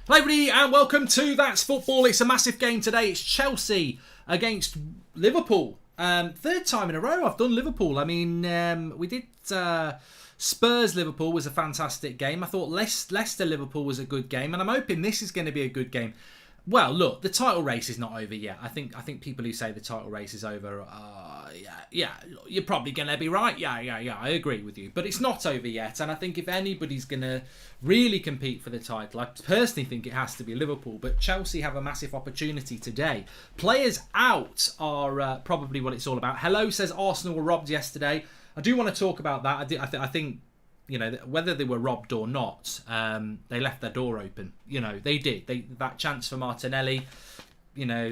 Hello everybody and welcome to That's Football. It's a massive game today. It's Chelsea against Liverpool. Third time in a row I've done Liverpool. I mean, we did Spurs Liverpool was a fantastic game. I thought Leicester Liverpool was a good game, and I'm hoping this is going to be a good game. Well, look, the title race is not over yet. I think people who say the title race is over, you're probably going to be right. Yeah, I agree with you. But it's not over yet, and I think if anybody's going to really compete for the title, I personally think it has to be Liverpool. But Chelsea have a massive opportunity today. Players out are probably what it's all about. Hello says Arsenal were robbed yesterday. I do want to talk about that. I think, you know, whether they were robbed or not, they left their door open. You know, they did. That chance for Martinelli, you know,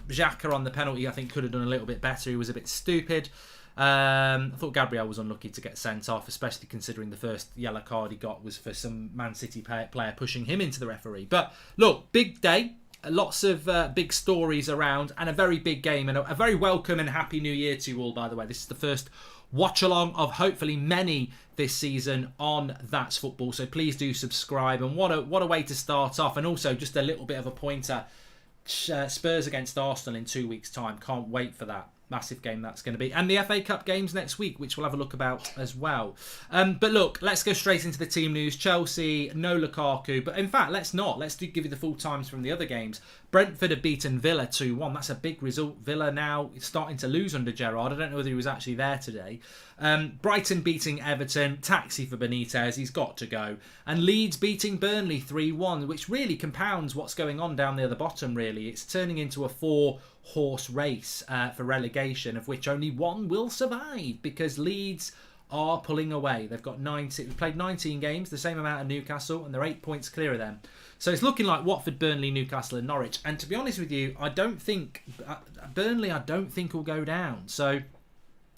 Xhaka on the penalty, I think could have done a little bit better. He was a bit stupid. I thought Gabriel was unlucky to get sent off, especially considering the first yellow card he got was for some Man City player pushing him into the referee. But look, big day. Lots of big stories around and a very big game, and a very welcome and happy new year to you all, by the way. This is the first watch-along of hopefully many this season on That's Football. So please do subscribe, and what a way to start off. And also just a little bit of a pointer. Spurs against Arsenal in 2 weeks' time. Can't wait for that. Massive game that's going to be. And the FA Cup games next week, which we'll have a look about as well. But look, let's go straight into the team news. Chelsea, no Lukaku. But in fact, let's not. Let's give you the full times from the other games. Brentford have beaten Villa 2-1. That's a big result. Villa now starting to lose under Gerrard. I don't know whether he was actually there today. Brighton beating Everton. Taxi for Benitez. He's got to go. And Leeds beating Burnley 3-1, which really compounds what's going on down near the bottom, really. It's turning into a four-horse race for relegation, of which only one will survive because Leeds are pulling away. They've played 19 games, the same amount of Newcastle, and they're 8 points clear of them. So it's looking like Watford, Burnley, Newcastle and Norwich. And to be honest with you, I don't think Burnley will go down. So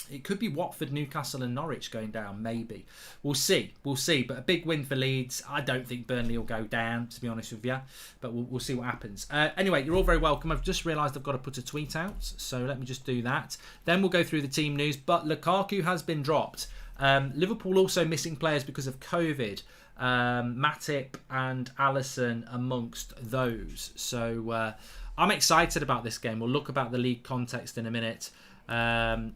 it could be Watford, Newcastle and Norwich going down, maybe. We'll see. But a big win for Leeds. I don't think Burnley will go down, to be honest with you. But we'll see what happens. Anyway, you're all very welcome. I've just realised I've got to put a tweet out. So let me just do that. Then we'll go through the team news. But Lukaku has been dropped. Liverpool also missing players because of COVID. Matip and Alisson amongst those. So I'm excited about this game. We'll look about the league context in a minute. And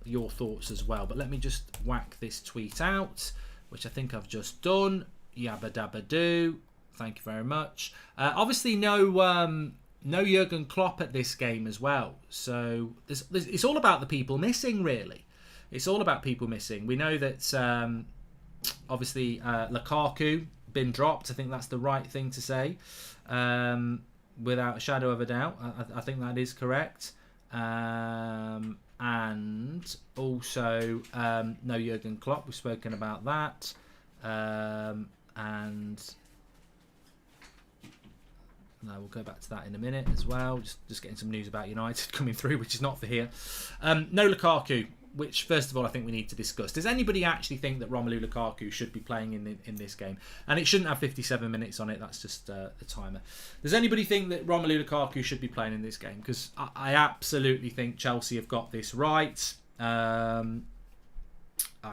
your thoughts as well. But let me just whack this tweet out, which I think I've just done. Yabba dabba doo. Thank you very much. Obviously, no Jurgen Klopp at this game as well. So it's all about the people missing, really. It's all about people missing. We know that obviously Lukaku been dropped. I think that's the right thing to say. Without a shadow of a doubt, I think that is correct. And also no Jurgen Klopp. We've spoken about that. And no, we'll go back to that in a minute as well. Just getting some news about United coming through, which is not for here. No Lukaku, which first of all I think we need to discuss. Does anybody actually think that Romelu Lukaku should be playing in this game? And it shouldn't have 57 minutes on it. That's just the timer. Does anybody think that Romelu Lukaku should be playing in this game? Because I absolutely think Chelsea have got this right. I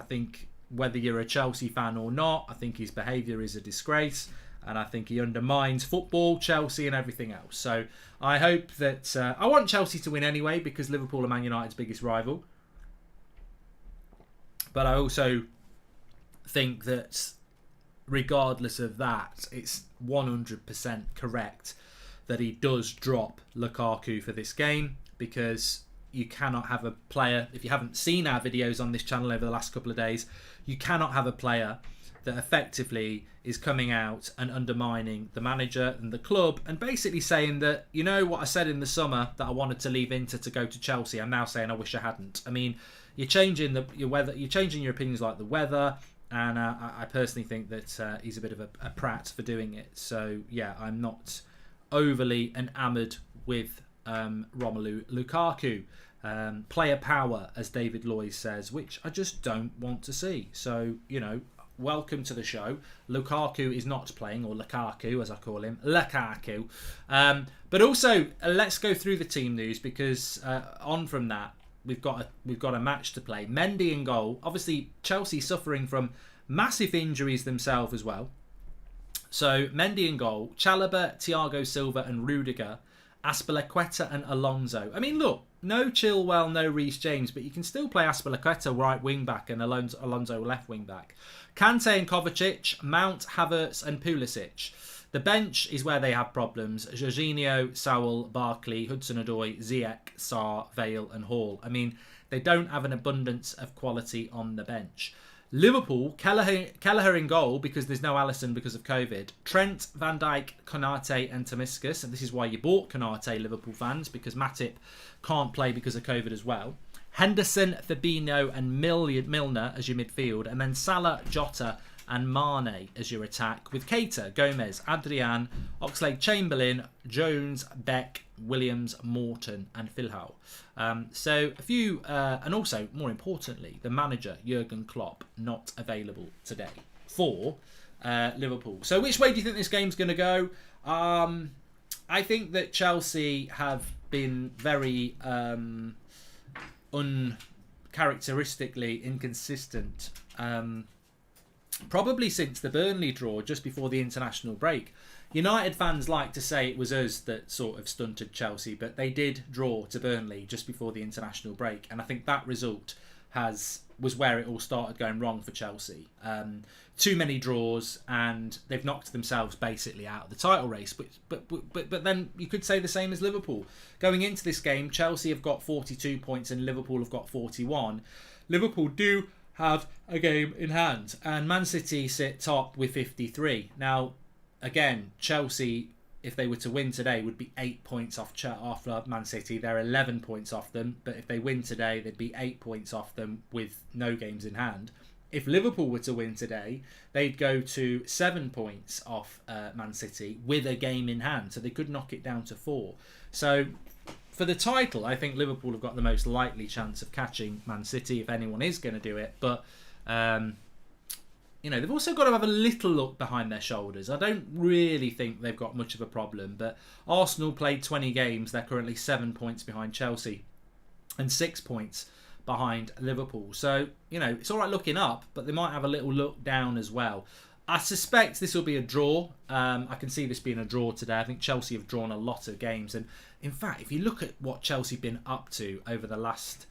think whether you're a Chelsea fan or not, I think his behaviour is a disgrace. And I think he undermines football, Chelsea and everything else. So I hope that... I want Chelsea to win anyway because Liverpool are Man United's biggest rival. But I also think that regardless of that, it's 100% correct that he does drop Lukaku for this game, because you cannot have a player, if you haven't seen our videos on this channel over the last couple of days, you cannot have a player that effectively is coming out and undermining the manager and the club and basically saying that, you know what I said in the summer that I wanted to leave Inter to go to Chelsea, I'm now saying I wish I hadn't. I mean, you're changing your opinions like the weather, and I personally think that he's a bit of a prat for doing it. So yeah, I'm not overly enamoured with Romelu Lukaku. Player power, as David Loyes says, which I just don't want to see. So, you know, welcome to the show. Lukaku is not playing, or Lukaku as I call him, Lukaku. But also, let's go through the team news, because on from that, we've got a match to play. Mendy in goal. Obviously, Chelsea suffering from Massive injuries themselves as well. So Mendy in goal, Chalobah, Thiago Silva and Rudiger, Azpilicueta and Alonso. I mean, look, no Chilwell, no Reece James, but you can still play Azpilicueta right wing back and Alonso left wing back. Kante and Kovacic, Mount, Havertz and Pulisic. The bench is where they have problems. Jorginho, Sowell, Barkley, Hudson-Odoi, Ziyech, Sarr, Vale and Hall. I mean, they don't have an abundance of quality on the bench. Liverpool, Kelleher in goal because there's no Alisson because of COVID. Trent, Van Dijk, Konate and Tomiskas. And this is why you bought Konate, Liverpool fans, because Matip can't play because of COVID as well. Henderson, Fabinho and Milner as your midfield. And then Salah, Jota and Mane as your attack, with Keita, Gomez, Adrian, Oxlade-Chamberlain, Jones, Beck, Williams, Morton and Philhau. So a few, and also, more importantly, the manager, Jurgen Klopp, not available today for Liverpool. So which way do you think this game's going to go? I think that Chelsea have been very uncharacteristically inconsistent. Probably since the Burnley draw just before the international break. United fans like to say it was us that sort of stunted Chelsea, but they did draw to Burnley just before the international break, and I think that result was where it all started going wrong for Chelsea. Too many draws, and they've knocked themselves basically out of the title race. But then you could say the same as Liverpool. Going into this game, Chelsea have got 42 points and Liverpool have got 41. Liverpool do have a game in hand, and Man City sit top with 53. Now, again, Chelsea, if they were to win today, would be 8 points off Man City. They're 11 points off them, but if they win today, they'd be 8 points off them with no games in hand. If Liverpool were to win today, they'd go to 7 points off Man City with a game in hand, so they could knock it down to 4. So for the title, I think Liverpool have got the most likely chance of catching Man City if anyone is going to do it. But, they've also got to have a little look behind their shoulders. I don't really think they've got much of a problem. But Arsenal played 20 games. They're currently 7 points behind Chelsea and 6 points behind Liverpool. So, it's all right looking up, but they might have a little look down as well. I suspect this will be a draw. I can see this being a draw today. I think Chelsea have drawn a lot of games. And in fact, if you look at what Chelsea have been up to over the last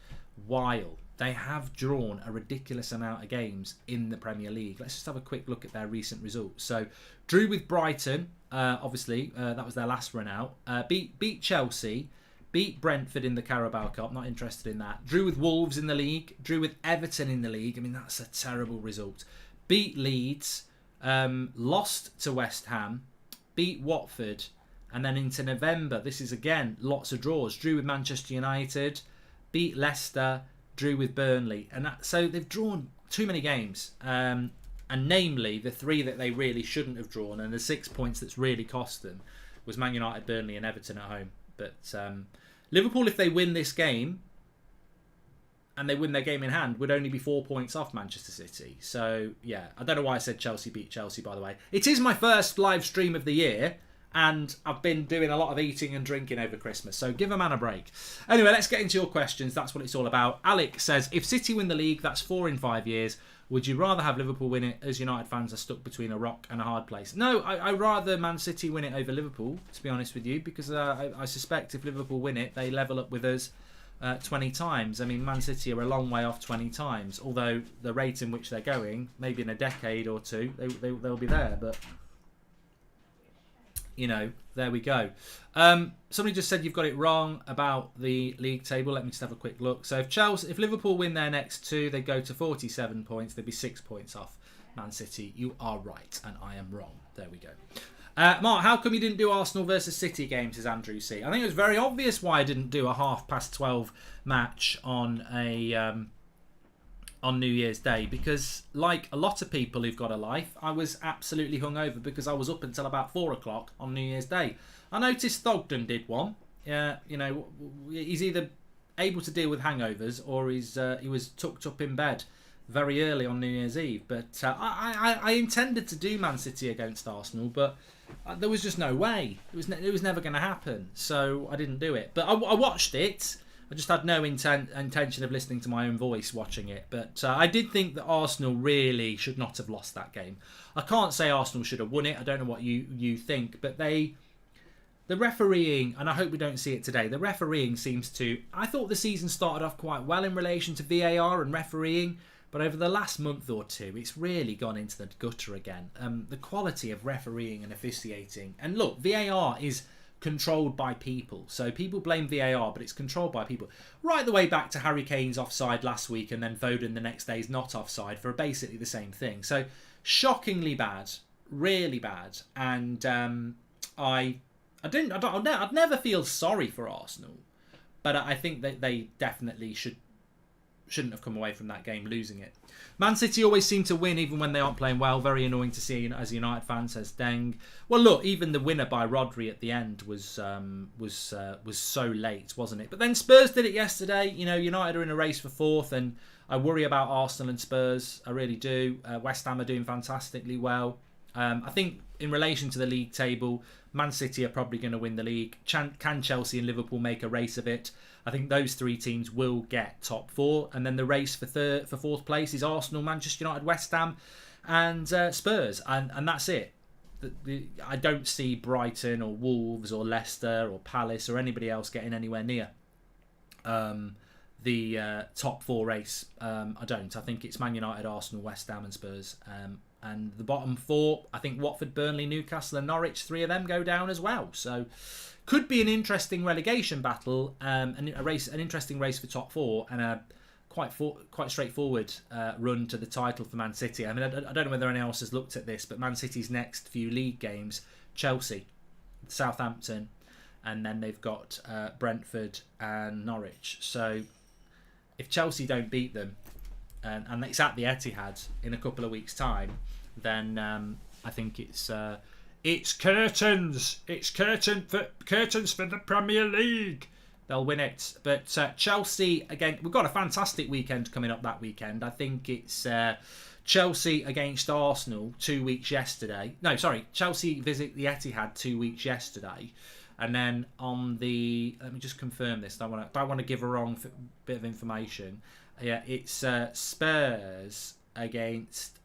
while, they have drawn a ridiculous amount of games in the Premier League. Let's just have a quick look at their recent results. So, drew with Brighton, obviously. That was their last run out. Beat Chelsea. Beat Brentford in the Carabao Cup. Not interested in that. Drew with Wolves in the league. Drew with Everton in the league. I mean, that's a terrible result. Beat Leeds. Lost to West Ham, beat Watford, and then into November, this is again lots of draws. Drew with Manchester United, beat Leicester, drew with Burnley, and so they've drawn too many games. And namely, the 3 that they really shouldn't have drawn, and the 6 points that's really cost them, was Man United, Burnley, and Everton at home. But Liverpool, if they win this game, and they win their game in hand, would only be 4 points off Manchester City. So, yeah, I don't know why I said Chelsea beat Chelsea, by the way. It is my first live stream of the year, and I've been doing a lot of eating and drinking over Christmas, so give a man a break. Anyway, let's get into your questions. That's what it's all about. Alec says, if City win the league, that's 4 in 5 years. Would you rather have Liverpool win it, as United fans are stuck between a rock and a hard place? No, I'd rather Man City win it over Liverpool, to be honest with you, because I suspect if Liverpool win it, they level up with us 20 times. I mean, Man City are a long way off 20 times, although the rate in which they're going, maybe in a decade or two, they'll be there. But, there we go. Somebody just said you've got it wrong about the league table. Let me just have a quick look. So if Liverpool win their next 2, they go to 47 points. They'd be 6 points off Man City. You are right, and I am wrong. There we go. Mark, how come you didn't do Arsenal versus City games, says Andrew C? I think it was very obvious why I didn't do a 12:30 match on on New Year's Day, because like a lot of people who've got a life, I was absolutely hungover because I was up until about 4 o'clock on New Year's Day. I noticed Thogden did one. He's either able to deal with hangovers or he was tucked up in bed very early on New Year's Eve. But I intended to do Man City against Arsenal, but there was just no way. It was never going to happen, so I didn't do it. But I watched it, I just had no intention of listening to my own voice watching it. But I did think that Arsenal really should not have lost that game. I can't say Arsenal should have won it. I don't know what you think. But the refereeing, and I hope we don't see it today, the refereeing seems to... I thought the season started off quite well in relation to VAR and refereeing. But over the last month or two, it's really gone into the gutter again. The quality of refereeing and officiating. And look, VAR is controlled by people. So people blame VAR, but it's controlled by people. Right the way back to Harry Kane's offside last week and then Foden the next day is not offside for basically the same thing. So shockingly bad, really bad. And I'd never feel sorry for Arsenal, but I think that they definitely shouldn't have come away from that game losing it. Man City always seem to win even when they aren't playing well. Very annoying to see as a United fan, says Deng. Well, look, even the winner by Rodri at the end was so late, wasn't it? But then Spurs did it yesterday. You know, United are in a race for fourth, and I worry about Arsenal and Spurs. I really do. West Ham are doing fantastically well. I think in relation to the league table, Man City are probably going to win the league. Can Chelsea and Liverpool make a race of it? I think those three teams will get top four. And then the race for fourth place is Arsenal, Manchester United, West Ham and Spurs. And that's it. I don't see Brighton or Wolves or Leicester or Palace or anybody else getting anywhere near the top four race. I don't. I think it's Man United, Arsenal, West Ham and Spurs. And the bottom four, I think Watford, Burnley, Newcastle and Norwich, three of them go down as well. So could be an interesting relegation battle, an interesting race for top four, and a quite straightforward run to the title for Man City. I mean, I don't know whether anyone else has looked at this, but Man City's next few league games, Chelsea, Southampton, and then they've got Brentford and Norwich. So if Chelsea don't beat them, and it's at the Etihad in a couple of weeks' time, then I think it's curtains. It's curtains for the Premier League. They'll win it. But Chelsea, again, we've got a fantastic weekend coming up that weekend. I think it's Chelsea against Arsenal 2 weeks yesterday. No, sorry, Chelsea visit the Etihad 2 weeks yesterday. And then on the... Let me just confirm this. I don't want to give a wrong bit of information. Yeah, it's Spurs against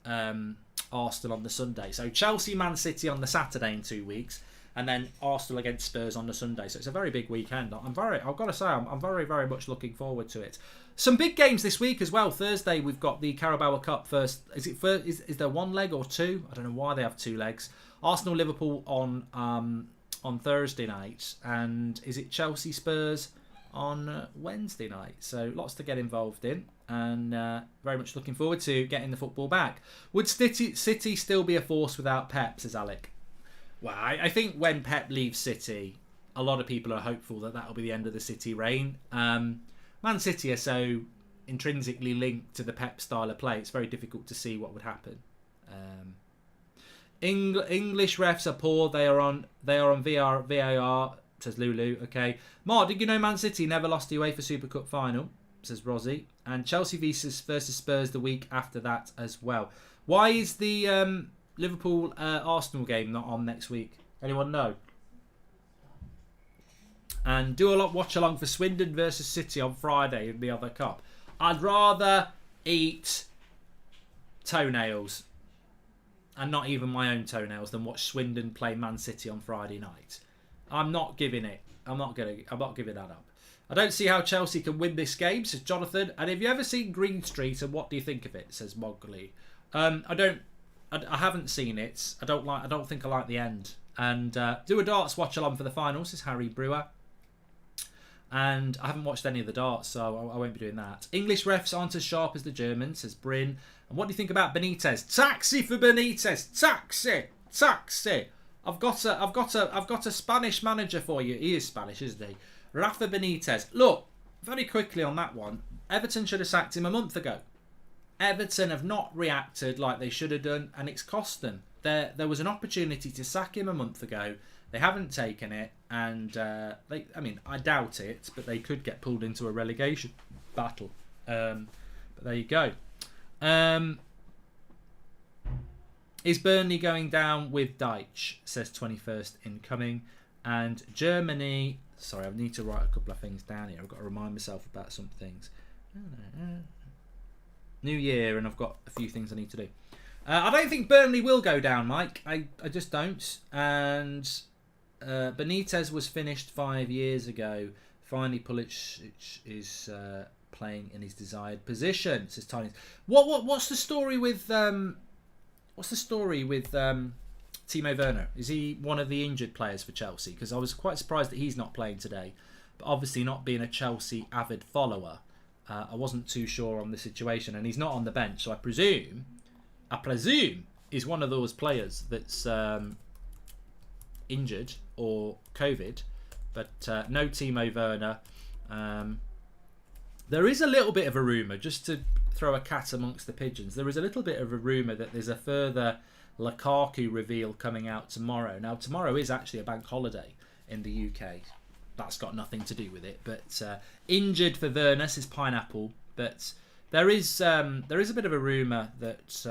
Arsenal on the Sunday. So Chelsea, Man City on the Saturday in 2 weeks, and then Arsenal against Spurs on the Sunday. So it's a very big weekend. I've got to say, I'm very, very much looking forward to it. Some big games this week as well. Thursday we've got the Carabao Cup first. Is there one leg or two? I don't know why they have two legs. Arsenal Liverpool on Thursday night, and is it Chelsea Spurs on Wednesday night? So lots to get involved in, and very much looking forward to getting the football back. Would City still be a force without Pep, says Alec? Well, I think when Pep leaves City, a lot of people are hopeful that that'll be the end of the City reign. Man City are so intrinsically linked to the Pep style of play, it's very difficult to see what would happen. English refs are poor. They are on VAR, says Lulu. Okay, Mark, did you know Man City never lost the UEFA Super Cup final, says Rosie, and Chelsea versus Spurs the week after that as well. Why is the Liverpool Arsenal game not on next week? Anyone know? And do a lot watch along for Swindon versus City on Friday in the other cup. I'd rather eat toenails, and not even my own toenails, than watch Swindon play Man City on Friday night. I'm not giving it. I'm not giving that up. I don't see how Chelsea can win this game, says Jonathan. And have you ever seen Green Street, and what do you think of it, says Mogley? I haven't seen it. I don't think I like the end. And do a darts watch along for the final, says Harry Brewer. And I haven't watched any of the darts, so I won't be doing that. English refs aren't as sharp as the Germans, says Bryn. And what do you think about Benitez? Taxi for Benitez. Taxi. I've got a Spanish manager for you. He is Spanish, isn't he? Rafa Benitez. Look, very quickly on that one. Everton should have sacked him a month ago. Everton have not reacted like they should have done, and it's cost them. There was an opportunity to sack him a month ago. They haven't taken it, and I doubt it, but they could get pulled into a relegation battle. But there you go. Is Burnley going down with Deitch, says 21st Incoming. And Germany... Sorry, I need to write a couple of things down here. I've got to remind myself about some things. New year, and I've got a few things I need to do. I don't think Burnley will go down, Mike. I just don't. And Benitez was finished 5 years ago. Finally, Pulisic is playing in his desired position. Says Tiny. What's the story with Timo Werner? Is he one of the injured players for Chelsea? Because I was quite surprised that he's not playing today. But obviously, not being a Chelsea avid follower, I wasn't too sure on the situation, and he's not on the bench. So I presume he's one of those players that's injured or COVID. But no Timo Werner. There is a little bit of a rumour, just to throw a cat amongst the pigeons, there is a little bit of a rumour that there's a further Lukaku reveal coming out tomorrow. Now, tomorrow is actually a bank holiday in the UK. That's got nothing to do with it. But injured for Werner, says Pineapple. But there is a bit of a rumour that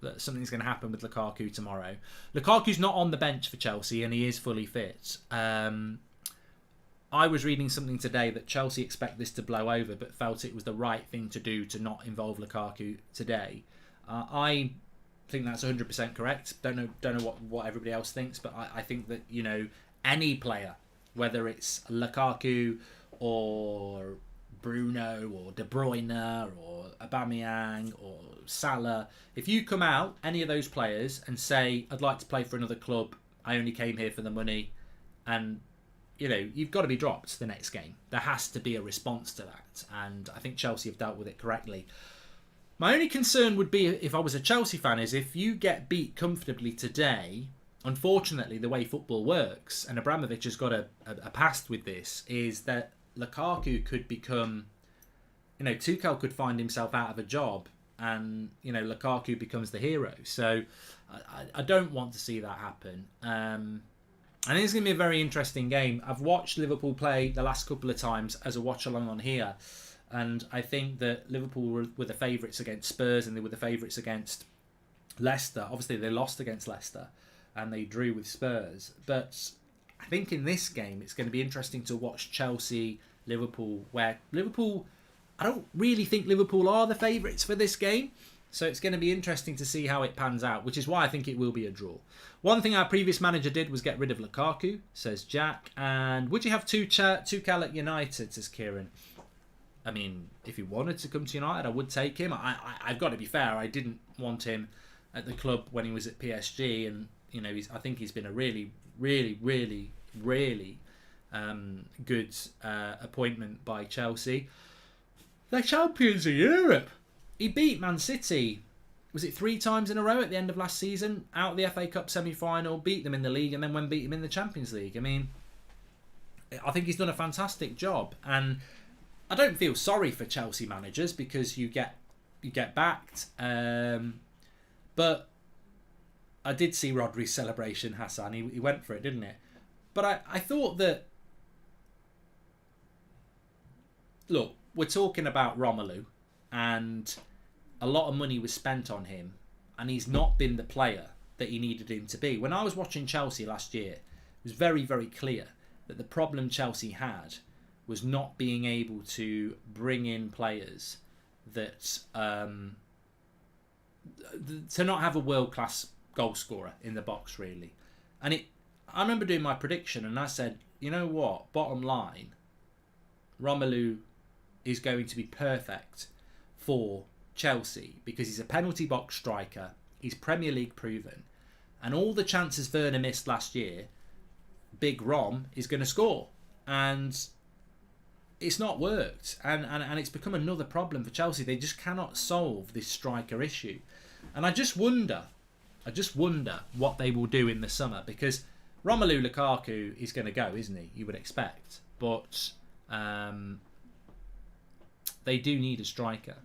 that something's going to happen with Lukaku tomorrow. Lukaku's not on the bench for Chelsea, and he is fully fit. I was reading something today that Chelsea expect this to blow over, but felt it was the right thing to do to not involve Lukaku today. I think that's 100% correct. Don't know what everybody else thinks, but I think that, you know, any player, whether it's Lukaku or Bruno or De Bruyne or Aubameyang or Salah, if you come out, any of those players, and say, I'd like to play for another club, I only came here for the money, and, you know, you've got to be dropped the next game. There has to be a response to that, and I think Chelsea have dealt with it correctly. My only concern would be, if I was a Chelsea fan, is if you get beat comfortably today, unfortunately, the way football works, and Abramovich has got a past with this, is that Lukaku could become, you know, Tuchel could find himself out of a job, and, you know, Lukaku becomes the hero. So I don't want to see that happen. And it's going to be a very interesting game. I've watched Liverpool play the last couple of times as a watch-along on here, and I think that Liverpool were the favourites against Spurs, and they were the favourites against Leicester. Obviously, they lost against Leicester, and they drew with Spurs. But I think in this game, it's going to be interesting to watch Chelsea-Liverpool, where Liverpool, I don't really think Liverpool are the favourites for this game. So it's going to be interesting to see how it pans out, which is why I think it will be a draw. One thing our previous manager did was get rid of Lukaku, says Jack. And would you have Tuchel at United, says Kieran. I mean, if he wanted to come to United, I would take him. I've got to be fair. I didn't want him at the club when he was at PSG. And, you know, I think he's been a really, really, really, really good appointment by Chelsea. They're champions of Europe. He beat Man City, was it 3 times in a row at the end of last season? Out of the FA Cup semi-final, beat them in the league, and then beat them in the Champions League. I mean, I think he's done a fantastic job. And I don't feel sorry for Chelsea managers, because you get backed. But I did see Rodri's celebration, Hassan. He went for it, didn't it? But I thought that... Look, we're talking about Romelu, and a lot of money was spent on him, and he's not been the player that he needed him to be. When I was watching Chelsea last year, it was very, very clear that the problem Chelsea had was not being able to bring in players that to not have a world-class goal scorer in the box, really. And I remember doing my prediction, and I said, you know what, bottom line, Romelu is going to be perfect for Chelsea, because he's a penalty box striker, he's Premier League proven, and all the chances Werner missed last year, Big Rom is going to score, and it's not worked, and it's become another problem for Chelsea. They just cannot solve this striker issue, and I just wonder what they will do in the summer, because Romelu Lukaku is going to go, isn't he? You would expect, but they do need a striker.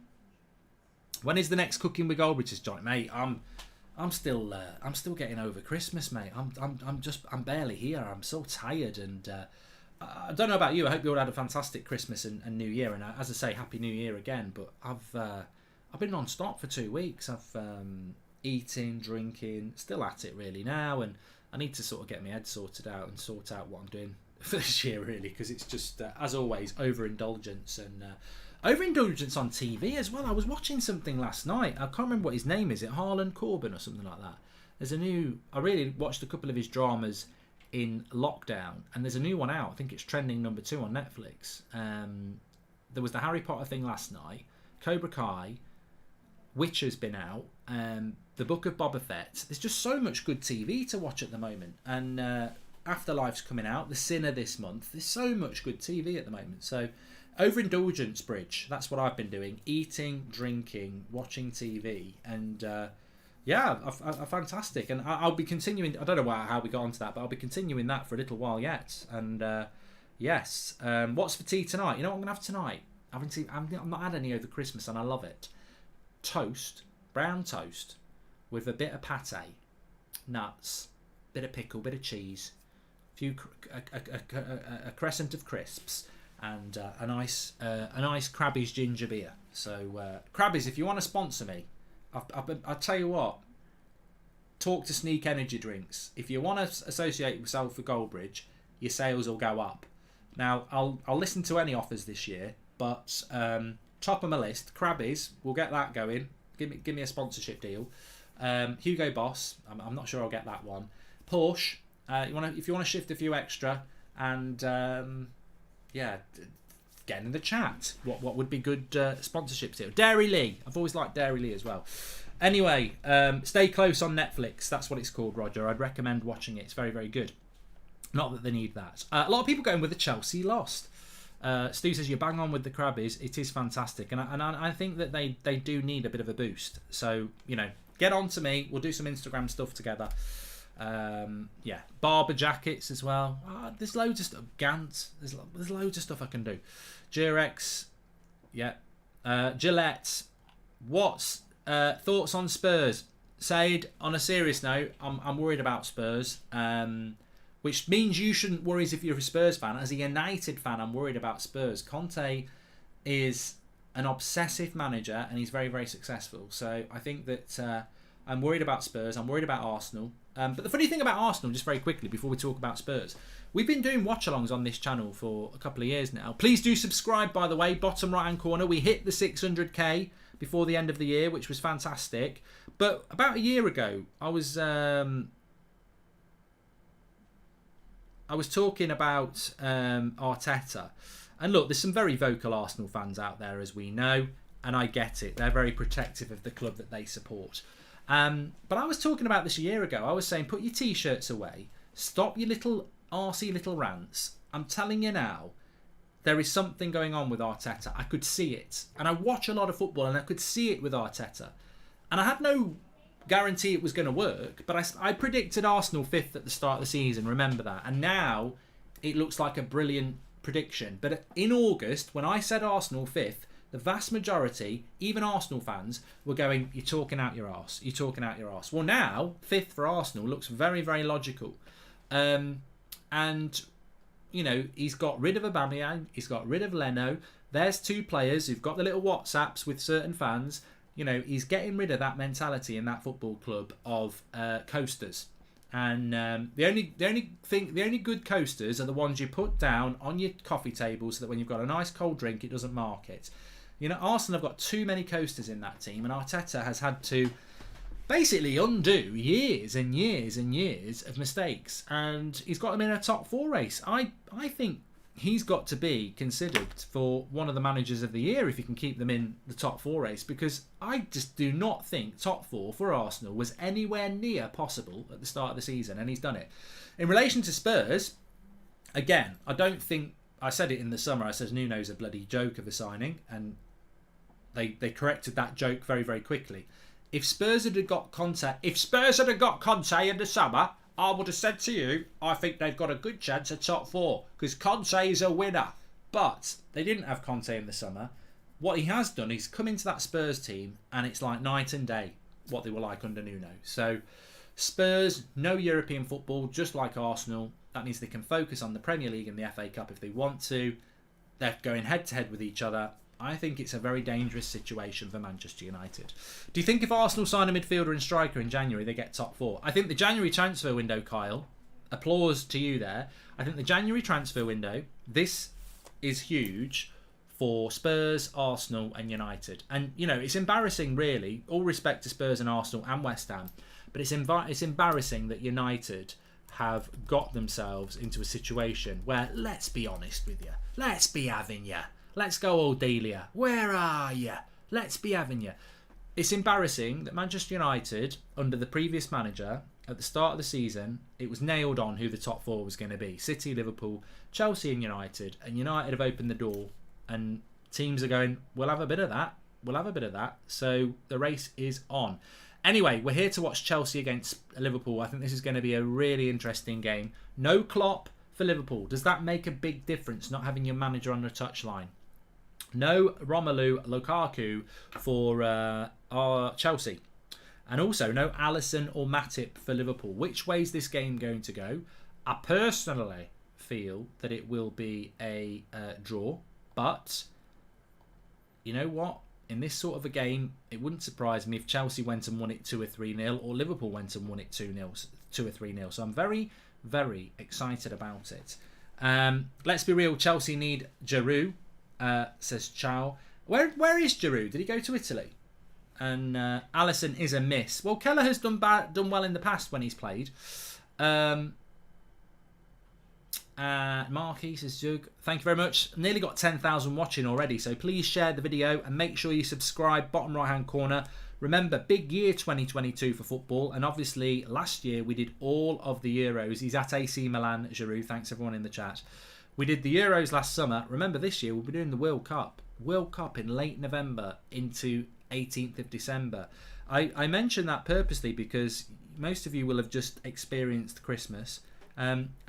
When is the next Cooking with Goldbridge, Johnny? Mate, I'm still getting over Christmas, mate. I'm barely here. I'm so tired, and I don't know about you. I hope you all had a fantastic Christmas and New Year. And as I say, Happy New Year again. But I've been non-stop for 2 weeks. I've eating, drinking, still at it really now, and I need to sort of get my head sorted out and sort out what I'm doing for this year, really, because it's just, as always, overindulgence and overindulgence on TV as well. I was watching something last night. I can't remember what his name is. It Harlan Corbin or something like that. I really watched a couple of his dramas in lockdown, and there's a new one out. I think it's trending number 2 on Netflix. There was the Harry Potter thing last night, Cobra Kai, Witcher's been out, the Book of Boba Fett. There's just so much good TV to watch at the moment, and Afterlife's coming out, The Sinner this month. There's so much good TV at the moment. So overindulgence bridge, that's what I've been doing: eating, drinking, watching TV, and fantastic. And I'll be continuing. I don't know how we got onto that, but I'll be continuing that for a little while yet. And yes, what's for tea tonight? You know what I'm gonna have tonight? I've not had any over Christmas, and I love it. Toast, brown toast, with a bit of pate, nuts, bit of pickle, bit of cheese, a crescent of crisps, and a nice Krabby's ginger beer. So Krabby's, if you want to sponsor me, I'll tell you what. Talk to Sneak Energy Drinks. If you want to associate yourself with Goldbridge, your sales will go up. Now I'll listen to any offers this year, but top of my list, Krabby's. We'll get that going. Give me a sponsorship deal. Hugo Boss. I'm not sure I'll get that one. Porsche. If you want to shift a few extra, and get in the chat. What would be good sponsorship deal? Dairy Lee. I've always liked Dairy Lee as well. Anyway, Stay Close on Netflix. That's what it's called, Roger. I'd recommend watching it. It's very, very good. Not that they need that. A lot of people going with the Chelsea lost. Stu says you bang on with the Krabbies. It is fantastic, and I think that they do need a bit of a boost. So get on to me. We'll do some Instagram stuff together. Barber jackets as well. There's loads of stuff. Gant. There's loads of stuff I can do. Durex. Gillette. What's thoughts on Spurs? Said on a serious note, I'm worried about Spurs. Which means you shouldn't worry if you're a Spurs fan. As a United fan, I'm worried about Spurs. Conte is an obsessive manager, and he's very, very successful. So I think that I'm worried about Spurs. I'm worried about Arsenal. But the funny thing about Arsenal, just very quickly, before we talk about Spurs, we've been doing watch-alongs on this channel for a couple of years now. Please do subscribe, by the way. Bottom right-hand corner, we hit the 600k before the end of the year, which was fantastic. But about a year ago, I was talking about Arteta. And look, there's some very vocal Arsenal fans out there, as we know, and I get it. They're very protective of the club that they support. But I was talking about this a year ago. I was saying, put your T-shirts away. Stop your little arsey little rants. I'm telling you now, there is something going on with Arteta. I could see it. And I watch a lot of football, and I could see it with Arteta. And I had no guarantee it was going to work, but I predicted Arsenal 5th at the start of the season, remember that, and now it looks like a brilliant prediction. But in August, when I said Arsenal 5th, the vast majority, even Arsenal fans, were going, you're talking out your arse, you're talking out your arse. Well, now 5th for Arsenal looks very, very logical. And he's got rid of Aubameyang, he's got rid of Leno. There's 2 players who've got the little WhatsApps with certain fans. He's getting rid of that mentality in that football club of coasters, and the only good coasters are the ones you put down on your coffee table, so that when you've got a nice cold drink, it doesn't mark it. Arsenal have got too many coasters in that team, and Arteta has had to basically undo years and years and years of mistakes, and he's got them in a top 4 race. I think he's got to be considered for one of the managers of the year if he can keep them in the top 4 race, because I just do not think top 4 for Arsenal was anywhere near possible at the start of the season, and he's done it. In relation to Spurs, again, I don't think, I said it in the summer, I said Nuno's a bloody joke of a signing, and they corrected that joke very, very quickly. If Spurs had got Conte in the summer, I would have said to you, I think they've got a good chance at top 4, because Conte is a winner. But they didn't have Conte in the summer. What he has done is come into that Spurs team, and it's like night and day what they were like under Nuno. So Spurs, no European football, just like Arsenal. That means they can focus on the Premier League and the FA Cup if they want to. They're going head to head with each other. I think it's a very dangerous situation for Manchester United. Do you think if Arsenal sign a midfielder and striker in January, they get top 4? I think the January transfer window, Kyle, applause to you there. I think the January transfer window, this is huge for Spurs, Arsenal and United. And, you know, it's embarrassing, really. All respect to Spurs and Arsenal and West Ham. But it's embarrassing that United have got themselves into a situation where, let's be honest with you, let's be having you. Let's go, old Delia. Where are you? Let's be having you. It's embarrassing that Manchester United, under the previous manager, at the start of the season, it was nailed on who the top 4 was going to be. City, Liverpool, Chelsea and United. And United have opened the door. And teams are going, we'll have a bit of that. We'll have a bit of that. So the race is on. Anyway, we're here to watch Chelsea against Liverpool. I think this is going to be a really interesting game. No Klopp for Liverpool. Does that make a big difference, not having your manager on the touchline? No Romelu Lukaku for our Chelsea. And also no Alisson or Matip for Liverpool. Which way is this game going to go? I personally feel that it will be a draw. But you know what? In this sort of a game, it wouldn't surprise me if Chelsea went and won it 2 or 3-0 or Liverpool went and won it 2 or 3-0. So I'm very, very excited about it. Let's be real. Chelsea need Giroud. Says Chow. Where is Giroud? Did he go to Italy? And Alisson is a miss. Well, Keller has done well in the past when he's played. Marquis says Jug. Thank you very much. Nearly got 10,000 watching already, so please share the video and make sure you subscribe. Bottom right hand corner. Remember, big year 2022 for football, and obviously last year we did all of the Euros. He's at AC Milan, Giroud. Thanks everyone in the chat. We did the Euros last summer. Remember, this year we'll be doing the World Cup. World Cup in late November into 18th of December. I mention that purposely because most of you will have just experienced Christmas.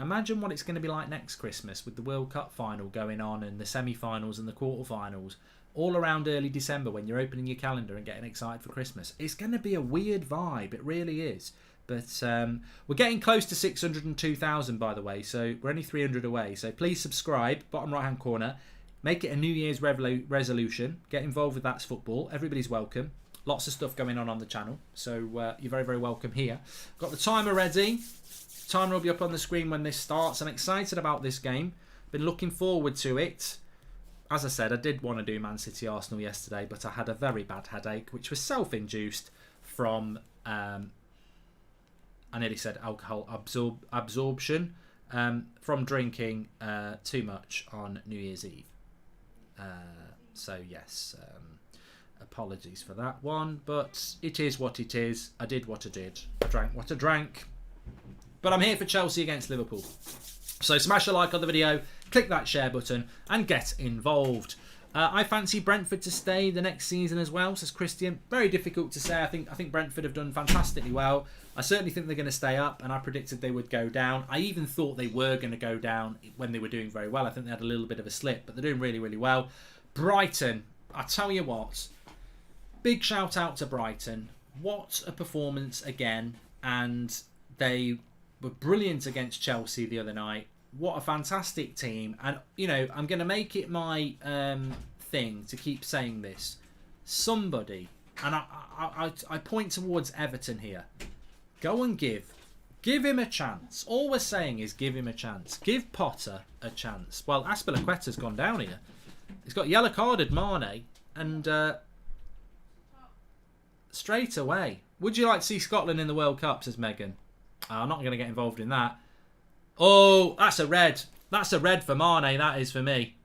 Imagine what it's going to be like next Christmas with the World Cup final going on and the semi-finals and the quarter-finals all around early December when you're opening your calendar and getting excited for Christmas. It's going to be a weird vibe. It really is. But we're getting close to 602,000, by the way, so we're only 300 away. So please subscribe, bottom right-hand corner. Make it a New Year's resolution. Get involved with That's Football. Everybody's welcome. Lots of stuff going on the channel, so you're very, very welcome here. Got the timer ready. Timer will be up on the screen when this starts. I'm excited about this game. Been looking forward to it. As I said, I did want to do Man City Arsenal yesterday, but I had a very bad headache, which was self-induced from... I nearly said alcohol absorption from drinking too much on New Year's Eve. So yes, apologies for that one, but it is what it is. I did what I did. I drank what I drank. But I'm here for Chelsea against Liverpool. So smash a like on the video, click that share button and get involved. I fancy Brentford to stay the next season as well, says Christian. Very difficult to say. I think Brentford have done fantastically well. I certainly think they're going to stay up, and I predicted they would go down. I even thought they were going to go down when they were doing very well. I think they had a little bit of a slip, but they're doing really, really well. Brighton, I tell you what, big shout out to Brighton. What a performance again, and they were brilliant against Chelsea the other night. What a fantastic team. And, you know, I'm going to make it my thing to keep saying this. Somebody, and I point towards Everton here, go and give him a chance. All we're saying is give him a chance. Give Potter a chance. Well, Aspilicueta's gone down here. He's got yellow carded Mane, and straight away. Would you like to see Scotland in the World Cup, says Megan. I'm not going to get involved in that. Oh, that's a red. That's a red for Mane. That is for me.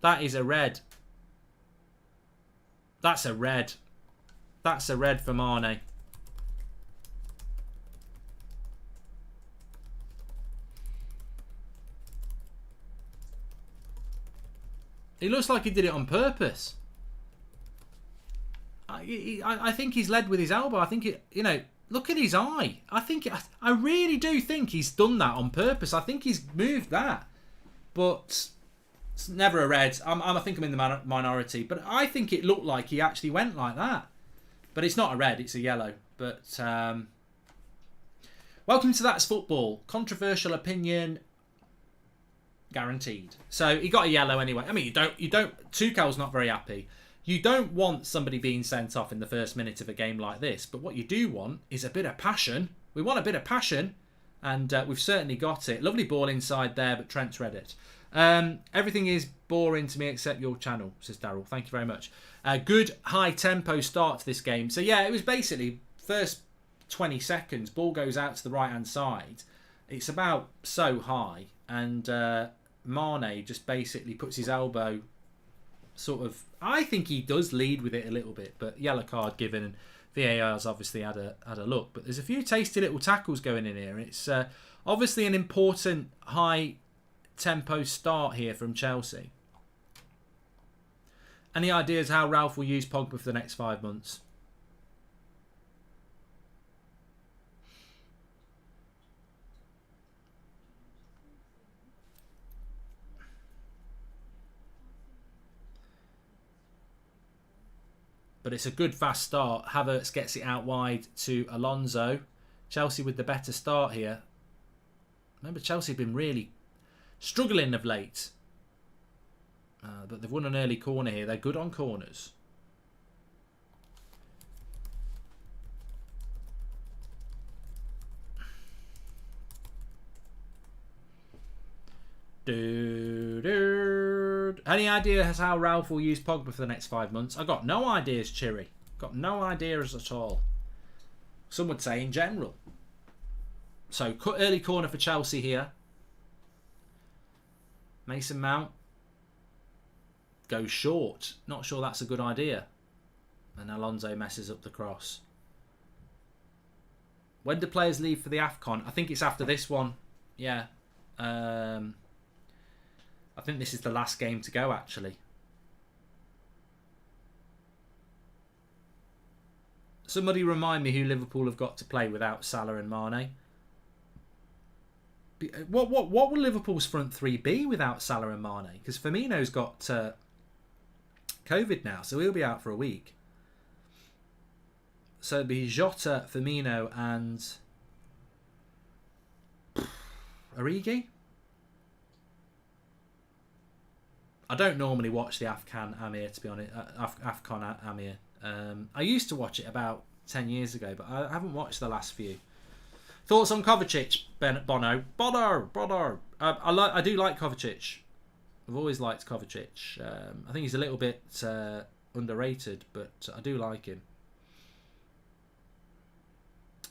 That is a red. That's a red. That's a red for Mane. He looks like he did it on purpose. I think he's led with his elbow. I think it, you know, look at his eye. I really do think he's done that on purpose. I think he's moved that. But it's never a red. I think I'm in the minority. But I think it looked like he actually went like that. But it's not a red, it's a yellow. But welcome to That's Football. Controversial opinion. guaranteed. So he got a yellow anyway. I mean, you don't. Tuchel's not very happy. You don't want somebody being sent off in the first minute of a game like this. But what you do want is a bit of passion. We want a bit of passion, and we've certainly got it. Lovely ball inside there, but Trent's read it. Everything is boring to me except your channel, says Daryl. Thank you very much. Good high tempo start to this game. So yeah, it was basically first 20 seconds. Ball goes out to the right hand side. It's about so high, and Mane just basically puts his elbow sort of. I think he does lead with it a little bit, but yellow card given, and VAR's obviously had a look. But there's a few tasty little tackles going in here. It's obviously an important high tempo start here from Chelsea. Any ideas how Ralph will use Pogba for the next 5 months? But it's a good fast start. Havertz gets it out wide to Alonso. Chelsea with the better start here. Remember, Chelsea have been really struggling of late. But they've won an early corner here. They're good on corners. Any ideas how Ralph will use Pogba for the next 5 months? I've got no ideas, Chiri. Got no ideas at all. Some would say in general. So, early corner for Chelsea here. Mason Mount goes short. Not sure that's a good idea. And Alonso messes up the cross. When do players leave for the AFCON? I think it's after this one. Yeah. I think this is the last game to go, actually. Somebody remind me who Liverpool have got to play without Salah and Mane. What will Liverpool's front three be without Salah and Mane? Because Firmino's got COVID now, so he'll be out for a week. So it'll be Jota, Firmino, and Origi. I don't normally watch the Afghan Amir, to be honest. Afghan Amir. I used to watch it about 10 years ago, but I haven't watched the last few. Thoughts on Kovacic, Bono? Bono. I do like Kovacic. I've always liked Kovacic. I think he's a little bit underrated, but I do like him.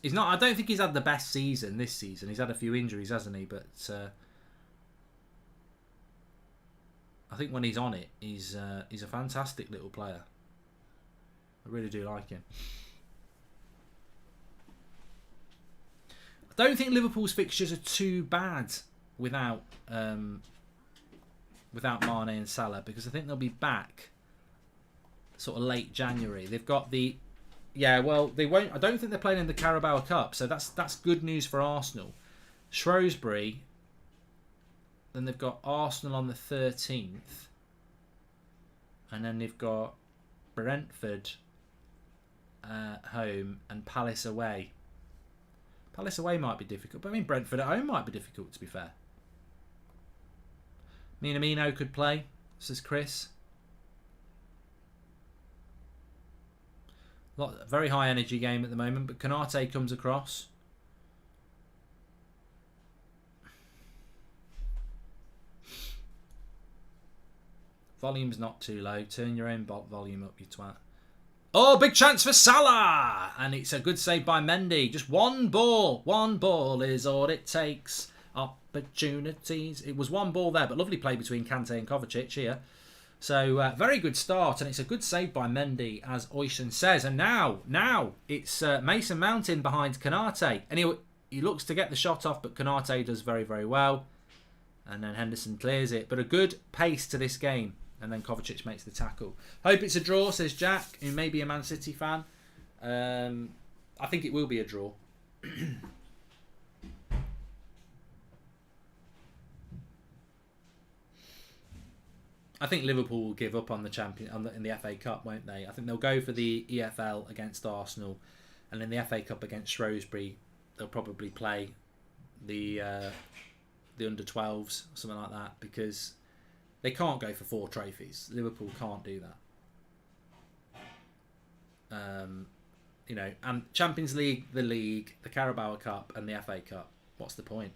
He's not. I don't think he's had the best season this season. He's had a few injuries, hasn't he? But I think when he's on it, he's a fantastic little player. I really do like him. I don't think Liverpool's fixtures are too bad without Mane and Salah, because I think they'll be back sort of late January. They've got the they won't. I don't think they're playing in the Carabao Cup, so that's good news for Arsenal. Shrewsbury. Then they've got Arsenal on the 13th. And then they've got Brentford home and Palace away. Palace away might be difficult, but I mean Brentford at home might be difficult, to be fair. Minamino could play, says Chris. Very high energy game at the moment, but Konate comes across. Volume's not too low. Turn your own volume up, you twat. Oh, big chance for Salah! And it's a good save by Mendy. Just one ball. One ball is all it takes. Opportunities. It was one ball there, but lovely play between Kante and Kovacic here. So, very good start, and it's a good save by Mendy, as Oyshen says. And now it's Mason Mount in behind Konate. And he looks to get the shot off, but Konate does very, very well. And then Henderson clears it. But a good pace to this game. And then Kovacic makes the tackle. Hope it's a draw, says Jack, who may be a Man City fan. I think it will be a draw. I think Liverpool will give up on the in the FA Cup, won't they? I think they'll go for the EFL against Arsenal, and in the FA Cup against Shrewsbury, they'll probably play the the under-12s, something like that, because they can't go for 4 trophies. Liverpool can't do that. You know, and Champions League, the League, the Carabao Cup and the FA Cup. What's the point?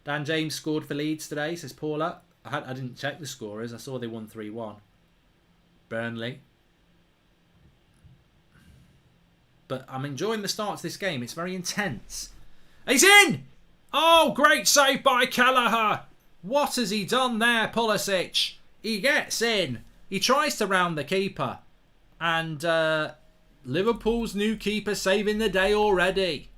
Dan James scored for Leeds today, says Paula. I didn't check the scorers. I saw they won 3-1. Burnley. But I'm enjoying the start to this game. It's very intense. He's in! Oh, great save by Kelleher. What has he done there, Pulisic? He gets in. He tries to round the keeper. And Liverpool's new keeper saving the day already.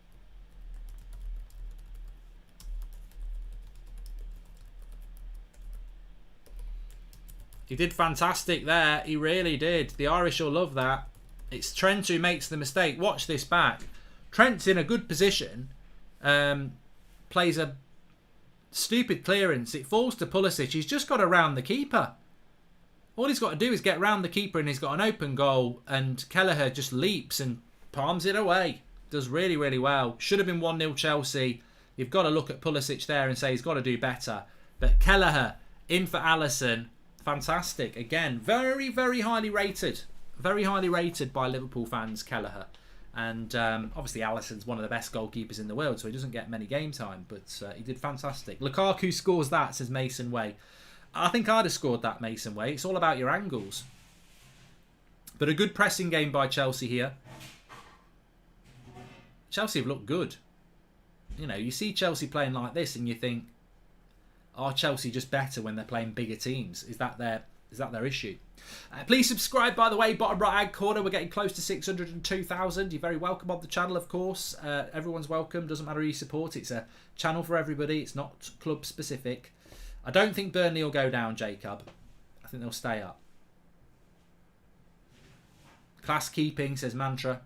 He did fantastic there. He really did. The Irish will love that. It's Trent who makes the mistake. Watch this back. Trent's in a good position. Plays a stupid clearance. It falls to Pulisic. He's just got to round the keeper. All he's got to do is get round the keeper and he's got an open goal. And Kelleher just leaps and palms it away. Does really, really well. Should have been 1-0 Chelsea. You've got to look at Pulisic there and say he's got to do better. But Kelleher in for Alisson. Fantastic. Again, very, very highly rated. Very highly rated by Liverpool fans, Kelleher. And obviously Alisson's one of the best goalkeepers in the world, so he doesn't get many game time, but he did fantastic. Lukaku scores that, says Mason Way. I think I'd have scored that, Mason Way. It's all about your angles. But a good pressing game by Chelsea here. Chelsea have looked good. You know, you see Chelsea playing like this and you think, are Chelsea just better when they're playing bigger teams? Is that their issue? Please subscribe, by the way, bottom right hand corner. We're getting close to 602,000. You're very welcome on the channel, of course. Everyone's welcome. Doesn't matter who you support. It's a channel for everybody. It's not club specific. I don't think Burnley will go down, Jacob. I think they'll stay up. Class keeping, says Mantra.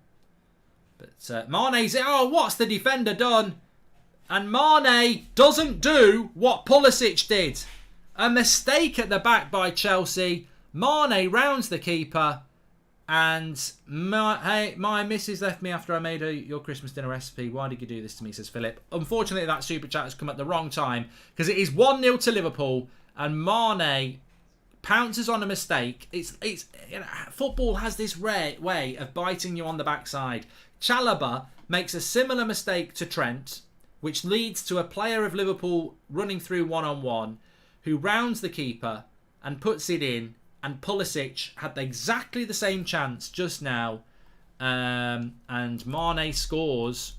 But Mane's... Oh, what's the defender done? And Mane doesn't do what Pulisic did. A mistake at the back by Chelsea. Mane rounds the keeper. And my missus left me after I made your Christmas dinner recipe. Why did you do this to me, says Philip. Unfortunately, that super chat has come at the wrong time. Because it is 1-0 to Liverpool. And Mane pounces on a mistake. It's you know, football has this rare way of biting you on the backside. Chalobah makes a similar mistake to Trent, which leads to a player of Liverpool running through one-on-one, who rounds the keeper and puts it in. And Pulisic had exactly the same chance just now. And Mane scores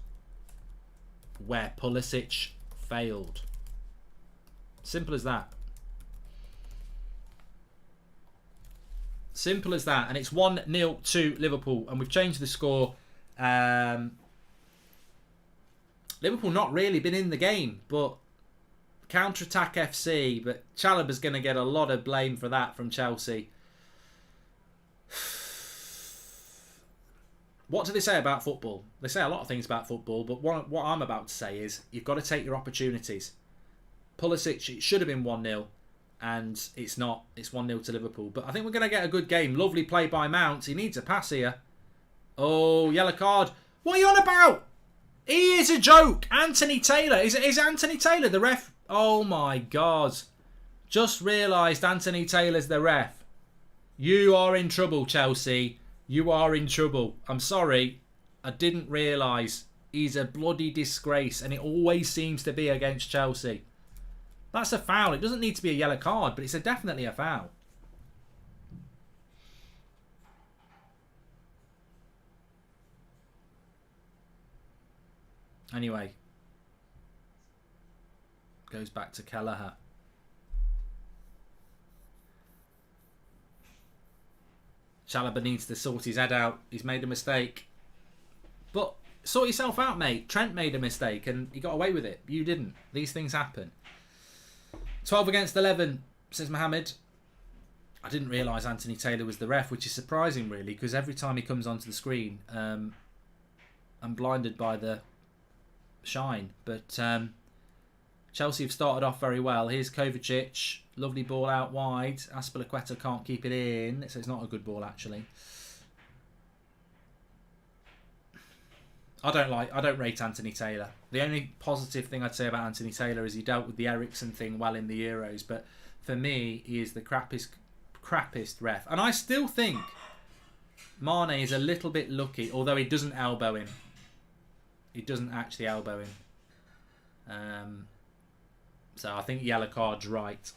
where Pulisic failed. Simple as that. Simple as that. And it's 1-0 to Liverpool. And we've changed the score. Liverpool not really been in the game, but counter-attack FC, but Chalobah's going to get a lot of blame for that from Chelsea. What do they say about football? They say a lot of things about football, but what I'm about to say is you've got to take your opportunities. Pulisic, it should have been 1-0, and it's not. It's 1-0 to Liverpool. But I think we're going to get a good game. Lovely play by Mount. He needs a pass here. Oh, yellow card. What are you on about? He is a joke. Anthony Taylor. Is Anthony Taylor the ref? Oh my God. Just realised Anthony Taylor's the ref. You are in trouble, Chelsea. You are in trouble. I'm sorry. I didn't realise. He's a bloody disgrace. And it always seems to be against Chelsea. That's a foul. It doesn't need to be a yellow card, but it's definitely a foul. Anyway. Goes back to Kelleher. Chalobah needs to sort his head out. He's made a mistake. But sort yourself out, mate. Trent made a mistake and he got away with it. You didn't. These things happen. 12 against 11, says Mohammed. I didn't realise Anthony Taylor was the ref, which is surprising, really, because every time he comes onto the screen, I'm blinded by the shine. But Chelsea have started off very well. Here's Kovacic. Lovely ball out wide. Aspilicueta can't keep it in. So it's not a good ball, actually. I don't rate Anthony Taylor. The only positive thing I'd say about Anthony Taylor is he dealt with the Eriksen thing well in the Euros, but for me, he is the crappiest ref. And I still think Mane is a little bit lucky, although he doesn't elbow him. He doesn't actually elbow him. So I think yellow card's right.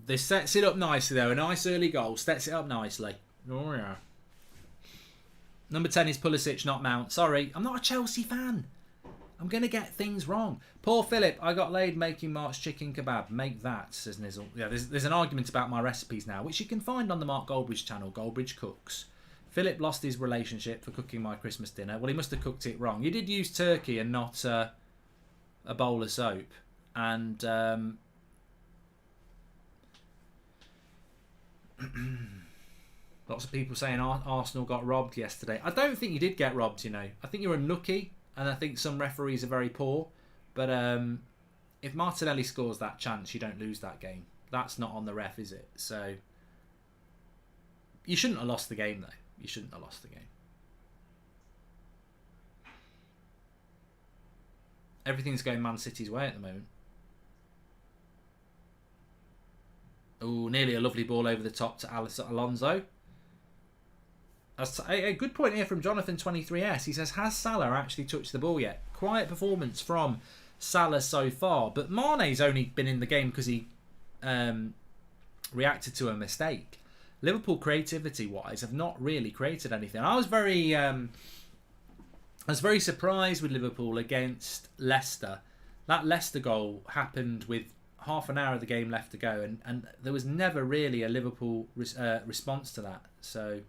This sets it up nicely though. A nice early goal. Sets it up nicely. Oh yeah. Number 10 is Pulisic, not Mount. Sorry, I'm not a Chelsea fan. I'm going to get things wrong. Poor Philip, I got laid making Mark's chicken kebab. Make that, says Nizzle. Yeah, there's an argument about my recipes now, which you can find on the Mark Goldbridge channel, Goldbridge Cooks. Philip lost his relationship for cooking my Christmas dinner. Well, he must have cooked it wrong. You did use turkey and not a bowl of soap. And lots of people saying Arsenal got robbed yesterday. I don't think you did get robbed, you know. I think you're unlucky, and I think some referees are very poor. But if Martinelli scores that chance, you don't lose that game. That's not on the ref, is it? So you shouldn't have lost the game, though. You shouldn't have lost the game. Everything's going Man City's way at the moment. Oh, nearly a lovely ball over the top to Alonso. That's a good point here from Jonathan23S. He says, has Salah actually touched the ball yet? Quiet performance from Salah so far. But Mane's only been in the game because he reacted to a mistake. Liverpool, creativity-wise, have not really created anything. I was very surprised with Liverpool against Leicester. That Leicester goal happened with half an hour of the game left to go, and there was never really a Liverpool response to that. So,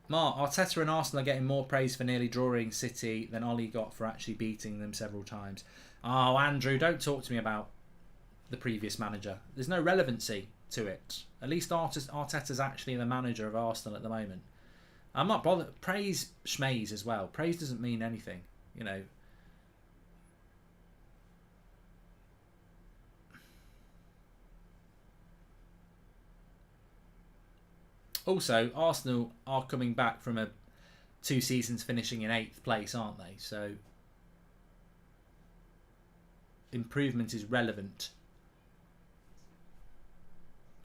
Mark, Arteta and Arsenal are getting more praise for nearly drawing City than Ollie got for actually beating them several times. Oh, Andrew, don't talk to me about the previous manager. There's no relevancy to it. At least Arteta's actually the manager of Arsenal at the moment. I'm not bothered. Praise schmaze as well. Praise doesn't mean anything, you know. Also, Arsenal are coming back from 2 seasons finishing in 8th place, aren't they? So, improvement is relevant.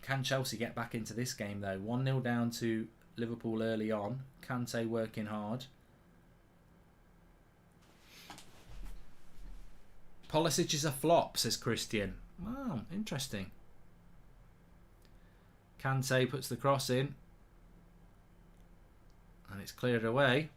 Can Chelsea get back into this game, though? 1-0 down to Liverpool early on. Kante working hard. Pulisic is a flop, says Christian. Wow, interesting. Kante puts the cross in. And it's cleared away.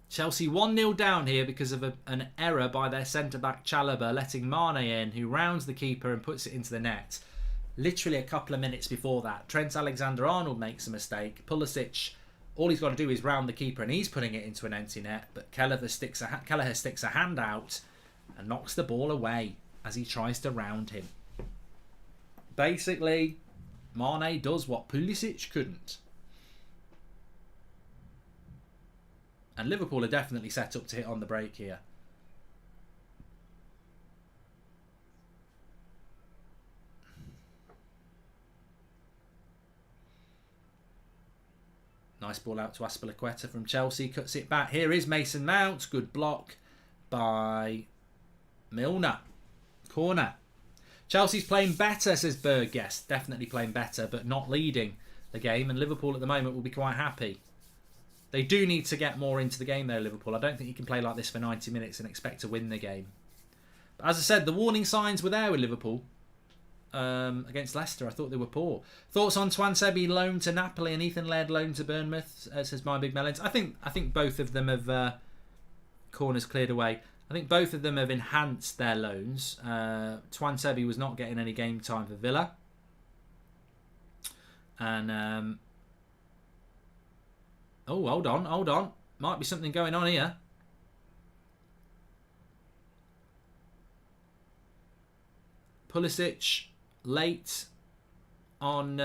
Chelsea 1-0 down here because of an error by their centre-back Chalobah, letting Mane in, who rounds the keeper and puts it into the net. Literally a couple of minutes before that, Trent Alexander-Arnold makes a mistake. Pulisic, all he's got to do is round the keeper and he's putting it into an empty net. But Kelleher sticks a hand out and knocks the ball away as he tries to round him. Basically, Mane does what Pulisic couldn't. And Liverpool are definitely set up to hit on the break here. Nice ball out to Azpilicueta from Chelsea. Cuts it back. Here is Mason Mount. Good block by Milner. Corner. Chelsea's playing better, says Berg. Yes, definitely playing better, but not leading the game. And Liverpool at the moment will be quite happy. They do need to get more into the game though, Liverpool. I don't think you can play like this for 90 minutes and expect to win the game. But as I said, the warning signs were there with Liverpool against Leicester. I thought they were poor. Thoughts on Twansebi loan to Napoli and Ethan Laird loan to Bournemouth, says My Big Melons. I think both of them have corners cleared away. I think both of them have enhanced their loans. Twansebi was not getting any game time for Villa. And oh, hold on. Might be something going on here. Pulisic late on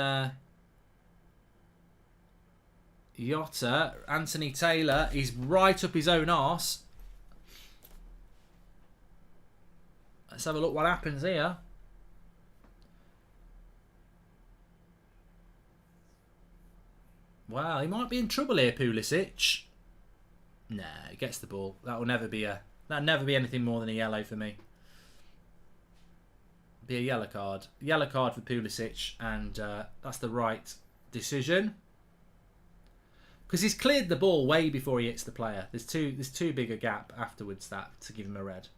Jota. Anthony Taylor, he's right up his own arse. Let's have a look what happens here. Wow, he might be in trouble here, Pulisic. Nah, he gets the ball. That'll never be anything more than a yellow for me. Be a yellow card. Yellow card for Pulisic, and that's the right decision. Because he's cleared the ball way before he hits the player. There's too big a gap afterwards to give him a red.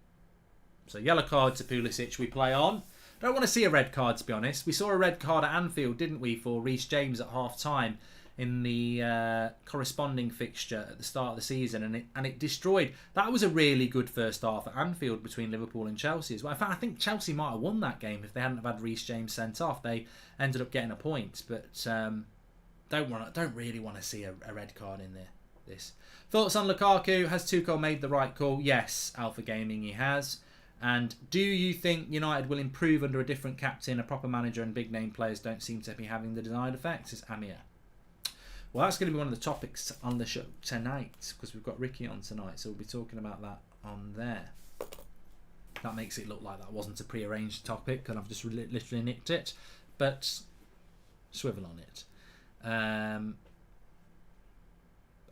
So yellow card to Pulisic we play on. Don't want to see a red card, to be honest. We saw a red card at Anfield, didn't we, for Reece James at half-time in the corresponding fixture at the start of the season, and it destroyed. That was a really good first half at Anfield between Liverpool and Chelsea as well. In fact, I think Chelsea might have won that game if they hadn't have had Reece James sent off. They ended up getting a point, but don't really want to see a red card in this. Thoughts on Lukaku? Has Tuchel made the right call? Yes, Alpha Gaming, he has. And do you think United will improve under a different captain, a proper manager, and big name players don't seem to be having the desired effects? It's Amir. Well, that's going to be one of the topics on the show tonight, because we've got Ricky on tonight, so we'll be talking about that on there. That makes it look like that wasn't a pre-arranged topic, and I've just literally nicked it, but swivel on it.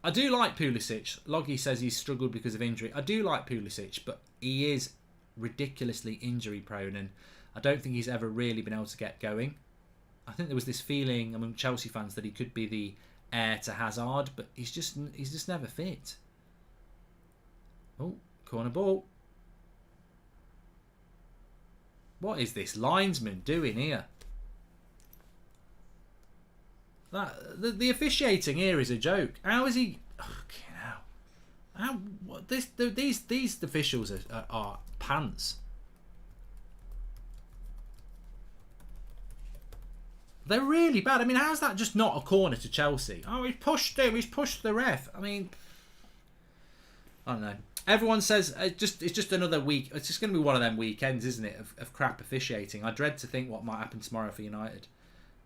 I do like Pulisic. Loggy says he's struggled because of injury. I do like Pulisic, but he is ridiculously injury prone, and I don't think he's ever really been able to get going. I think there was this feeling among Chelsea fans that he could be the heir to Hazard, but he's just never fit. Oh, corner ball. What is this linesman doing here? The officiating here is a joke. How is he? Fucking hell! These officials are pants. They're really bad. I mean, how's that just not a corner to Chelsea? Oh, he's pushed him. He's pushed the ref. I mean, I don't know. Everyone says it's just another week. It's just going to be one of them weekends, isn't it, of crap officiating. I dread to think what might happen tomorrow for United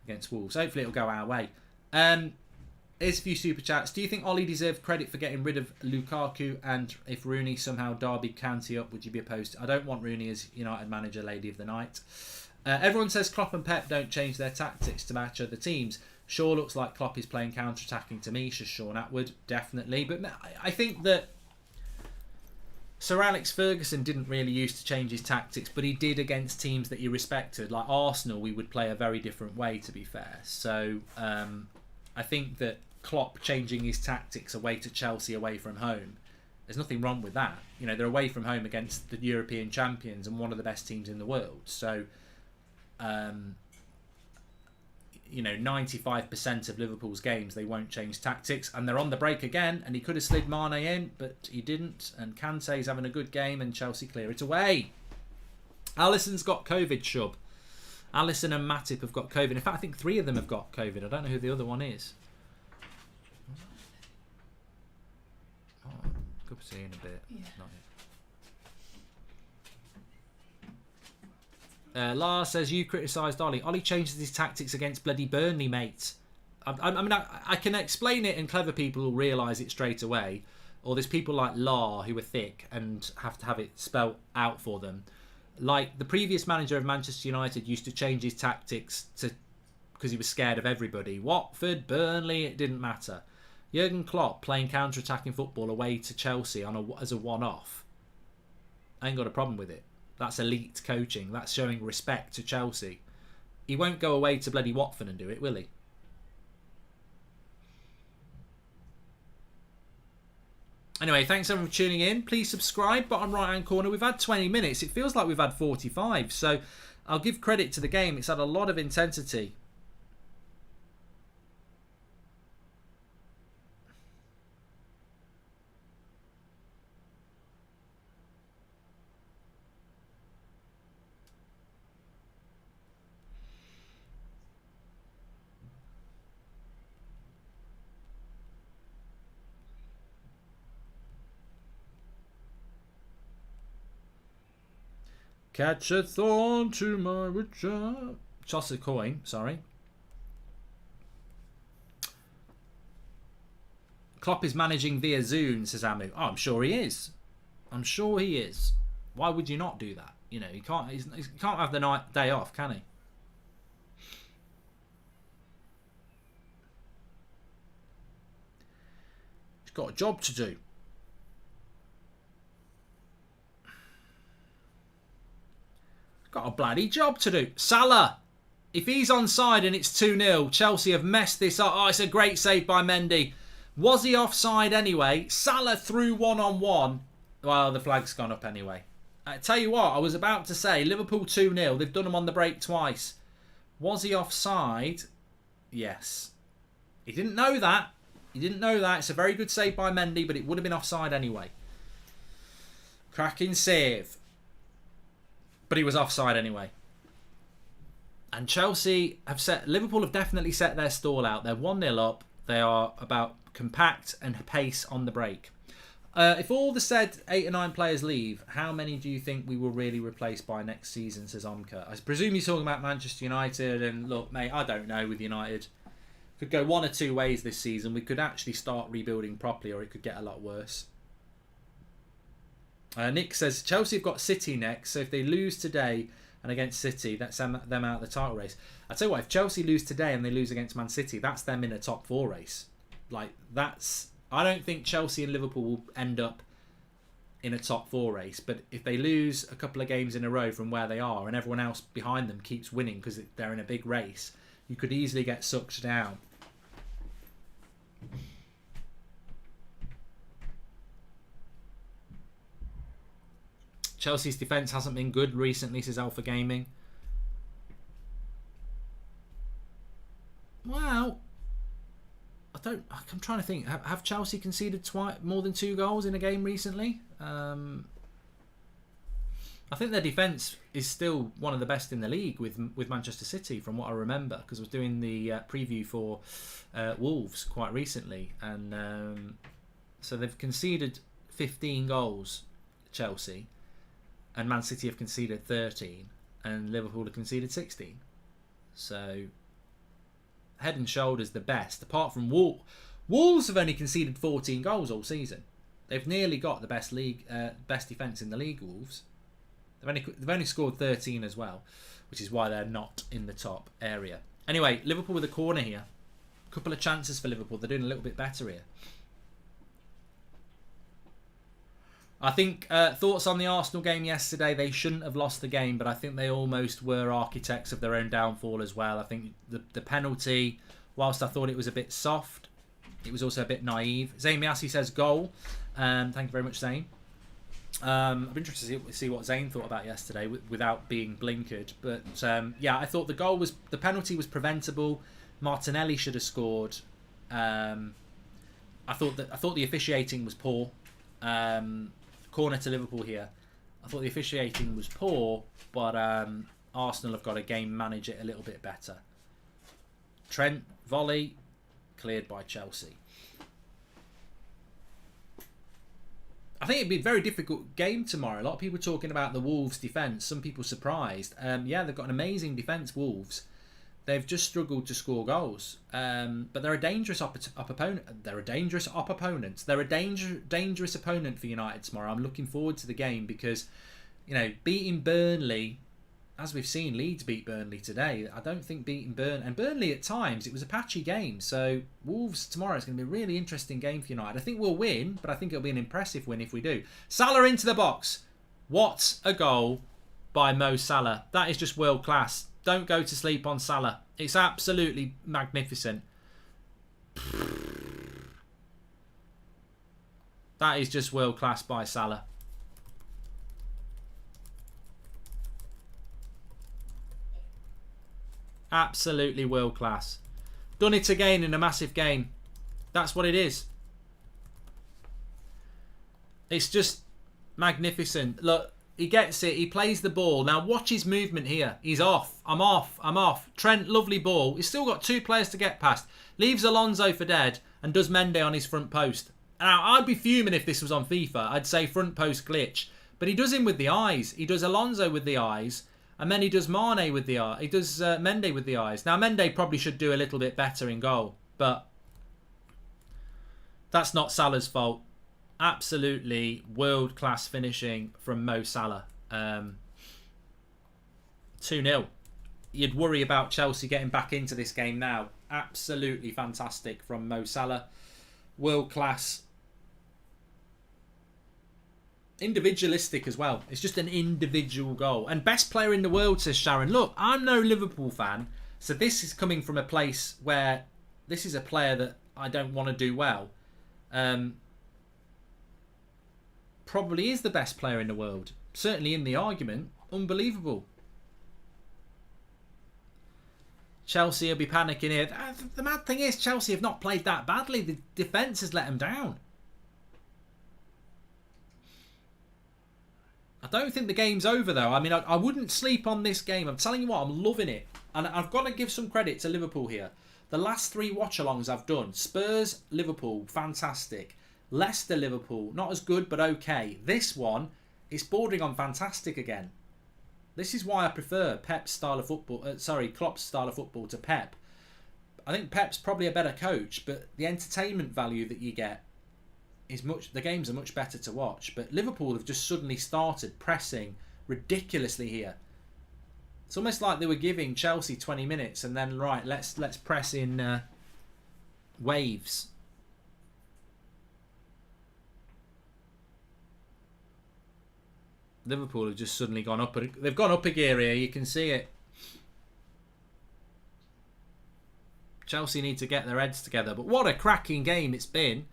against Wolves. Hopefully it'll go our way. Here's a few super chats. Do you think Ollie deserved credit for getting rid of Lukaku? And if Rooney somehow derby County up, would you be opposed? I don't want Rooney as United manager, lady of the night. Everyone says Klopp and Pep don't change their tactics to match other teams. Shaw looks like Klopp is playing counter-attacking to me, says Sean Atwood, definitely. But I think that Sir Alex Ferguson didn't really used to change his tactics, but he did against teams that he respected. Like Arsenal, we would play a very different way, to be fair. So I think that Klopp changing his tactics away to Chelsea, away from home, there's nothing wrong with that. They're away from home against the European champions and one of the best teams in the world. So 95% of Liverpool's games they won't change tactics, and they're on the break again, and he could have slid Mane in, but he didn't, and Kante's having a good game, and Chelsea clear it away. Alisson's got COVID, Shub. Alisson and Matip have got COVID. In fact, I think 3 of them have got COVID. I don't know who the other one is. Oh, good to see you in a bit. Yeah. Not yet. Lars says, you criticised Ollie. Ollie changes his tactics against bloody Burnley, mate. I can explain it and clever people will realise it straight away. Or there's people like La who are thick and have to have it spelt out for them. Like the previous manager of Manchester United used to change his tactics because he was scared of everybody. Watford, Burnley, it didn't matter. Jurgen Klopp playing counter-attacking football away to Chelsea as a one-off. I ain't got a problem with it. That's elite coaching. That's showing respect to Chelsea. He won't go away to bloody Watford and do it, will he? Anyway, thanks everyone for tuning in. Please subscribe. Bottom right hand corner. We've had 20 minutes. It feels like we've had 45. So I'll give credit to the game. It's had a lot of intensity. Catch a thorn to my richer. Toss a coin, sorry. Klopp is managing via Zoom, says Amu. Oh, I'm sure he is. I'm sure he is. Why would you not do that? You know, he can't have the day off, can he? He's got a job to do. Got a bloody job to do. Salah, if he's onside and it's 2-0, Chelsea have messed this up. Oh, it's a great save by Mendy. Was he offside anyway? Salah threw one-on-one. Well, the flag's gone up anyway. I tell you what, I was about to say, Liverpool 2-0. They've done them on the break twice. Was he offside? Yes. He didn't know that. He didn't know that. It's a very good save by Mendy, but it would have been offside anyway. Cracking save. But he was offside anyway. And Chelsea have Liverpool have definitely set their stall out. They're 1-0 up. They are about compact and pace on the break. If all the said 8 or 9 players leave, how many do you think we will really replace by next season, says Omka? I presume he's talking about Manchester United. And look, mate, I don't know with United. Could go one or two ways this season. We could actually start rebuilding properly, or it could get a lot worse. Nick says Chelsea have got City next, so if they lose today and against City, that's them out of the title race. I tell you what, if Chelsea lose today and they lose against Man City, that's them in a top 4 race. Like, that's... I don't think Chelsea and Liverpool will end up in a top 4 race, but if they lose a couple of games in a row from where they are and everyone else behind them keeps winning because they're in a big race, you could easily get sucked down. Chelsea's defence hasn't been good recently, says Alpha Gaming. Well, I'm trying to think. Have Chelsea conceded more than 2 goals in a game recently? I think their defence is still one of the best in the league with Manchester City, from what I remember, because I was doing the preview for Wolves quite recently, and so they've conceded 15 goals, Chelsea. And Man City have conceded 13. And Liverpool have conceded 16. So, head and shoulders the best. Apart from Wolves. Wolves have only conceded 14 goals all season. They've nearly got the best defence in the league, Wolves. They've only scored 13 as well. Which is why they're not in the top area. Anyway, Liverpool with a corner here. A couple of chances for Liverpool. They're doing a little bit better here. I think thoughts on the Arsenal game yesterday. They shouldn't have lost the game, but I think they almost were architects of their own downfall as well. I think the penalty, whilst I thought it was a bit soft, it was also a bit naive. Zayn Miassi says goal. Thank you very much, Zayn. I'm interested to see what Zayn thought about yesterday without being blinkered. But yeah, I thought the penalty was preventable. Martinelli should have scored. I thought the officiating was poor. Corner to Liverpool here. I thought the officiating was poor, but Arsenal have got to game manage it a little bit better. Trent, volley, cleared by Chelsea. I think it'd be a very difficult game tomorrow. A lot of people talking about the Wolves' defence. Some people surprised. Yeah, they've got an amazing defence, Wolves. They've just struggled to score goals. But they're a dangerous opponent. They're a dangerous opponent. They're a dangerous opponent for United tomorrow. I'm looking forward to the game because, you know, beating Burnley, as we've seen, Leeds beat Burnley today. I don't think beating Burnley at times, it was a patchy game. So Wolves tomorrow is going to be a really interesting game for United. I think we'll win, but I think it'll be an impressive win if we do. Salah into the box. What a goal by Mo Salah. That is just world class. Don't go to sleep on Salah. It's absolutely magnificent. That is just world class by Salah. Absolutely world class. Done it again in a massive game. That's what it is. It's just magnificent. Look. He gets it. He plays the ball. Now watch his movement here. He's off. I'm off. Trent, lovely ball. He's still got 2 players to get past. Leaves Alonso for dead and does Mendy on his front post. Now, I'd be fuming if this was on FIFA. I'd say front post glitch. But he does him with the eyes. He does Alonso with the eyes. And then he does Mane with the eye. He does Mendy with the eyes. Now, Mendy probably should do a little bit better in goal. But that's not Salah's fault. Absolutely world-class finishing from Mo Salah. 2-0. You'd worry about Chelsea getting back into this game now. Absolutely fantastic from Mo Salah. World-class. Individualistic as well. It's just an individual goal. And best player in the world, says Sharon. Look, I'm no Liverpool fan, so this is coming from a place where this is a player that I don't want to do well. Probably is the best player in the world. Certainly in the argument. Unbelievable. Chelsea will be panicking here. The mad thing is, Chelsea have not played that badly. The defence has let them down. I don't think the game's over, though. I mean, I wouldn't sleep on this game. I'm telling you what, I'm loving it. And I've got to give some credit to Liverpool here. The last 3 watch-alongs I've done. Spurs, Liverpool, fantastic. Leicester, Liverpool, not as good, but okay. This one, it's bordering on fantastic again. This is why I prefer Pep's style of football. Klopp's style of football to Pep. I think Pep's probably a better coach, but the entertainment value that you get is much. The games are much better to watch. But Liverpool have just suddenly started pressing ridiculously here. It's almost like they were giving Chelsea 20 minutes and then right, let's press in waves. Liverpool have just suddenly gone up. They've gone up a gear here. You can see it. Chelsea need to get their heads together. But what a cracking game it's been.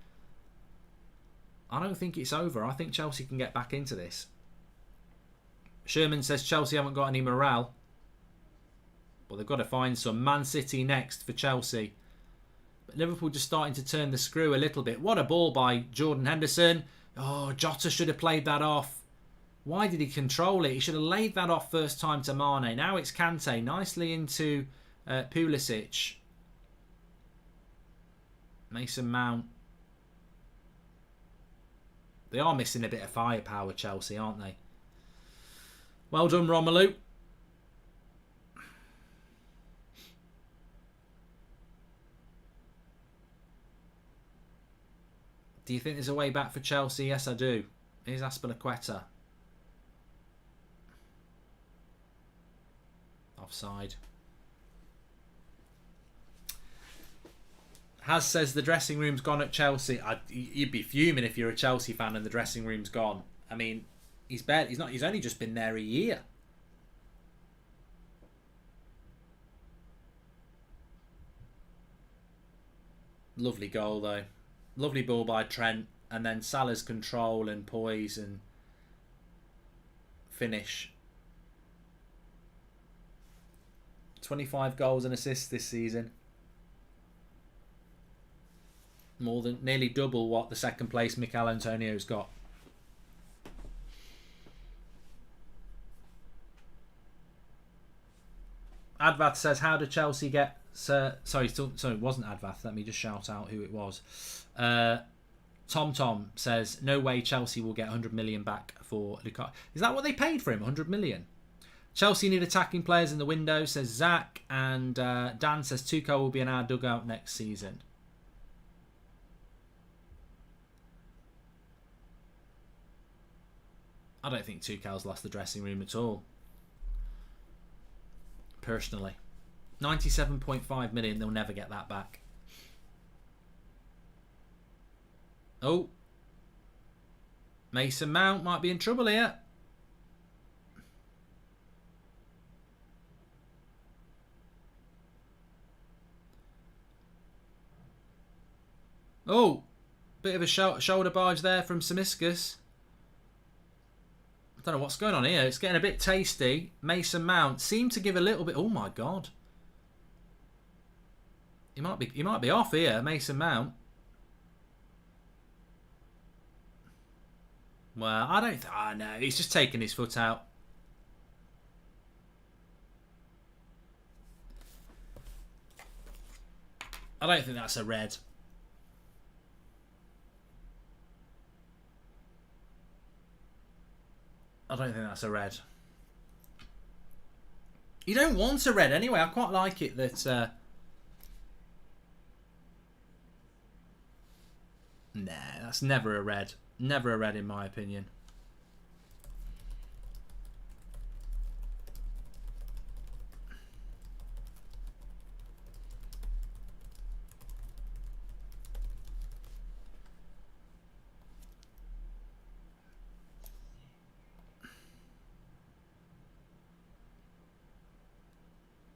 I don't think it's over. I think Chelsea can get back into this. Sherman says Chelsea haven't got any morale. Well, they've got to find some. Man City next for Chelsea. But Liverpool just starting to turn the screw a little bit. What a ball by Jordan Henderson. Oh, Jota should have played that off. Why did he control it? He should have laid that off first time to Mane. Now it's Kante. Nicely into Pulisic. Mason Mount. They are missing a bit of firepower, Chelsea, aren't they? Well done, Romelu. Do you think there's a way back for Chelsea? Yes, I do. Here's Azpilicueta. Offside. Has says the dressing room's gone at Chelsea. You'd be fuming if you're a Chelsea fan and the dressing room's gone. I mean, he's only just been there a year. Lovely goal though. Lovely ball by Trent, and then Salah's control and poise and finish. 25 goals and assists this season. Nearly double what the second place Mikel Antonio's got. Advath says, how did Chelsea get... sorry, it wasn't Advath. Let me just shout out who it was. Tom says, no way Chelsea will get 100 million back for Lukaku. Is that what they paid for him? 100 million? Chelsea need attacking players in the window, says Zach. And Dan says, Tuchel will be in our dugout next season. I don't think Tuchel's lost the dressing room at all. Personally. 97.5 million, they'll never get that back. Oh. Mason Mount might be in trouble here. Oh. Bit of a shoulder barge there from Simiskas. I don't know what's going on here. It's getting a bit tasty. Mason Mount seemed to give a little bit... Oh my God. He might be off here, Mason Mount. Well, I don't... Oh no, he's just taking his foot out. I don't think that's a red. I don't think that's a red. You don't want a red anyway. I quite like it that... Nah, that's never a red. Never a red in my opinion.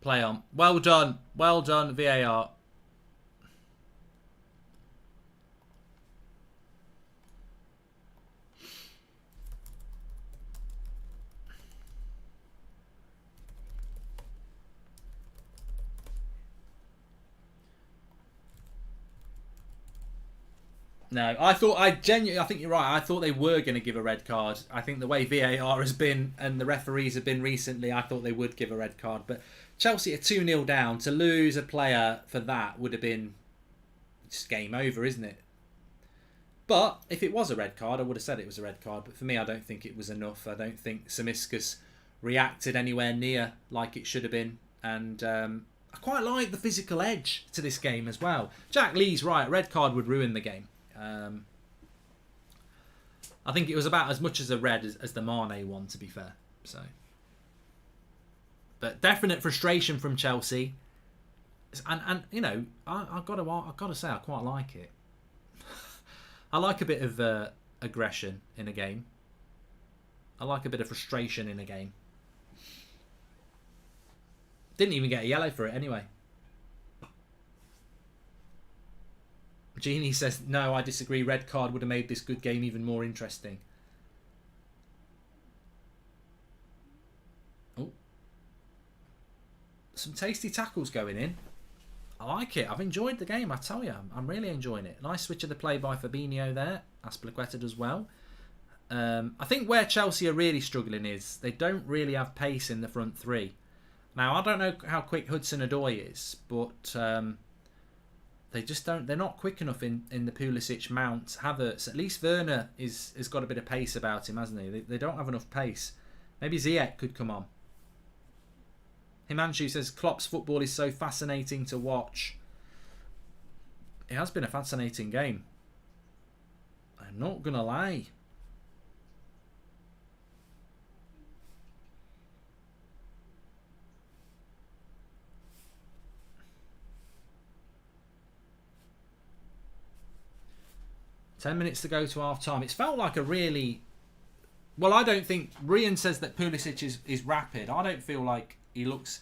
Play on. Well done. Well done, VAR. No, I think you're right. I thought they were going to give a red card. I think the way VAR has been and the referees have been recently, I thought they would give a red card. But Chelsea are 2-0 down. To lose a player for that would have been just game over, isn't it? But if it was a red card, I would have said it was a red card. But for me, I don't think it was enough. I don't think Samiskas reacted anywhere near like it should have been. And I quite like the physical edge to this game as well. Jack Lee's right. A red card would ruin the game. I think it was about as much as a red as the Mane one, to be fair. So, but definite frustration from Chelsea, and you know, I've got to say I quite like it. I like a bit of aggression in a game. I like a bit of frustration in a game. Didn't even get a yellow for it anyway. Genie says, no, I disagree. Red card would have made this good game even more interesting. Oh. Some tasty tackles going in. I like it. I've enjoyed the game, I tell you. I'm really enjoying it. Nice switch of the play by Fabinho there. Aspilicueta as well. I think where Chelsea are really struggling is they don't really have pace in the front three. Now, I don't know how quick Hudson-Odoi is, but... they just don't. They're not quick enough in the Pulisic, Mount, Havertz. At least Werner has got a bit of pace about him, hasn't he? They don't have enough pace. Maybe Ziyech could come on. Himanshu says Klopp's football is so fascinating to watch. It has been a fascinating game. I'm not gonna lie. Ten minutes to go to half time. It's felt like a really... Well, I don't think... Rian says that Pulisic is rapid. I don't feel like he looks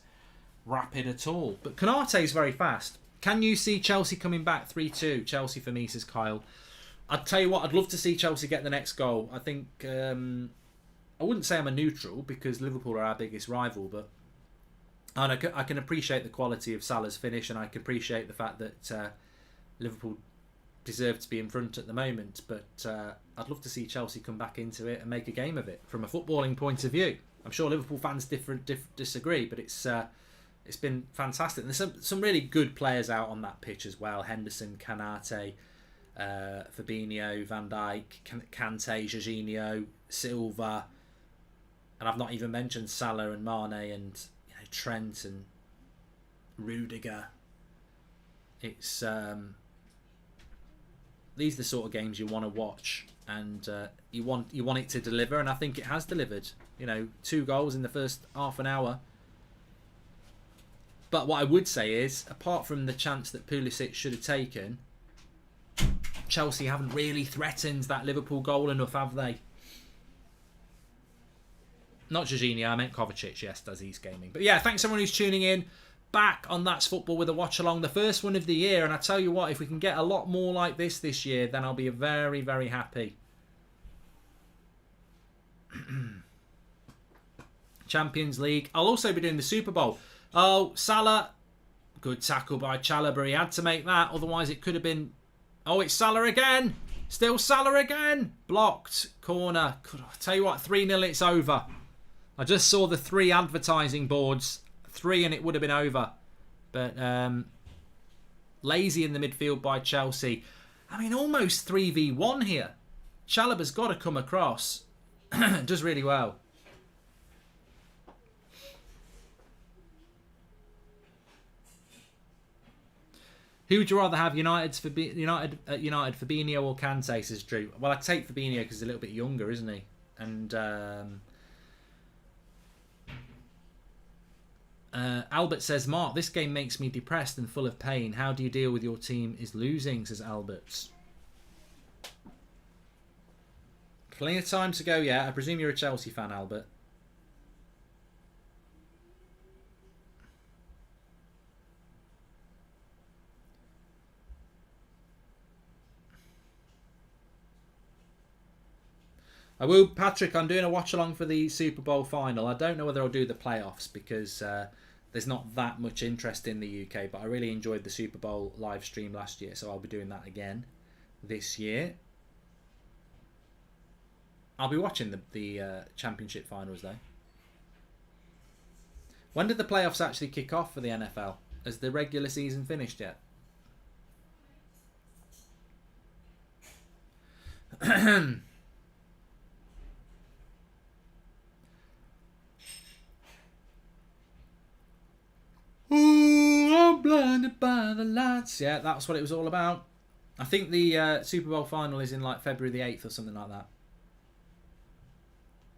rapid at all. But Konate is very fast. Can you see Chelsea coming back 3-2? Chelsea for me, says Kyle. I'd tell you what, I'd love to see Chelsea get the next goal. I think... I wouldn't say I'm a neutral because Liverpool are our biggest rival, but... And I can appreciate the quality of Salah's finish, and I can appreciate the fact that Liverpool... deserve to be in front at the moment, but I'd love to see Chelsea come back into it and make a game of it from a footballing point of view. I'm sure Liverpool fans disagree, but it's been fantastic. And there's some really good players out on that pitch as well. Henderson, Konate, Fabinho, Van Dijk, Kante, Jorginho, Silva, and I've not even mentioned Salah and Mane and Trent and Rudiger. It's these are the sort of games you want to watch, and you want it to deliver, and I think it has delivered. 2 goals in the first half an hour. But what I would say is, apart from the chance that Pulisic should have taken, Chelsea haven't really threatened that Liverpool goal enough, have they? Not Jorginho, I meant Kovacic, yes, does he's gaming. But yeah, thanks everyone who's tuning in. Back on That's Football with a watch-along, the first one of the year. And I tell you what, if we can get a lot more like this year, then I'll be very, very happy. Champions League. I'll also be doing the Super Bowl. Oh, Salah. Good tackle by Chalobah. He had to make that, otherwise it could have been... Oh, it's Salah again. Still Salah again. Blocked. Corner. I tell you what, 3-0, it's over. I just saw the 3 advertising boards. 3 and it would have been over. But lazy in the midfield by Chelsea. I mean, almost 3v1 here. Chalobah's got to come across. Does really well. Who would you rather have, United, Fabinho or Kante, says Drew? Well, I'd take Fabinho because he's a little bit younger, isn't he? And Albert says, Mark, this game makes me depressed and full of pain. How do you deal with your team is losing, says Albert. Plenty of time to go, yeah. I presume you're a Chelsea fan, Albert. I will, Patrick, I'm doing a watch-along for the Super Bowl final. I don't know whether I'll do the playoffs because there's not that much interest in the UK, but I really enjoyed the Super Bowl live stream last year, so I'll be doing that again this year. I'll be watching the Championship finals, though. When did the playoffs actually kick off for the NFL? Has the regular season finished yet? Ooh, I'm blinded by the lights. Yeah, that's what it was all about. I think the Super Bowl final is in like February the 8th or something like that.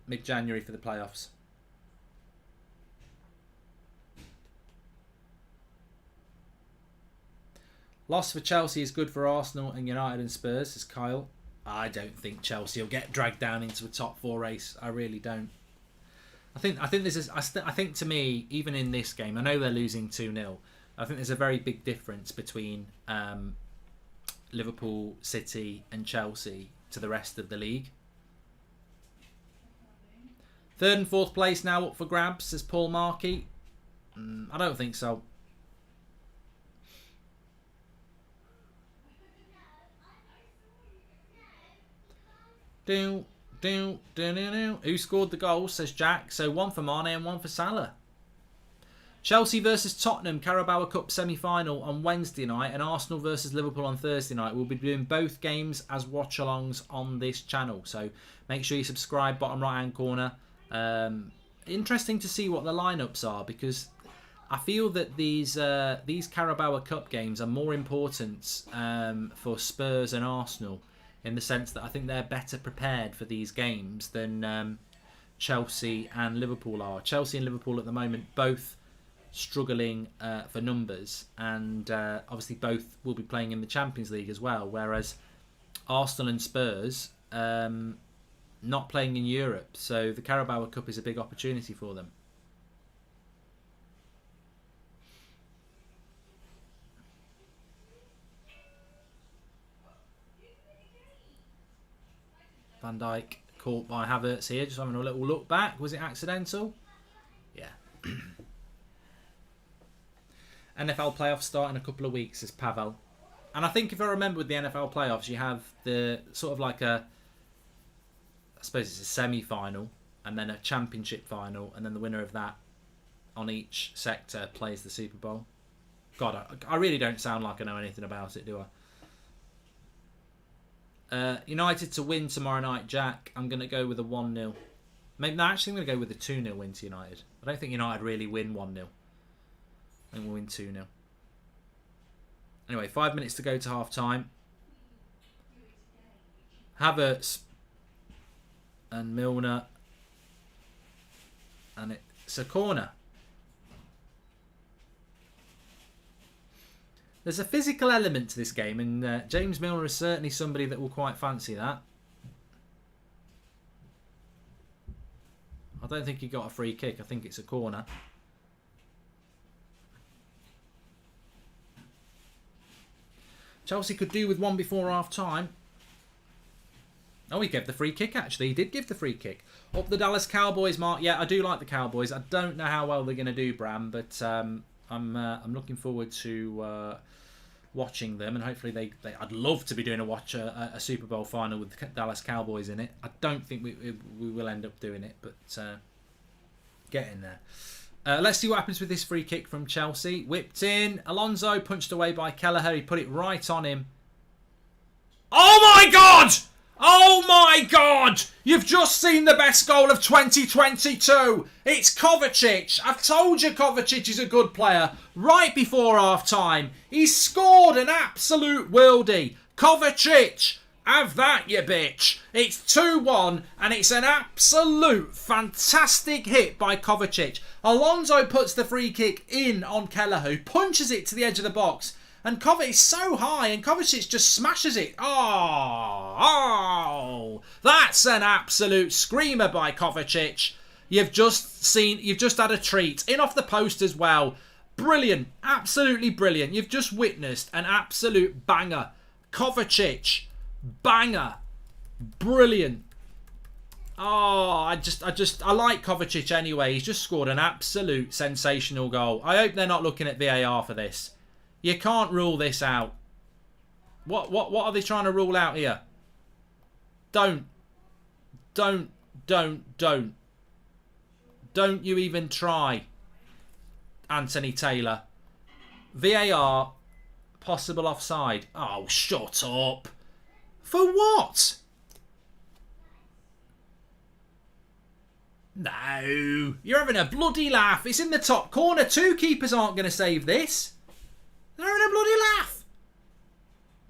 Mid-January for the playoffs. Loss for Chelsea is good for Arsenal and United and Spurs, says Kyle. I don't think Chelsea will get dragged down into a top 4 race. I really don't. I think this is. I think to me, even in this game, I know they're losing 2-0. I think there's a very big difference between Liverpool, City, and Chelsea to the rest of the league. 3rd and 4th place now up for grabs, says Paul Markey. I don't think so. Who scored the goals, says Jack. So 1 for Mane and 1 for Salah. Chelsea versus Tottenham Carabao Cup semi-final on Wednesday night and Arsenal versus Liverpool on Thursday night. We'll be doing both games as watch-alongs on this channel. So make sure you subscribe, bottom right-hand corner. Interesting to see what the lineups are because I feel that these Carabao Cup games are more important for Spurs and Arsenal in the sense that I think they're better prepared for these games than Chelsea and Liverpool are. Chelsea and Liverpool at the moment both struggling for numbers and obviously both will be playing in the Champions League as well, whereas Arsenal and Spurs not playing in Europe, so the Carabao Cup is a big opportunity for them. Van Dijk caught by Havertz here, just having a little look back. Was it accidental? Yeah. NFL playoffs start in a couple of weeks, says Pavel. And I think if I remember with the NFL playoffs, you have the sort of like I suppose it's a semi-final and then a championship final and then the winner of that on each sector plays the Super Bowl. God, I really don't sound like I know anything about it, do I? United to win tomorrow night, Jack. I'm going to go with a 1-0. Maybe, no, actually I'm going to go with a 2-0 win to United. I don't think United really win 1-0. I think we'll win 2-0. Anyway, 5 minutes to go to half time. Havertz and Milner. And it's a corner. There's a physical element to this game, and James Milner is certainly somebody that will quite fancy that. I don't think he got a free kick. I think it's a corner. Chelsea could do with one before half-time. Oh, he gave the free kick, actually. He did give the free kick. Up the Dallas Cowboys, Mark. Yeah, I do like the Cowboys. I don't know how well they're going to do, Bram, but I'm looking forward to watching them, and hopefully I'd love to be doing a Super Bowl final with the Dallas Cowboys in it. I don't think we will end up doing it, but get in there. Let's see what happens with this free kick from Chelsea. Whipped in. Alonso punched away by Kelleher. He put it right on him. Oh my God! Oh my God! You've just seen the best goal of 2022. It's Kovacic. I've told you Kovacic is a good player. Right before half-time, he scored an absolute worldie. Kovacic, have that, you bitch. It's 2-1, and it's an absolute fantastic hit by Kovacic. Alonso puts the free kick in on Kelleher, who punches it to the edge of the box. And Kovacic is so high, and Kovacic just smashes it. Oh, that's an absolute screamer by Kovacic. You've just had a treat. In off the post as well. Brilliant, absolutely brilliant. You've just witnessed an absolute banger. Kovacic, banger, brilliant. Oh, I like Kovacic anyway. He's just scored an absolute sensational goal. I hope they're not looking at VAR for this. You can't rule this out. What are they trying to rule out here? Don't you even try, Anthony Taylor. VAR, possible offside. Oh, shut up. For what? No. You're having a bloody laugh. It's in the top corner. Two keepers aren't going to save this. They're having a bloody laugh.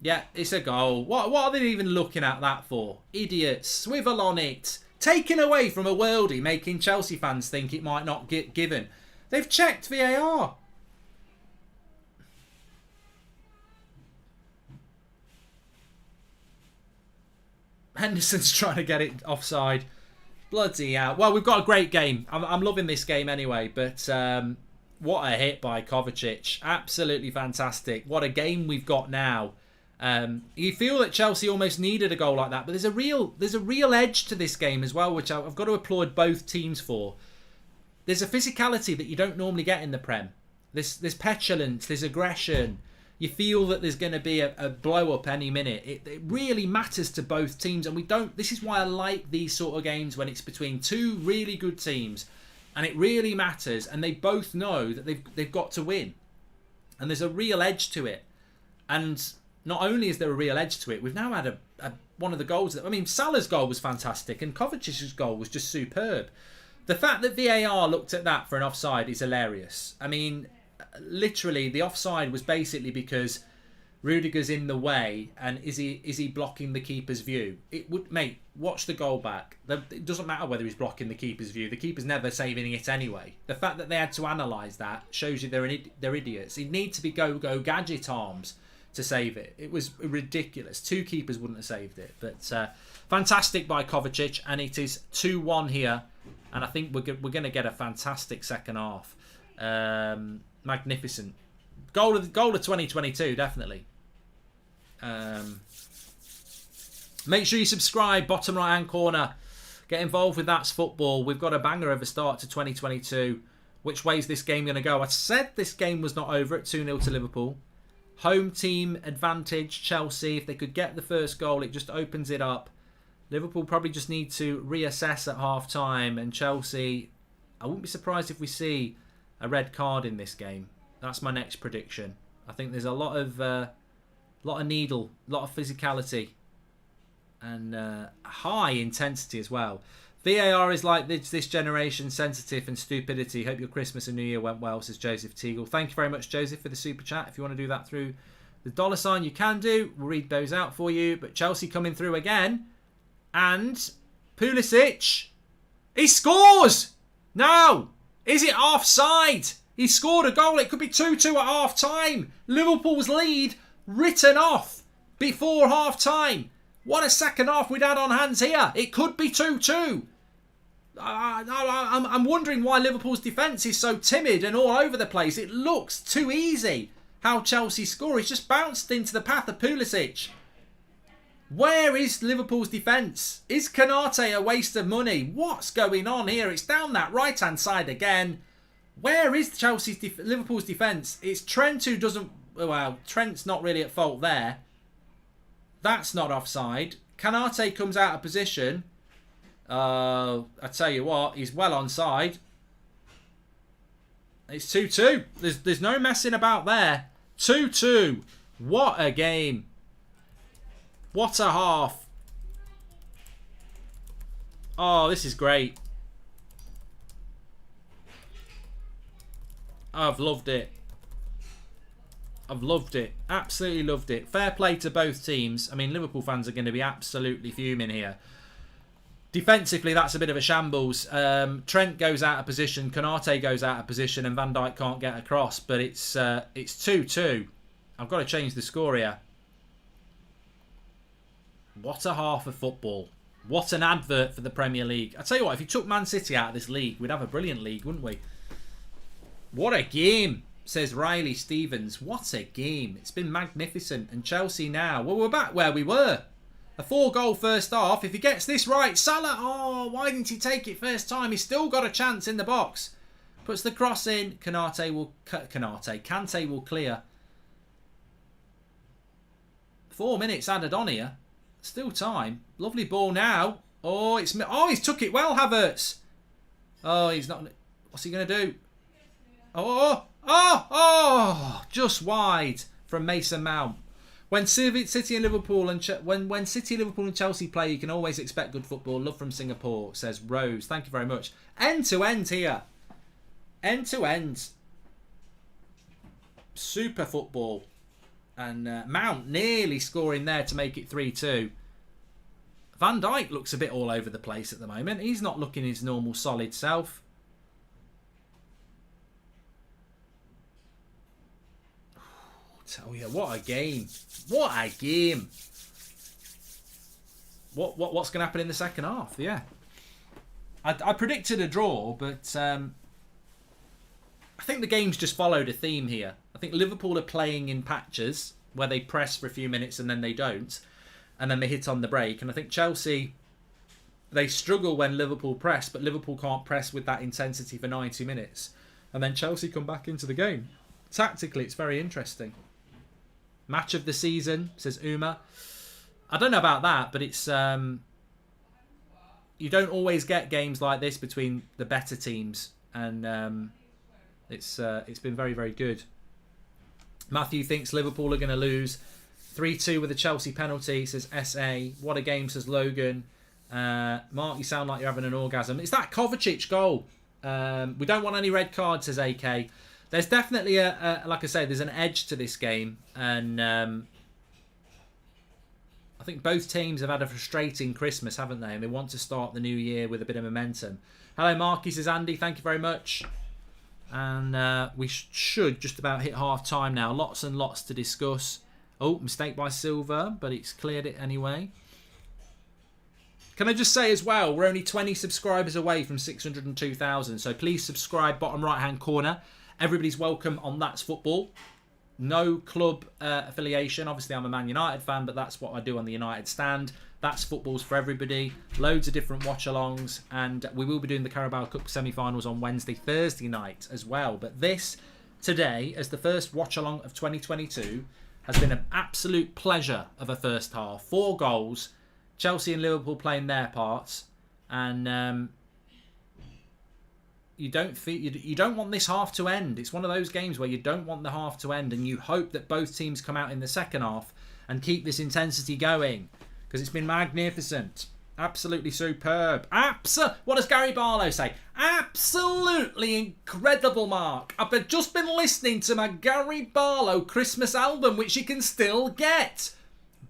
Yeah, it's a goal. What are they even looking at that for? Idiots. Swivel on it. Taken away from a worldie, making Chelsea fans think it might not get given. They've checked VAR. Henderson's trying to get it offside. Bloody hell. Well, we've got a great game. I'm loving this game anyway, but what a hit by Kovacic. Absolutely fantastic. What a game we've got now. You feel that Chelsea almost needed a goal like that, but there's a real edge to this game as well, which I've got to applaud both teams for. There's a physicality that you don't normally get in the Prem. There's petulance, there's aggression. You feel that there's going to be a blow-up any minute. It really matters to both teams, and we don't. This is why I like these sort of games when it's between two really good teams. And it really matters, and they both know that they've got to win. And there's a real edge to it. And not only is there a real edge to it, we've now had one of the goals. Salah's goal was fantastic, and Kovacic's goal was just superb. The fact that VAR looked at that for an offside is hilarious. I mean, literally, the offside was basically because Rudiger's in the way, and is he blocking the keeper's view? Mate, watch the goal back. It doesn't matter whether he's blocking the keeper's view. The keeper's never saving it anyway. The fact that they had to analyse that shows you they're idiots. He'd need to be go gadget arms to save it. It was ridiculous. Two keepers wouldn't have saved it. But fantastic by Kovacic, and it is 2-1 here. And I think we're going to get a fantastic second half. Magnificent. Goal of 2022, definitely. Make sure you subscribe, bottom right hand corner. Get involved with That's Football. We've got a banger of a start to 2022. Which way is this game going to go? I said this game was not over at 2-0 to Liverpool. Home team advantage, Chelsea. If they could get the first goal, it just opens it up. Liverpool probably just need to reassess at half time. And Chelsea, I wouldn't be surprised if we see a red card in this game. That's my next prediction. I think there's a lot of needle, a lot of physicality, and high intensity as well. VAR is like this generation, sensitive and stupidity. Hope your Christmas and New Year went well, says Joseph Teagle. Thank you very much, Joseph, for the super chat. If you want to do that through the $, you can do. We'll read those out for you. But Chelsea coming through again, and Pulisic, he scores. No, is it offside? He scored a goal. It could be 2-2 at half time. Liverpool's lead written off before half time. What a second half we'd had on hands here. It could be 2-2. I'm wondering why Liverpool's defence is so timid and all over the place. It looks too easy how Chelsea score. It's just bounced into the path of Pulisic. Where is Liverpool's defence? Is Konate a waste of money? What's going on here? It's down that right-hand side again. Where is Liverpool's defence? It's Trent who doesn't... Well, Trent's not really at fault there. That's not offside. Konate comes out of position. I tell you what, he's well onside. It's 2-2. There's no messing about there. 2-2. What a game. What a half. Oh, this is great. I've loved it. I've loved it. Absolutely loved it. Fair play to both teams. I mean, Liverpool fans are going to be absolutely fuming here. Defensively, that's a bit of a shambles. Trent goes out of position, Konate goes out of position, and Van Dijk can't get across. But it's 2-2. I've got to change the score here. What a half of football. What an advert for the Premier League. I tell you what, if you took Man City out of this league, we'd have a brilliant league, wouldn't we? What a game, says Riley Stevens. What a game. It's been magnificent. And Chelsea now, well, we're back where we were. A 4-goal first half. If he gets this right, Salah, oh, why didn't he take it first time? He's still got a chance in the box. Puts the cross in. Kante will clear. 4 minutes added on here. Still time. Lovely ball now. Oh, he's took it well, Havertz. Oh, he's not. What's he going to do? Oh, just wide from Mason Mount. When City and Liverpool and when City, Liverpool and Chelsea play, you can always expect good football. Love from Singapore, says Rose. Thank you very much. End to end here. End to end. Super football. And Mount nearly scoring there to make it 3-2. Van Dijk looks a bit all over the place at the moment. He's not looking his normal solid self. Tell you, what a game. What a game. What's going to happen in the second half? Yeah. I predicted a draw, but I think the game's just followed a theme here. I think Liverpool are playing in patches where they press for a few minutes and then they don't. And then they hit on the break. And I think Chelsea, they struggle when Liverpool press, but Liverpool can't press with that intensity for 90 minutes. And then Chelsea come back into the game. Tactically, it's very interesting. Match of the season, says Uma. I don't know about that, but it's you don't always get games like this between the better teams, and it's been very, very good. Matthew thinks Liverpool are going to lose 3-2 with a Chelsea penalty, says SA. What a game, says Logan. Mark, you sound like you're having an orgasm. It's that Kovacic goal. We don't want any red cards, says AK. There's definitely like I say, there's an edge to this game, and I think both teams have had a frustrating Christmas, haven't they? And they want to start the new year with a bit of momentum. Hello, Marky, says Andy. Thank you very much. And we should just about hit half time now. Lots and lots to discuss. Oh, mistake by Silver, but it's cleared it anyway. Can I just say as well, we're only 20 subscribers away from 602,000. So please subscribe, bottom right-hand corner. Everybody's welcome on That's Football. No club affiliation. Obviously, I'm a Man United fan, but that's what I do on the United stand. That's Football's for everybody. Loads of different watch-alongs. And we will be doing the Carabao Cup semi-finals on Wednesday, Thursday night as well. But this, today, as the first watch-along of 2022, has been an absolute pleasure of a first half. 4 goals. Chelsea and Liverpool playing their parts. And you don't want this half to end. It's one of those games where you don't want the half to end, and you hope that both teams come out in the second half and keep this intensity going, because it's been magnificent, absolutely superb. What does Gary Barlow say? Absolutely incredible, Mark. I've just been listening to my Gary Barlow Christmas album, which you can still get,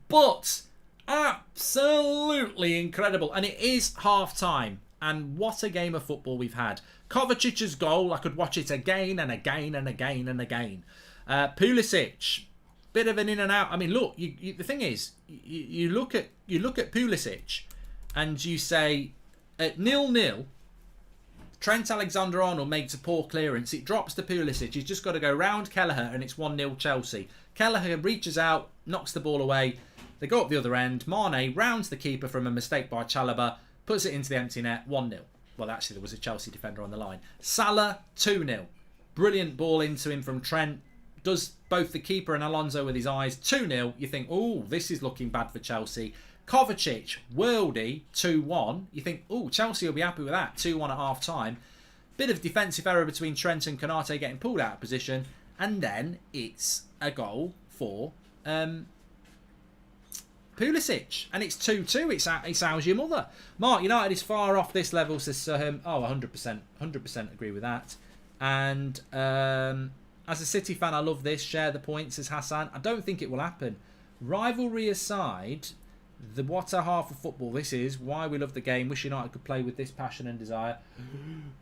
but absolutely incredible. And it is half time, and what a game of football we've had. Kovacic's goal, I could watch it again and again and again and again. Pulisic, bit of an in and out. I mean, look, the thing is, you look at Pulisic, and you say at 0-0, Trent Alexander-Arnold makes a poor clearance. It drops to Pulisic. He's just got to go round Kelleher, and it's 1-0 Chelsea. Kelleher reaches out, knocks the ball away. They go up the other end. Mane rounds the keeper from a mistake by Chalobah, puts it into the empty net, 1-0. Well, actually, there was a Chelsea defender on the line. Salah, 2-0. Brilliant ball into him from Trent. Does both the keeper and Alonso with his eyes. 2-0. You think, oh, this is looking bad for Chelsea. Kovacic, worldy, 2-1. You think, oh, Chelsea will be happy with that. 2-1 at half-time. Bit of defensive error between Trent and Konate getting pulled out of position. And then it's a goal for Pulisic, and it's 2-2. It's how's your mother. Mark, United is far off this level, says Sir him. Oh, 100% agree with that. And as a City fan, I love this. Share the points, says Hassan. I don't think it will happen. Rivalry aside, what a half of football this is. Why we love the game. Wish United could play with this passion and desire.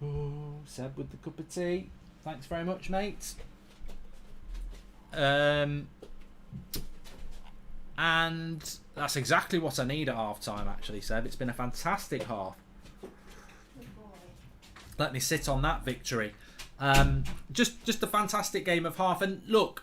Oh, Seb with the cup of tea. Thanks very much, mate. And that's exactly what I need at half time, actually, Seb. It's been a fantastic half. Let me sit on that victory. Just a fantastic game of half. And look,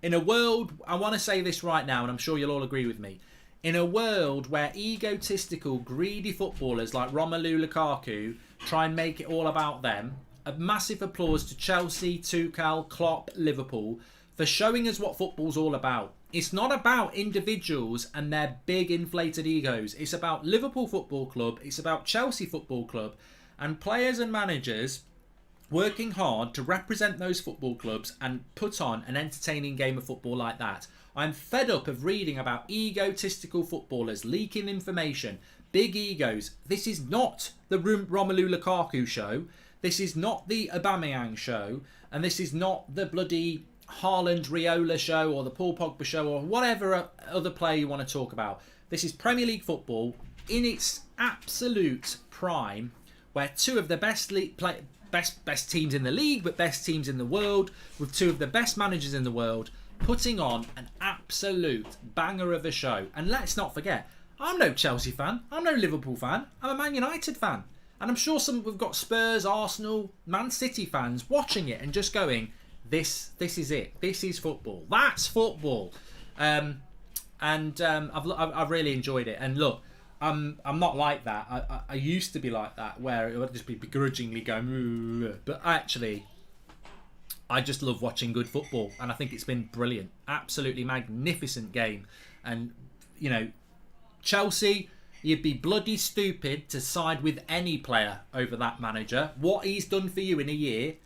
in a world, I want to say this right now, and I'm sure you'll all agree with me. In a world where egotistical, greedy footballers like Romelu Lukaku try and make it all about them, a massive applause to Chelsea, Tuchel, Klopp, Liverpool for showing us what football's all about. It's not about individuals and their big inflated egos. It's about Liverpool Football Club. It's about Chelsea Football Club and players and managers working hard to represent those football clubs and put on an entertaining game of football like that. I'm fed up of reading about egotistical footballers leaking information, big egos. This is not the Romelu Lukaku show. This is not the Aubameyang show. And this is not the bloody Haaland Riola show or the Paul Pogba show or whatever other player you want to talk about. This is Premier League football in its absolute prime, where two of the best teams in the league, but best teams in the world, with two of the best managers in the world, putting on an absolute banger of a show. And let's not forget, I'm no Chelsea fan, I'm no Liverpool fan, I'm a Man United fan. And I'm sure we've got Spurs, Arsenal, Man City fans watching it and just going, this is it. This is football. That's football. I've really enjoyed it. And look, I'm not like that. I used to be like that, where it would just be begrudgingly going, but actually, I just love watching good football, and I think it's been brilliant. Absolutely magnificent game. And, Chelsea, you'd be bloody stupid to side with any player over that manager. What he's done for you in a year,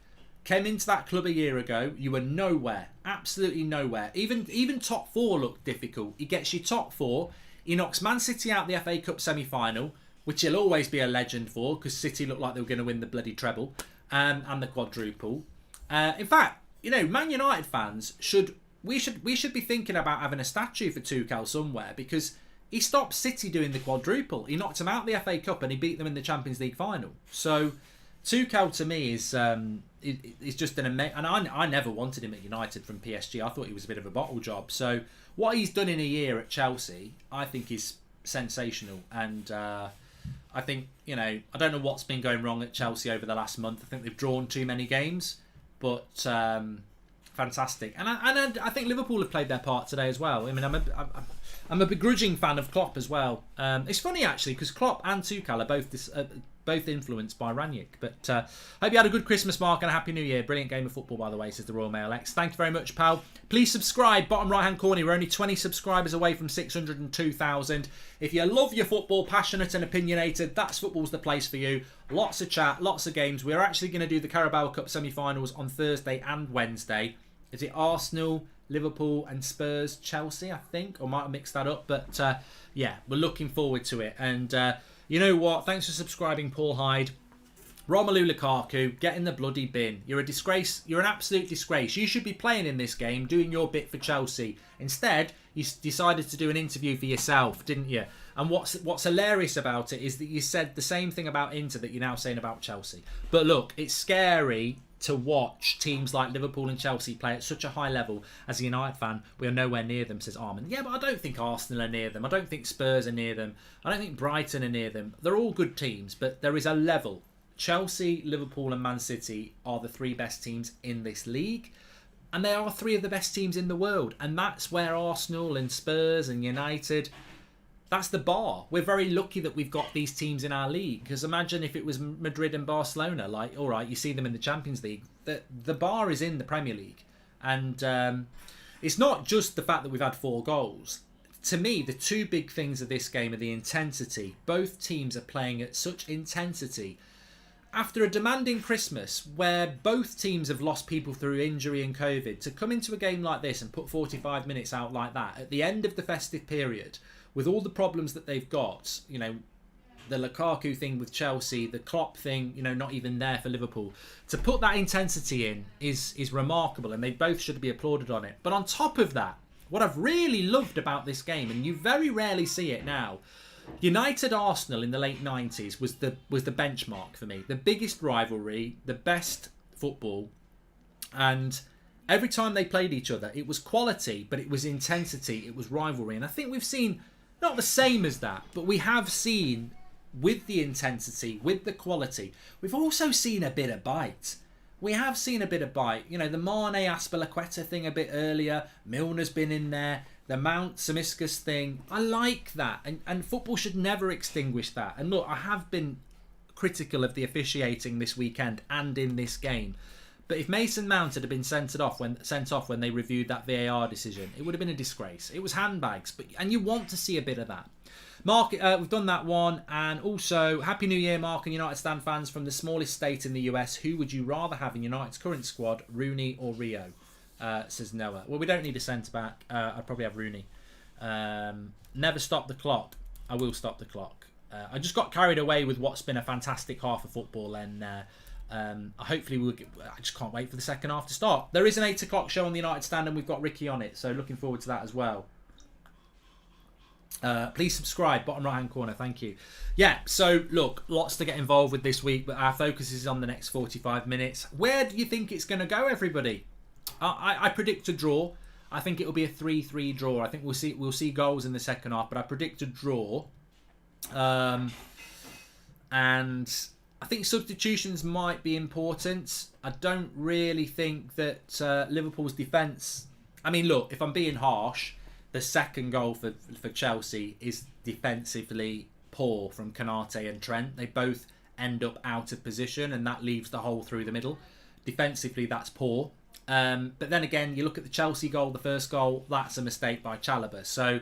came into that club a year ago, you were nowhere. Absolutely nowhere. Even top four looked difficult. He gets you top four. He knocks Man City out the FA Cup semi-final, which he'll always be a legend for, because City looked like they were going to win the bloody treble and the quadruple. In fact, Man United fans should be thinking about having a statue for Tuchel somewhere, because he stopped City doing the quadruple. He knocked them out the FA Cup and he beat them in the Champions League final. So Tuchel to me is just an amazing. And I never wanted him at United from PSG. I thought he was a bit of a bottle job. So what he's done in a year at Chelsea, I think is sensational. And I think, I don't know what's been going wrong at Chelsea over the last month. I think they've drawn too many games, but fantastic. And I think Liverpool have played their part today as well. I mean, I'm a begrudging fan of Klopp as well. It's funny actually, because Klopp and Tuchel are both influenced by Ranić. But hope you had a good Christmas, Mark, and a happy New Year. Brilliant game of football, by the way, says the Royal Mail X. Thank you very much, pal. Please subscribe. Bottom right-hand corner, we're only 20 subscribers away from 602,000. If you love your football, passionate and opinionated, That's Football's the place for you. Lots of chat, lots of games. We're actually going to do the Carabao Cup semi-finals on Thursday and Wednesday. Is it Arsenal, Liverpool and Spurs, Chelsea, I think? Or might have mixed that up. But yeah, we're looking forward to it. And you know what? Thanks for subscribing, Paul Hyde. Romelu Lukaku, get in the bloody bin. You're a disgrace. You're an absolute disgrace. You should be playing in this game, doing your bit for Chelsea. Instead, you decided to do an interview for yourself, didn't you? And what's hilarious about it is that you said the same thing about Inter that you're now saying about Chelsea. But look, it's scary to watch teams like Liverpool and Chelsea play at such a high level. As a United fan, we are nowhere near them, says Armin. Yeah, but I don't think Arsenal are near them. I don't think Spurs are near them. I don't think Brighton are near them. They're all good teams, but there is a level. Chelsea, Liverpool and Man City are the three best teams in this league. And they are three of the best teams in the world. And that's where Arsenal and Spurs and United, that's the bar. We're very lucky that we've got these teams in our league. Because imagine if it was Madrid and Barcelona. Like, all right, you see them in the Champions League. The bar is in the Premier League. And it's not just the fact that we've had 4 goals. To me, the two big things of this game are the intensity. Both teams are playing at such intensity. after a demanding Christmas where both teams have lost people through injury and COVID, to come into a game like this and put 45 minutes out like that at the end of the festive period with all the problems that they've got, you know, the Lukaku thing with Chelsea, the Klopp thing, you know, not even there for Liverpool, to put that intensity in is remarkable, and they both should be applauded on it. But on top of that, what I've really loved about this game, and you very rarely see it now, United Arsenal in the late 90s was the benchmark for me. The biggest rivalry, the best football, and every time they played each other, it was quality, but it was intensity, it was rivalry. And I think we've seen not the same as that, but we have seen with the intensity, with the quality, we've also seen a bit of bite. We have seen a bit of bite. You know, the Mane Aspilicueta thing a bit earlier, Milner's been in there. The Mount Samiskas thing, I like that, and football should never extinguish that. And look, I have been critical of the officiating this weekend and in this game, but if Mason Mount had been sent off when they reviewed that VAR decision, it would have been a disgrace. It was handbags, and you want to see a bit of that. Mark, we've done that one, and also Happy New Year, Mark and United stand fans from the smallest state in the US. Who would you rather have in United's current squad, Rooney or Rio? Says Noah. Well, we don't need a centre back. I'd probably have Rooney. Never stop the clock. I will stop the clock. I just got carried away with what's been a fantastic half of football, and hopefully I just can't wait for the second half to start. There is an 8 o'clock show on the United stand, and we've got Ricky on it, so looking forward to that as well. Please subscribe, bottom right hand corner, thank you. Yeah, so look, lots to get involved with this week, but our focus is on the next 45 minutes. Where do you think it's going to go, everybody? I predict a draw. I think it will be a 3-3 draw. I think we'll see goals in the second half, but I predict a draw. And I think substitutions might be important. I don't really think that Liverpool's defence... I mean, look, if I'm being harsh, the second goal for Chelsea is defensively poor from Konate and Trent. They both end up out of position, and that leaves the hole through the middle. Defensively, that's poor. But then again, you look at the Chelsea goal, the first goal, that's a mistake by Chalobah. So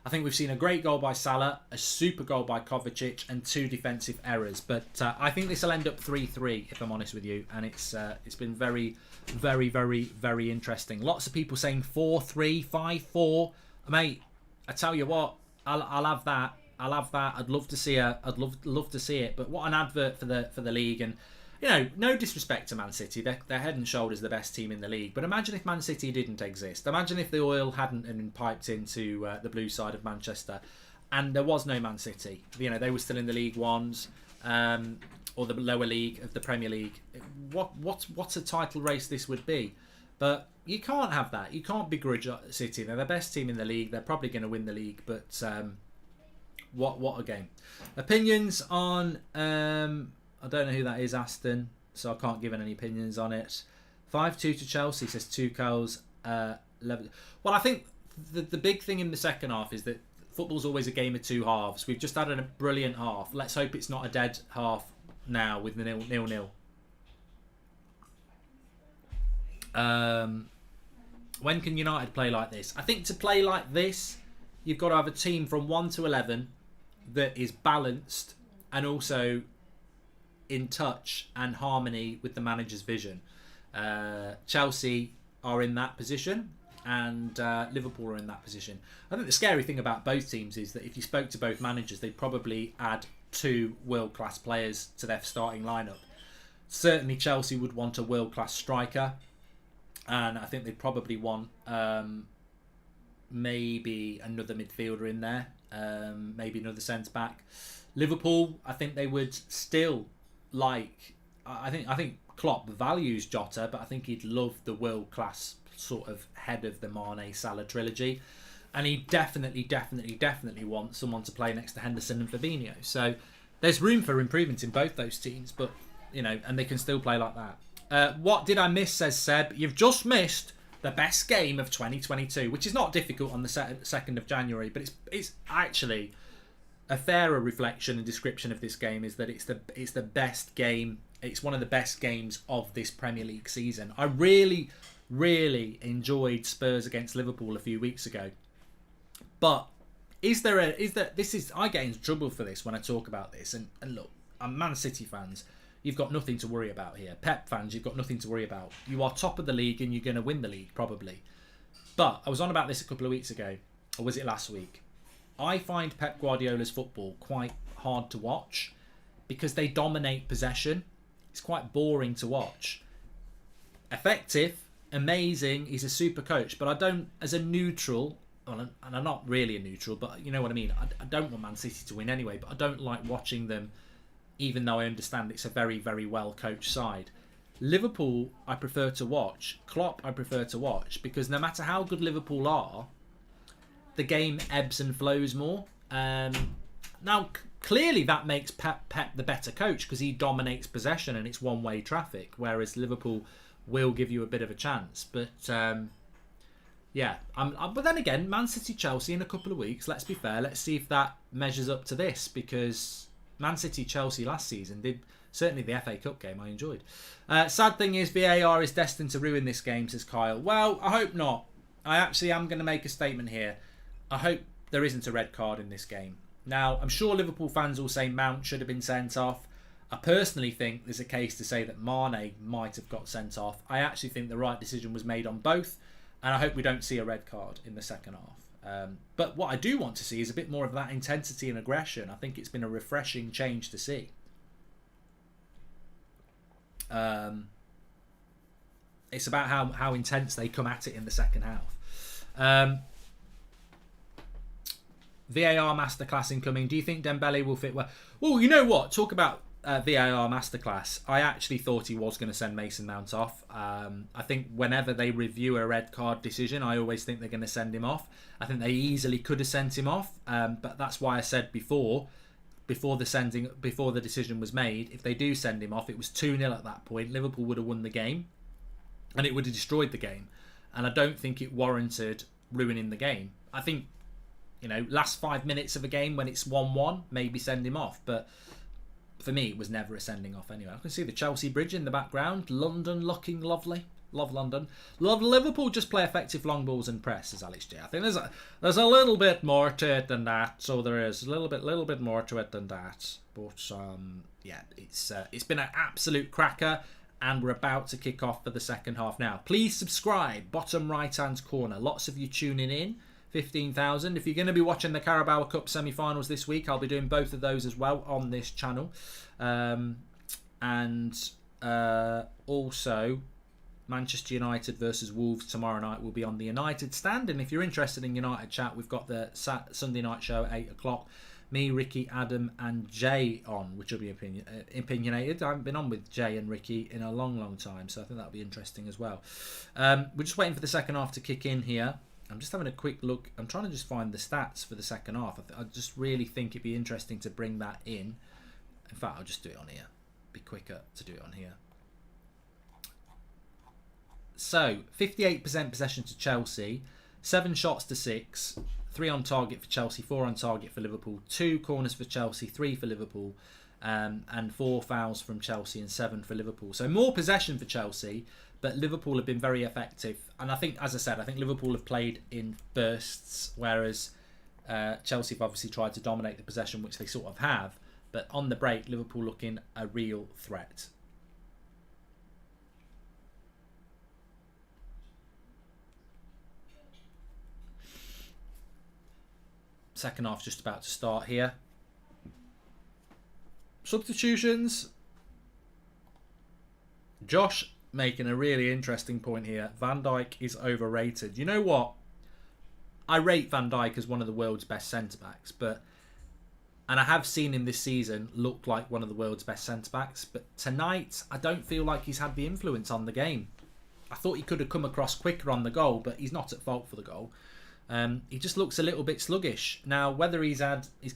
I think we've seen a great goal by Salah, a super goal by Kovacic, and 2 defensive errors. But I think this will end up 3-3, if I'm honest with you. And it's been very, very, very, very interesting. Lots of people saying 4-3, 5-4. Mate, I tell you what, I'll have that. I'll have that. I'd love to see I'd love to see it. But what an advert for the league. And you know, no disrespect to Man City, they're head and shoulders the best team in the league. But imagine if Man City didn't exist. Imagine if the oil hadn't been piped into the blue side of Manchester, and there was no Man City. You know, they were still in the League Ones, or the lower league of the Premier League. What's a title race this would be? But you can't have that. You can't begrudge City. They're the best team in the league. They're probably going to win the league. But what a game. Opinions on... I don't know who that is, Aston, so I can't give any opinions on it. 5-2 to Chelsea, says Tuchel's. Well, I think the big thing in the second half is that football's always a game of 2 halves. We've just had a brilliant half. Let's hope it's not a dead half now with the 0-0. When can United play like this? I think to play like this, you've got to have a team from 1 to 11 that is balanced and also in touch and harmony with the manager's vision. Chelsea are in that position, and Liverpool are in that position. I think the scary thing about both teams is that if you spoke to both managers, they'd probably add 2 world-class players to their starting lineup. Certainly Chelsea would want a world-class striker, and I think they'd probably want maybe another midfielder in there, maybe another centre-back. Liverpool, I think they would still like... I think Klopp values Jota, but I think he'd love the world-class sort of head of the Mane Salah trilogy, and he definitely wants someone to play next to Henderson and Fabinho. So there's room for improvement in both those teams, but you know, and they can still play like that. What did I miss, says Seb? You've just missed the best game of 2022, which is not difficult on the 2nd of January, but it's actually a fairer reflection and description of this game is that it's the best game. It's one of the best games of this Premier League season. I really enjoyed Spurs against Liverpool a few weeks ago. But I get into trouble for this when I talk about this. And look, I'm Man City fans. you've got nothing to worry about here. Pep fans, you've got nothing to worry about. You are top of the league and you're going to win the league, probably. But I was on about this a couple of weeks ago, or was it last week? I find Pep Guardiola's football quite hard to watch because they dominate possession. It's quite boring to watch. Effective, amazing, he's a super coach, but I don't, as a neutral, and I'm not really a neutral, but you know what I mean, I don't want Man City to win anyway, but I don't like watching them, even though I understand it's a very, very well coached side. Liverpool, I prefer to watch. Klopp, I prefer to watch, because no matter how good Liverpool are, the game ebbs and flows more. Now, clearly that makes Pep the better coach, because he dominates possession and it's one-way traffic, whereas Liverpool will give you a bit of a chance. But yeah, but then again, Man City Chelsea in a couple of weeks, let's be fair, let's see if that measures up to this, because Man City Chelsea last season did, certainly the FA Cup game I enjoyed. Sad thing is VAR is destined to ruin this game, says Kyle. Well, I hope not. I actually am going to make a statement here. I hope there isn't a red card in this game. Now, I'm sure Liverpool fans will say Mount should have been sent off. I personally think there's a case to say that Mane might have got sent off. I actually think the right decision was made on both, and I hope we don't see a red card in the second half. But what I do want to see is a bit more of that intensity and aggression. I think it's been a refreshing change to see. It's about how intense they come at it in the second half. VAR masterclass incoming. Do you think Dembele will fit well? Well, you know what? Talk about VAR masterclass. I actually thought he was going to send Mason Mount off. I think whenever they review a red card decision, I always think they're going to send him off. I think they easily could have sent him off, but that's why I said before the decision was made, if they do send him off, it was 2-0 at that point. Liverpool would have won the game, and it would have destroyed the game. And I don't think it warranted ruining the game. I think, you know, last 5 minutes of a game when it's 1-1, maybe send him off. But for me, it was never a sending off anyway. I can see the Chelsea Bridge in the background. London looking lovely. Love London. Love Liverpool. Just play effective long balls and press, says Alex J. I think there's a little bit more to it than that. So there is a little bit more to it than that. But yeah, it's been an absolute cracker, and we're about to kick off for the second half now. Please subscribe. Bottom right hand corner. Lots of you tuning in. 15,000. If you're going to be watching the Carabao Cup semi-finals this week, I'll be doing both of those as well on this channel. Also, Manchester United versus Wolves tomorrow night will be on the United stand. And if you're interested in United chat, we've got the Sunday night show at 8 o'clock. Me, Ricky, Adam and Jay on, which will be opinionated. I haven't been on with Jay and Ricky in a long time, so I think that'll be interesting as well. We're just waiting for the second half to kick in here. I'm just having a quick look. I'm trying to just find the stats for the second half. I just really think it'd be interesting to bring that in. In fact, I'll just do it on here. Be quicker to do it on here. So, 58% possession to Chelsea, 7 shots to 6, 3 on target for Chelsea, 4 on target for Liverpool, 2 corners for Chelsea, 3 for Liverpool, and 4 fouls from Chelsea and 7 for Liverpool. So more possession for Chelsea, but Liverpool have been very effective. And I think, as I said, I think Liverpool have played in bursts, whereas Chelsea have obviously tried to dominate the possession, which they sort of have. But on the break, Liverpool looking a real threat. Second half just about to start here. Substitutions. Josh making a really interesting point here. Van Dijk is overrated. You know what? I rate Van Dijk as one of the world's best centre-backs, and I have seen him this season look like one of the world's best centre-backs, but tonight I don't feel like he's had the influence on the game. I thought he could have come across quicker on the goal, but he's not at fault for the goal. He just looks a little bit sluggish. Now, whether he's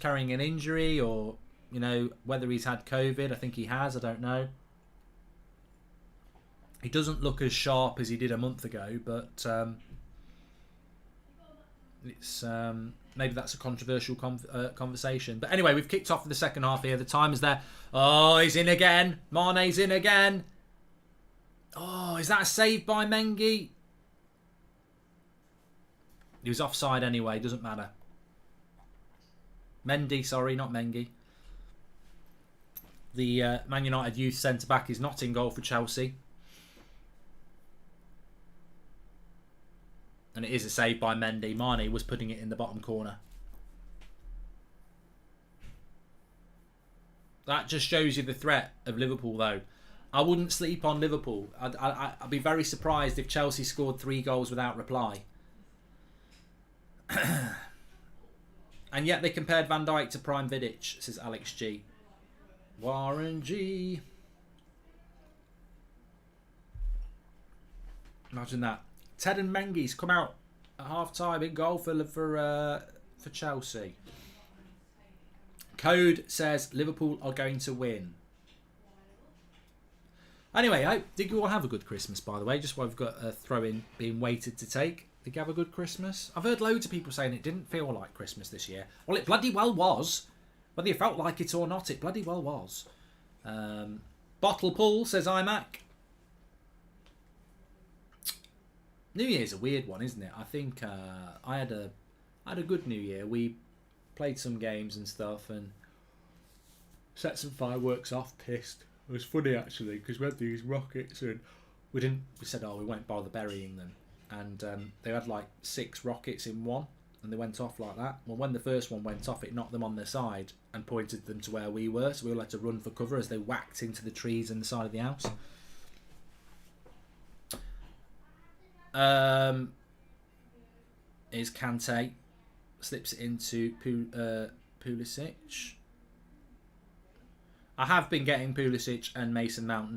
carrying an injury or, you know, whether he's had COVID, I think he has, I don't know. He doesn't look as sharp as he did a month ago, but it's maybe that's a controversial conversation. But anyway, we've kicked off for the second half here. The time is there. Oh, he's in again. Mane's in again. Oh, is that a save by Mengi? He was offside anyway, doesn't matter. Mendy, sorry, not Mengi. The Man United youth centre-back is not in goal for Chelsea. And it is a save by Mendy. Mane was putting it in the bottom corner. That just shows you the threat of Liverpool, though. I wouldn't sleep on Liverpool. I'd be very surprised if Chelsea scored 3 goals without reply. And yet they compared Van Dijk to Prime Vidic, says Alex G. Warren G. Imagine that. Ted and Mengi's come out at half-time in goal for Chelsea. Code says Liverpool are going to win. Anyway, did you all have a good Christmas, by the way? Just while we've got a throw-in being waited to take. Did you have a good Christmas? I've heard loads of people saying it didn't feel like Christmas this year. Well, it bloody well was. Whether you felt like it or not, it bloody well was. Bottle Pull says iMac. New Year's a weird one, isn't it? I think I had a good New Year. We played some games and stuff and set some fireworks off. Pissed. It was funny actually because we had these rockets and we said, oh, we won't bother burying them. And they had like 6 rockets in one and they went off like that. Well, when the first one went off, it knocked them on their side and pointed them to where we were. So we all had to run for cover as they whacked into the trees in the side of the house. Is Kante. Slips it into Pulisic. I have been getting Pulisic and Mason Mount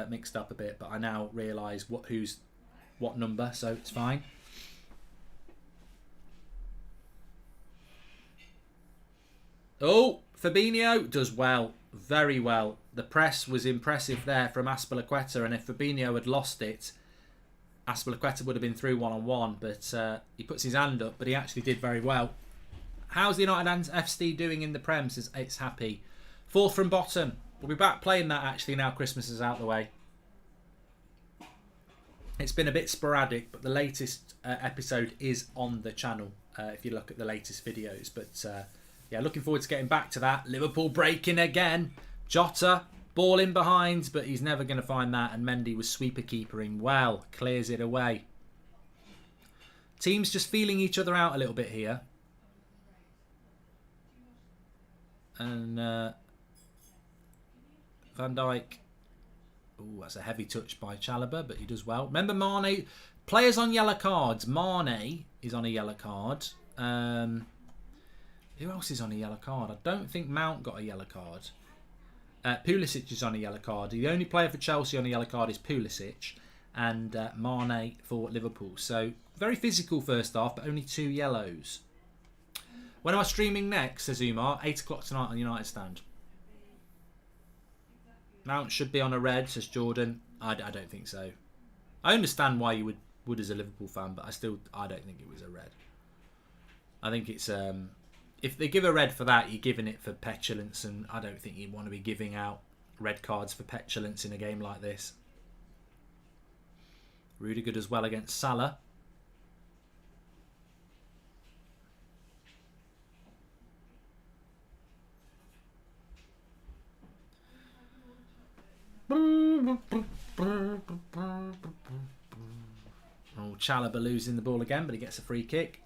mixed up a bit, but I now realise who's what number, so it's fine. Oh, Fabinho does well, very well. The press was impressive there from Azpilicueta, and if Fabinho had lost it, Azpilicueta would have been through one-on-one, but he puts his hand up, but he actually did very well. How's the United FC doing in the Prem? Says it's happy. 4th from bottom. We'll be back playing that actually now Christmas is out the way. It's been a bit sporadic, but the latest episode is on the channel if you look at the latest videos. But yeah, looking forward to getting back to that. Liverpool breaking again. Jota, ball in behind, but he's never going to find that. And Mendy was sweeper keepering well. Clears it away. Teams just feeling each other out a little bit here. And Van Dijk. Oh, that's a heavy touch by Chalobah, but he does well. Remember Mane, players on yellow cards. Mane is on a yellow card. Who else is on a yellow card? I don't think Mount got a yellow card. Pulisic is on a yellow card. The only player for Chelsea on a yellow card is Pulisic, and Mane for Liverpool. So very physical first half, but only 2 yellows. When am I streaming next, says Umar? 8 o'clock tonight on United Stand. Mount should be on a red, says Jordan. I don't think so. I understand why you would as a Liverpool fan, but I don't think it was a red. I think it's if they give a red for that, you're giving it for petulance, and I don't think you'd want to be giving out red cards for petulance in a game like this. Rudiger does well against Salah. Oh, Chalobah losing the ball again, but he gets a free kick.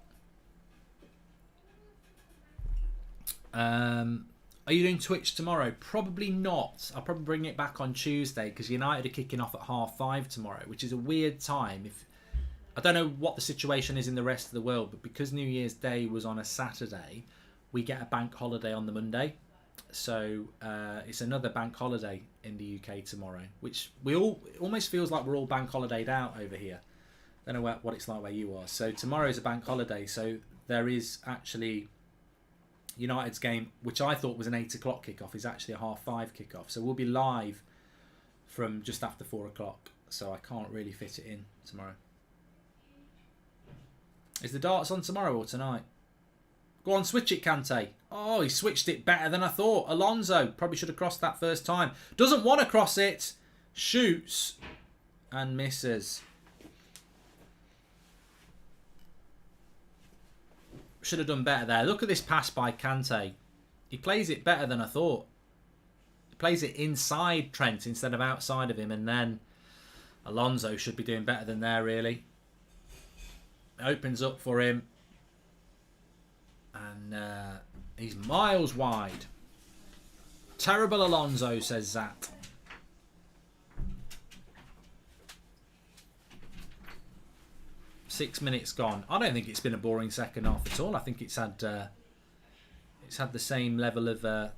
Are you doing Twitch tomorrow? Probably not. I'll probably bring it back on Tuesday because United are kicking off at 5:30 tomorrow, which is a weird time. I don't know what the situation is in the rest of the world, but because New Year's Day was on a Saturday, we get a bank holiday on the Monday. So it's another bank holiday in the UK tomorrow, which it almost feels like we're all bank holidayed out over here. I don't know what it's like where you are. So tomorrow's a bank holiday, so there is actually United's game, which I thought was an 8 o'clock kickoff, is actually a 5:30 kickoff. So we'll be live from just after 4 o'clock. So I can't really fit it in tomorrow. Is the darts on tomorrow or tonight? Go on, switch it, Kante. Oh, he switched it better than I thought. Alonso probably should have crossed that first time. Doesn't want to cross it. Shoots and misses. Should have done better there. Look at this pass by Kante. He plays it better than I thought. He plays it inside Trent instead of outside of him, and then Alonso should be doing better than there, really. Opens up for him, and he's miles wide. Terrible Alonso, says Zat. Six minutes gone. I don't think it's been a boring second half at all. I think it's had the same level of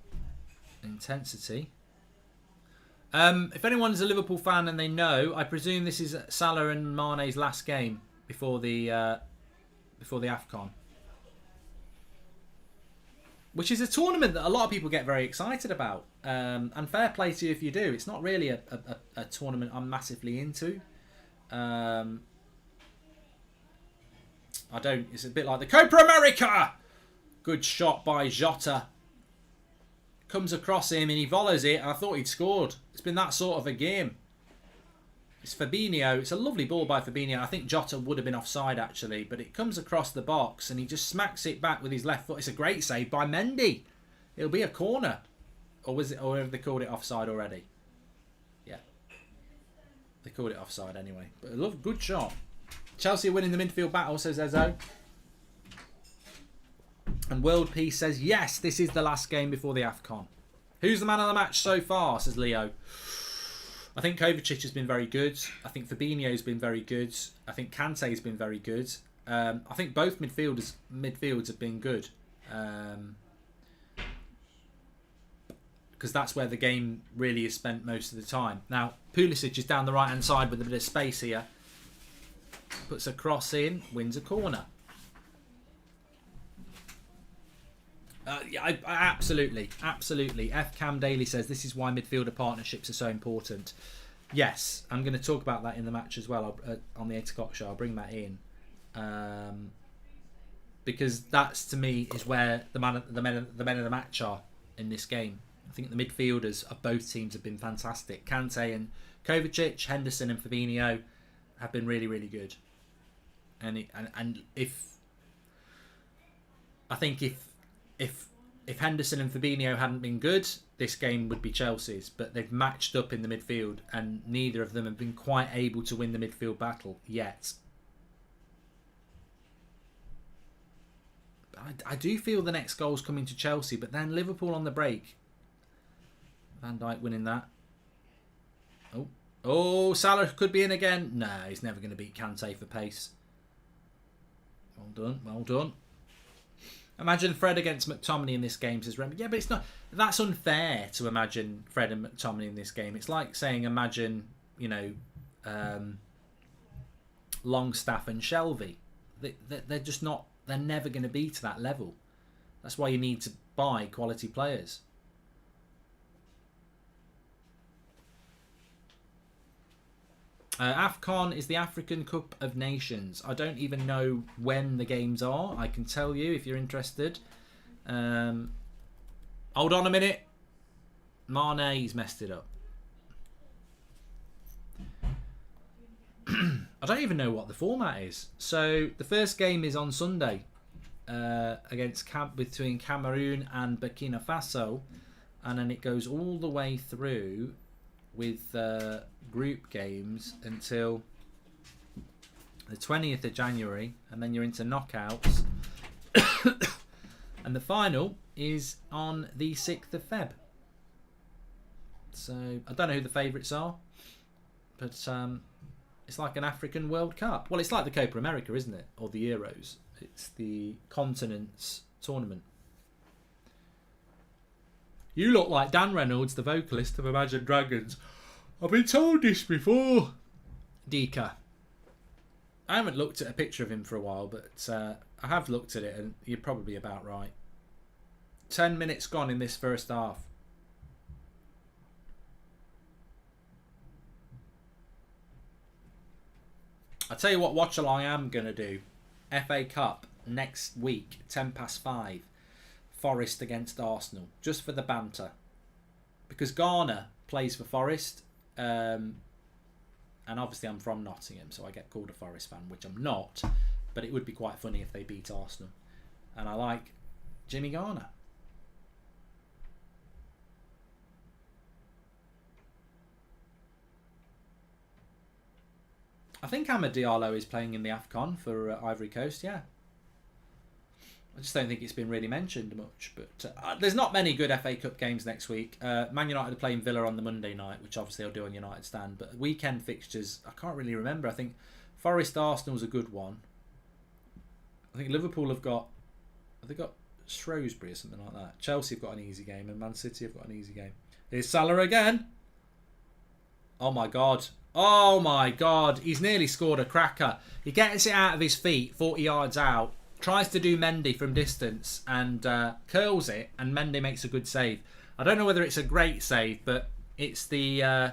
intensity. If anyone's a Liverpool fan and they know, I presume this is Salah and Mane's last game before the AFCON, which is a tournament that a lot of people get very excited about. And fair play to you if you do. It's not really a tournament I'm massively into. I don't. It's a bit like the Copa America. Good shot by Jota. Comes across him and he volleys it. And I thought he'd scored. It's been that sort of a game. It's Fabinho. It's a lovely ball by Fabinho. I think Jota would have been offside actually, but it comes across the box and he just smacks it back with his left foot. It's a great save by Mendy. It'll be a corner, or was it? Or have they called it offside already? Yeah, they called it offside anyway. But a good shot. Chelsea are winning the midfield battle, says Ezo. And World Peace says, yes, this is the last game before the AFCON. Who's the man of the match so far, says Leo. I think Kovacic has been very good. I think Fabinho's been very good. I think Kante's been very good. I think both midfields have been good. Because that's where the game really is spent most of the time. Now, Pulisic is down the right-hand side with a bit of space here. Puts a cross in, wins a corner. Yeah, absolutely. F. Cam Daly says this is why midfielder partnerships are so important. Yes, I'm going to talk about that in the match as well on the 8 o'clock show. I'll bring that in because that's to me is where the men of the match are in this game. I think the midfielders of both teams have been fantastic. Kante and Kovacic, Henderson and Fabinho have been really, really good. And if Henderson and Fabinho hadn't been good, this game would be Chelsea's. But they've matched up in the midfield, and neither of them have been quite able to win the midfield battle yet. I do feel the next goal's coming to Chelsea, but then Liverpool on the break. Van Dijk winning that. Oh, Salah could be in again. No, he's never going to beat Kante for pace. Well done. Imagine Fred against McTominay in this game, says Remy. Yeah, but it's not. That's unfair to imagine Fred and McTominay in this game. It's like saying imagine, Longstaff and Shelvey. They're just not. They're never going to be to that level. That's why you need to buy quality players. AFCON is the African Cup of Nations. I don't even know when the games are. I can tell you if you're interested. Hold on a minute. Mane's messed it up. I don't even know what the format is. So the first game is on Sunday between Cameroon and Burkina Faso, and then it goes all the way through with group games until the 20th of January, and then you're into knockouts. And the final is on the 6th of Feb. So I don't know who the favourites are, but it's like an African World Cup. Well, it's like the Copa America, isn't it? Or the Euros. It's the continent's tournament. You look like Dan Reynolds, the vocalist of Imagine Dragons. I've been told this before. Dika. I haven't looked at a picture of him for a while, but I have looked at it and you're probably about right. 10 minutes gone in this first half. I'll tell you what Watchalong I am going to do. FA Cup next week, 5:10. Forest against Arsenal, just for the banter. Because Garner plays for Forest, and obviously I'm from Nottingham, so I get called a Forest fan, which I'm not, but it would be quite funny if they beat Arsenal. And I like Jimmy Garner. I think Amad Diallo is playing in the AFCON for Ivory Coast, yeah. I just don't think it's been really mentioned much. But there's not many good FA Cup games next week. Man United are playing Villa on the Monday night, which obviously I'll do on United Stand. But weekend fixtures, I can't really remember. I think Forest Arsenal's a good one. I think Liverpool have got Shrewsbury or something like that. Chelsea have got an easy game, and Man City have got an easy game. Here's Salah again. Oh my God. Oh my God. He's nearly scored a cracker. He gets it out of his feet, 40 yards out. Tries to do Mendy from distance and curls it, and Mendy makes a good save. I don't know whether it's a great save, but it's the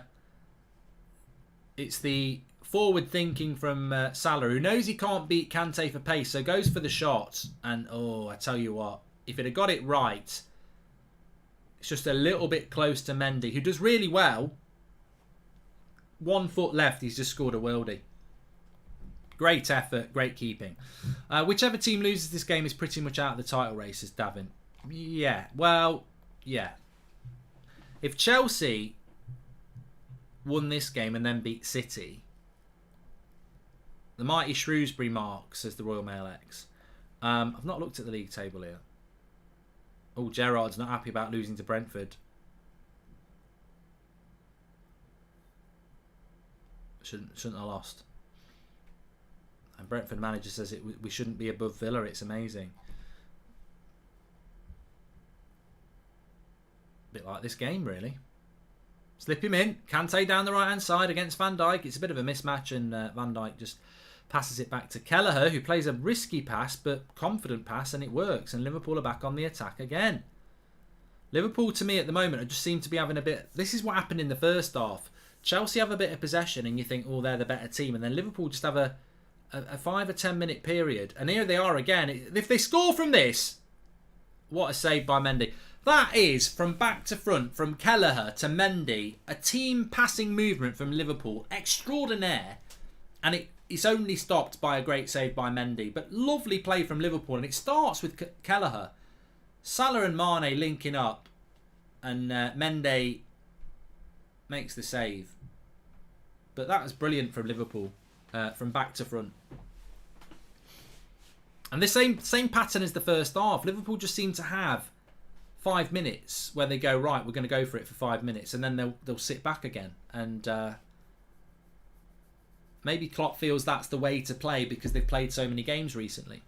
forward thinking from Salah, who knows he can't beat Kante for pace, so goes for the shot. And oh, I tell you what, if it had got it right, it's just a little bit close to Mendy, who does really well. 1 foot left, he's just scored a worldie. Great effort, great keeping. Whichever team loses this game is pretty much out of the title race, says Davin. Yeah, well, yeah. If Chelsea won this game and then beat City, the mighty Shrewsbury mark, says the Royal Mail X. I've not looked at the league table here. Oh, Gerrard's not happy about losing to Brentford. Shouldn't have lost. And Brentford manager says we shouldn't be above Villa. It's amazing. A bit like this game, really. Slip him in. Kante down the right-hand side against Van Dijk. It's a bit of a mismatch, and Van Dijk just passes it back to Kelleher, who plays a risky pass, but confident pass, and it works. And Liverpool are back on the attack again. Liverpool, to me, at the moment, just seem to be having a bit... This is what happened in the first half. Chelsea have a bit of possession, and you think, oh, they're the better team. And then Liverpool just have a 5 or 10 minute period, and here they are again. If they score from this, what a save by Mendy. That is from back to front, from Kelleher to Mendy, a team passing movement from Liverpool, extraordinaire, and it's only stopped by a great save by Mendy. But lovely play from Liverpool, and it starts with Kelleher, Salah and Mane linking up, and Mendy makes the save. But that was brilliant from Liverpool. From back to front. And the same pattern as the first half. Liverpool just seem to have 5 minutes where they go, right, we're going to go for it for 5 minutes, and then they'll sit back again. And maybe Klopp feels that's the way to play because they've played so many games recently.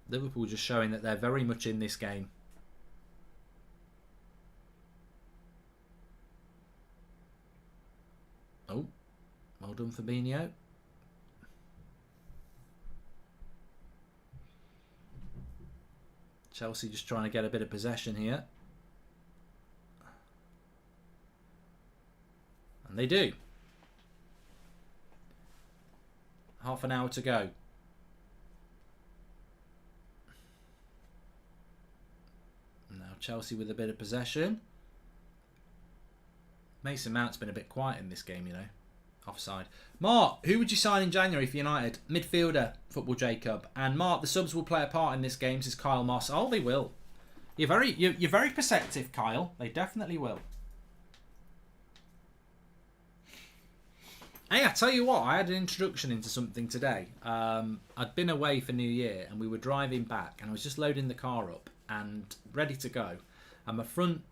Liverpool just showing that they're very much in this game. Oh, well done Fabinho. Chelsea just trying to get a bit of possession here. And they do. Half an hour to go. Chelsea with a bit of possession. Mason Mount's been a bit quiet in this game, you know. Offside. Mark, who would you sign in January for United? Midfielder, Football Jacob. And Mark, the subs will play a part in this game, says Kyle Moss. Oh, they will. You're very perceptive, Kyle. They definitely will. Hey, I tell you what, I had an introduction into something today. I'd been away for New Year, and we were driving back, and I was just loading the car up and ready to go, and my front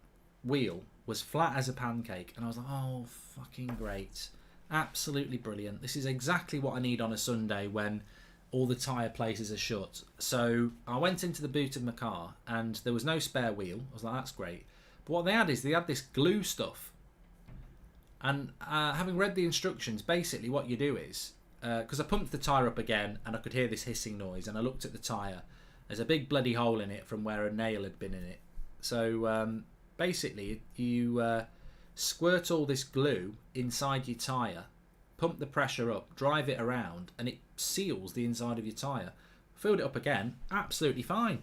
wheel was flat as a pancake, and I was like, oh, fucking great, absolutely brilliant. This is exactly what I need on a Sunday when all the tyre places are shut. So I went into the boot of my car, and there was no spare wheel. I was like, that's great. But what they had is they had this glue stuff, and having read the instructions, basically what you do is, because I pumped the tyre up again and I could hear this hissing noise, and I looked at the tyre. There's a big bloody hole in it from where a nail had been in it. So basically, you squirt all this glue inside your tyre, pump the pressure up, drive it around, and it seals the inside of your tyre. Filled it up again, absolutely fine.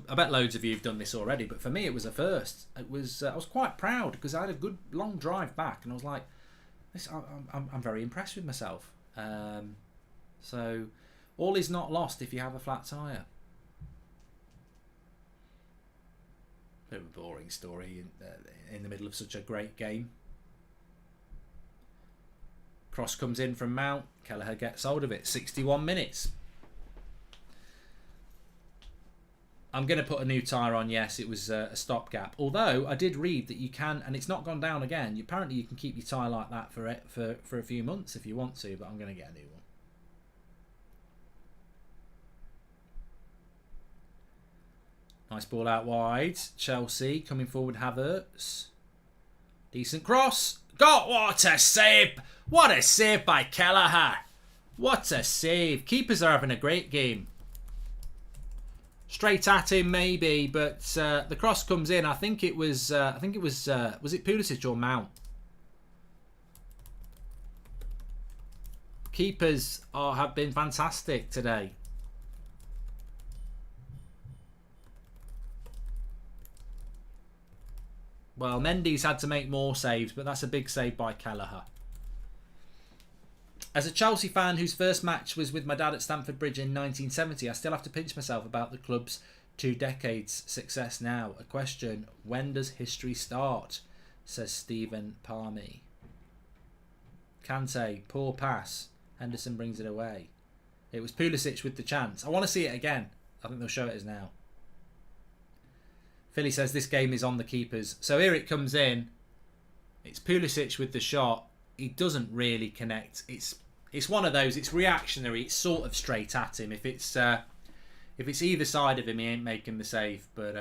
I bet loads of you have done this already, but for me it was a first. I was quite proud because I had a good long drive back, and I was like, I'm very impressed with myself. So all is not lost if you have a flat tyre. Bit of a boring story in the middle of such a great game. Cross comes in from Mount. Kelleher gets hold of it. 61 minutes. I'm going to put a new tyre on. Yes, it was a stopgap. Although I did read that you can, and it's not gone down again. Apparently you can keep your tyre like that for a few months if you want to. But I'm going to get a new one. Nice ball out wide. Chelsea coming forward. Havertz. Decent cross. God, what a save! What a save by Kelleher! What a save! Keepers are having a great game. Straight at him, maybe, but the cross comes in. I think it was. Was it Pulisic or Mount? Keepers have been fantastic today. Well, Mendy's had to make more saves, but that's a big save by Kelleher. As a Chelsea fan whose first match was with my dad at Stamford Bridge in 1970, I still have to pinch myself about the club's 2 decades success now. A question, when does history start? Says Stephen Palmy. Kante, poor pass. Henderson brings it away. It was Pulisic with the chance. I want to see it again. I think they'll show it as now. Philly says this game is on the keepers. So here it comes in. It's Pulisic with the shot. He doesn't really connect. It's one of those. It's reactionary. It's sort of straight at him. If it's either side of him, he ain't making the save. But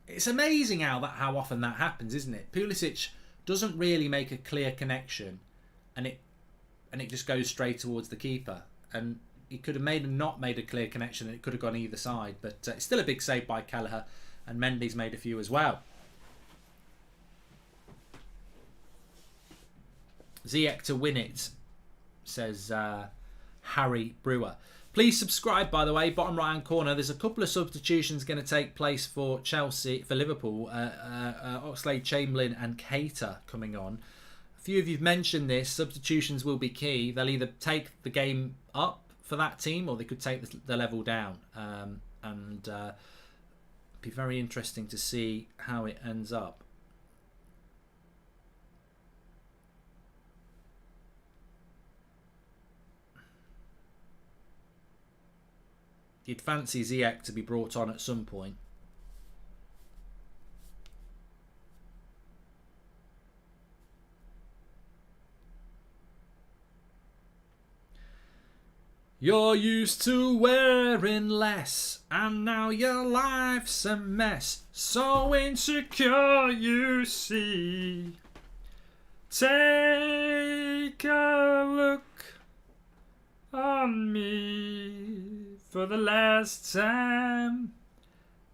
it's amazing how often that happens, isn't it? Pulisic doesn't really make a clear connection, and it just goes straight towards the keeper. And he could have not made a clear connection, and it could have gone either side. But it's still a big save by Kelleher, and Mendy's made a few as well. Ziyech to win it, says Harry Brewer. Please subscribe, by the way, bottom right hand corner. There's a couple of substitutions going to take place for Liverpool. Oxlade-Chamberlain and Keita coming on. A few of you've mentioned this. Substitutions will be key. They'll either take the game up for that team, or they could take the level down. And be very interesting to see how it ends up. You'd fancy Ziyech to be brought on at some point. You're used to wearing less, and now your life's a mess. So insecure, you see. Take a look on me for the last time.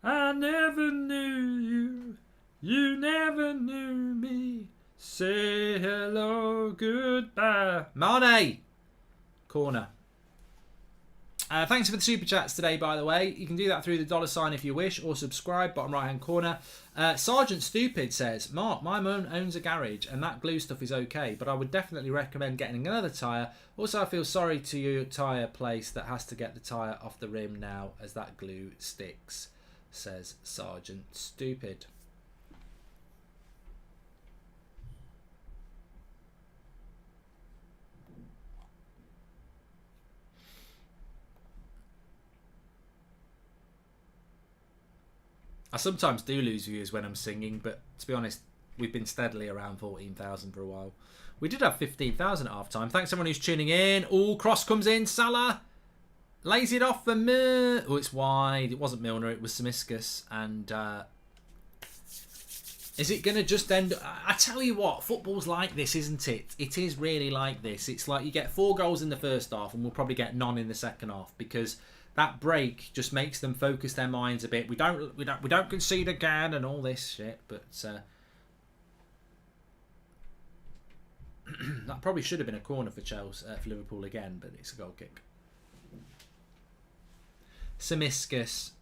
I never knew you, you never knew me. Say hello, goodbye. Mane! Corner. Thanks for the super chats today, by the way. You can do that through the $sign if you wish, or subscribe, bottom right hand corner. Sergeant Stupid says, Mark, my mum owns a garage and that glue stuff is okay, but I would definitely recommend getting another tyre. Also, I feel sorry to your tyre place that has to get the tyre off the rim now as that glue sticks, says Sergeant Stupid. I sometimes do lose viewers when I'm singing, but to be honest, we've been steadily around 14,000 for a while. We did have 15,000 at half time. Thanks everyone who's tuning in. All cross comes in. Salah lays it off for Milner. Oh, it's wide. It wasn't Milner, it was Simiskas. And is it going to just end? I tell you what, football's like this, isn't it? It is really like this. It's like you get 4 goals in the first half and we'll probably get none in the second half, because that break just makes them focus their minds a bit. We don't concede again and all this shit. But that probably should have been a corner for Chelsea, for Liverpool again. But it's a goal kick. Simiskas.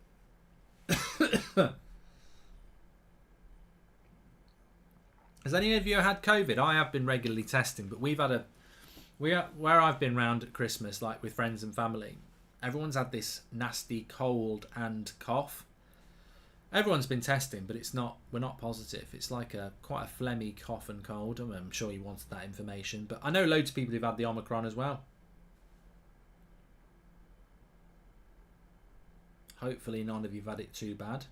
Has any of you had COVID? I have been regularly testing, but we've had where I've been round at Christmas, like with friends and family. Everyone's had this nasty cold and cough. Everyone's been testing, but we're not positive. It's like quite a phlegmy cough and cold. I'm sure you wanted that information, but I know loads of people who've had the Omicron as well. Hopefully none of you've had it too bad.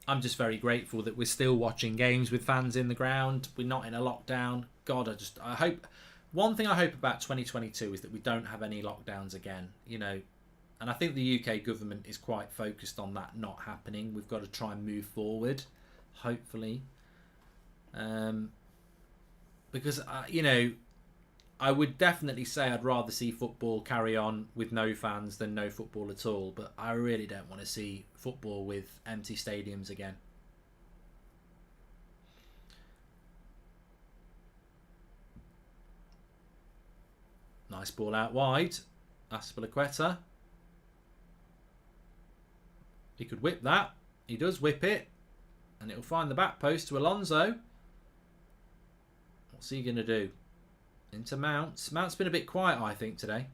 I'm just very grateful that we're still watching games with fans in the ground. We're not in a lockdown. God, I hope. One thing I hope about 2022 is that we don't have any lockdowns again. You know, and I think the UK government is quite focused on that not happening. We've got to try and move forward, hopefully. Because you know, I would definitely say I'd rather see football carry on with no fans than no football at all. But I really don't want to see football with empty stadiums again. Nice ball out wide. Aspilicueta. He could whip that. He does whip it. And it'll find the back post to Alonso. What's he going to do? Into Mount. Mount's been a bit quiet, I think, today.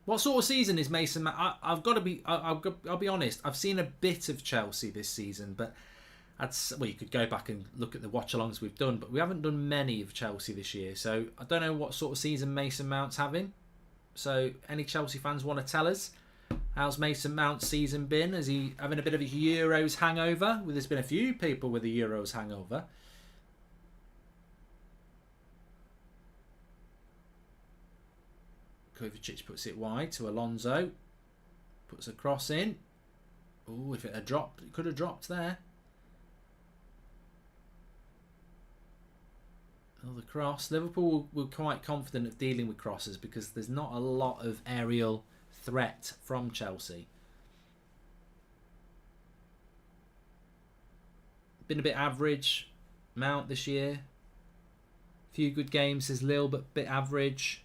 What sort of season is Mason Mount? I'll be honest. I've seen a bit of Chelsea this season, but you could go back and look at the watch-alongs we've done, but we haven't done many of Chelsea this year, so I don't know what sort of season Mason Mount's having. So, any Chelsea fans want to tell us? How's Mason Mount's season been? Is he having a bit of a Euros hangover? Well, there's been a few people with a Euros hangover. Kovacic puts it wide to Alonso. Puts a cross in. Oh, if it had dropped, it could have dropped there. Another cross. Liverpool were quite confident of dealing with crosses because there's not a lot of aerial threat from Chelsea. Been a bit average, Mount, this year. Few good games, says Lille, but bit average.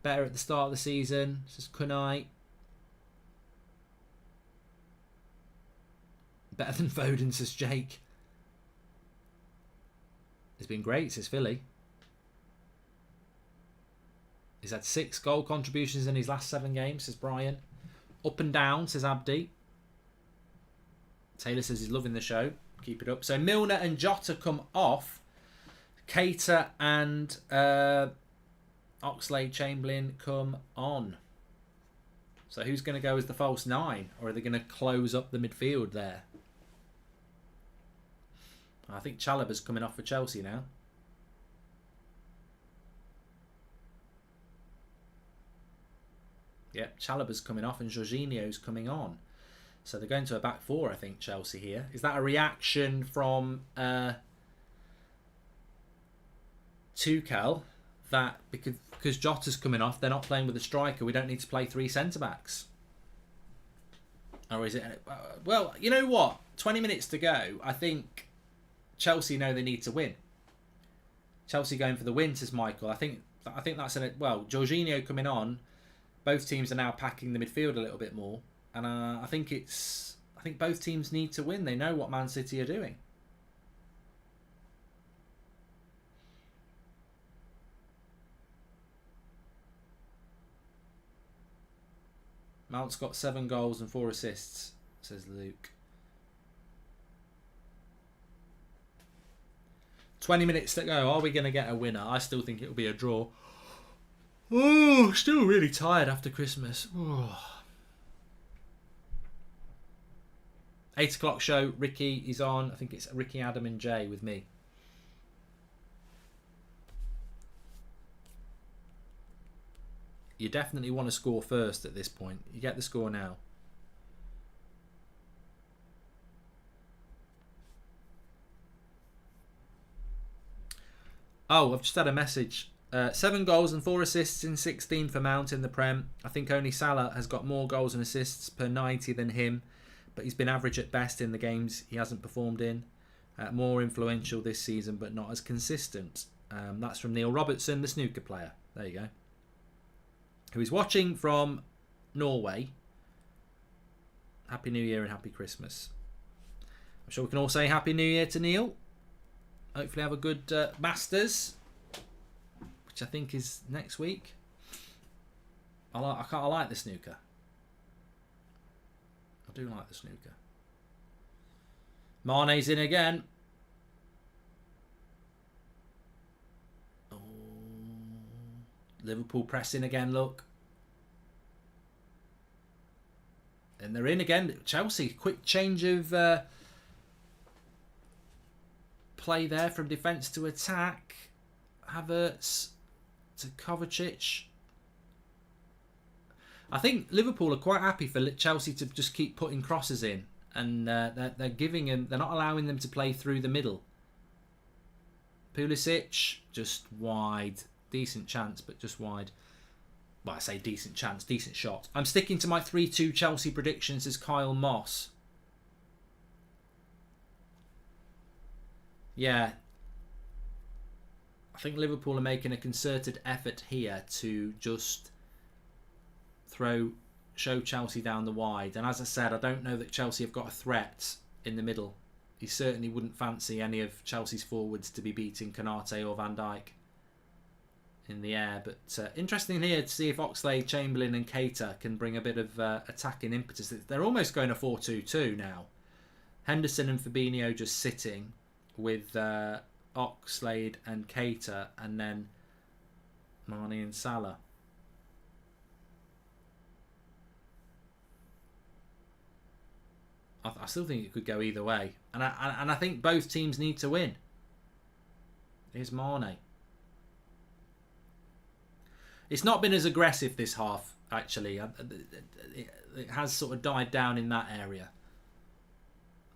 Better at the start of the season, says Kunai. Better than Foden, says Jake. It's been great, says Philly. He's had 6 goal contributions in his last 7 games, says Brian. Up and down, says Abdi. Taylor says he's loving the show. Keep it up. So Milner and Jota come off. Keita and Oxlade-Chamberlain come on. So who's going to go as the false 9? Or are they going to close up the midfield there? I think Chalobah's coming off for Chelsea now. Yep, Chalobah's coming off and Jorginho's coming on. So they're going to a back 4, I think, Chelsea here. Is that a reaction from Tuchel that because Jota's coming off, they're not playing with a striker, we don't need to play 3 centre-backs? Or is it... Well, you know what? 20 minutes to go. I think Chelsea know they need to win. Chelsea going for the win, says Michael. I think that's Jorginho coming on. Both teams are now packing the midfield a little bit more, and I think both teams need to win. They know what Man City are doing. Mount's got 7 goals and 4 assists, says Luke. 20 minutes to go. Are we going to get a winner? I still think it'll be a draw. Oh, still really tired after Christmas. Oh. 8 o'clock show. Ricky is on. I think it's Ricky, Adam and Jay with me. You definitely want to score first at this point. You get the score now. Oh, I've just had a message. 7 goals and 4 assists in 16 for Mount in the Prem. I think only Salah has got more goals and assists per 90 than him, but he's been average at best in the games he hasn't performed in. More influential this season, but not as consistent. That's from Neil Robertson, the snooker player. There you go. Who is watching from Norway. Happy New Year and Happy Christmas. I'm sure we can all say Happy New Year to Neil. Hopefully have a good Masters, which I think is next week. I like the snooker. I do like the snooker. Mane's in again. Oh, Liverpool pressing again, look. And they're in again. Chelsea, quick change of play there from defence to attack. Havertz to Kovacic. I think Liverpool are quite happy for Chelsea to just keep putting crosses in, and they're giving them. They're not allowing them to play through the middle. Pulisic just wide, decent chance, but just wide. Well, I say decent chance, decent shot. I'm sticking to my 3-2 Chelsea predictions as Kyle Moss. Yeah. I think Liverpool are making a concerted effort here to just show Chelsea down the wide. And as I said, I don't know that Chelsea have got a threat in the middle. He certainly wouldn't fancy any of Chelsea's forwards to be beating Konate or Van Dijk in the air. But interesting here to see if Oxlade, Chamberlain and Keita can bring a bit of attacking impetus. They're almost going a 4-2-2 now. Henderson and Fabinho just sitting with Oxlade and Keita, and then Mane and Salah. I still think it could go either way, and I think both teams need to win. Here's Mane. It's not been as aggressive this half, actually. It has sort of died down in that area.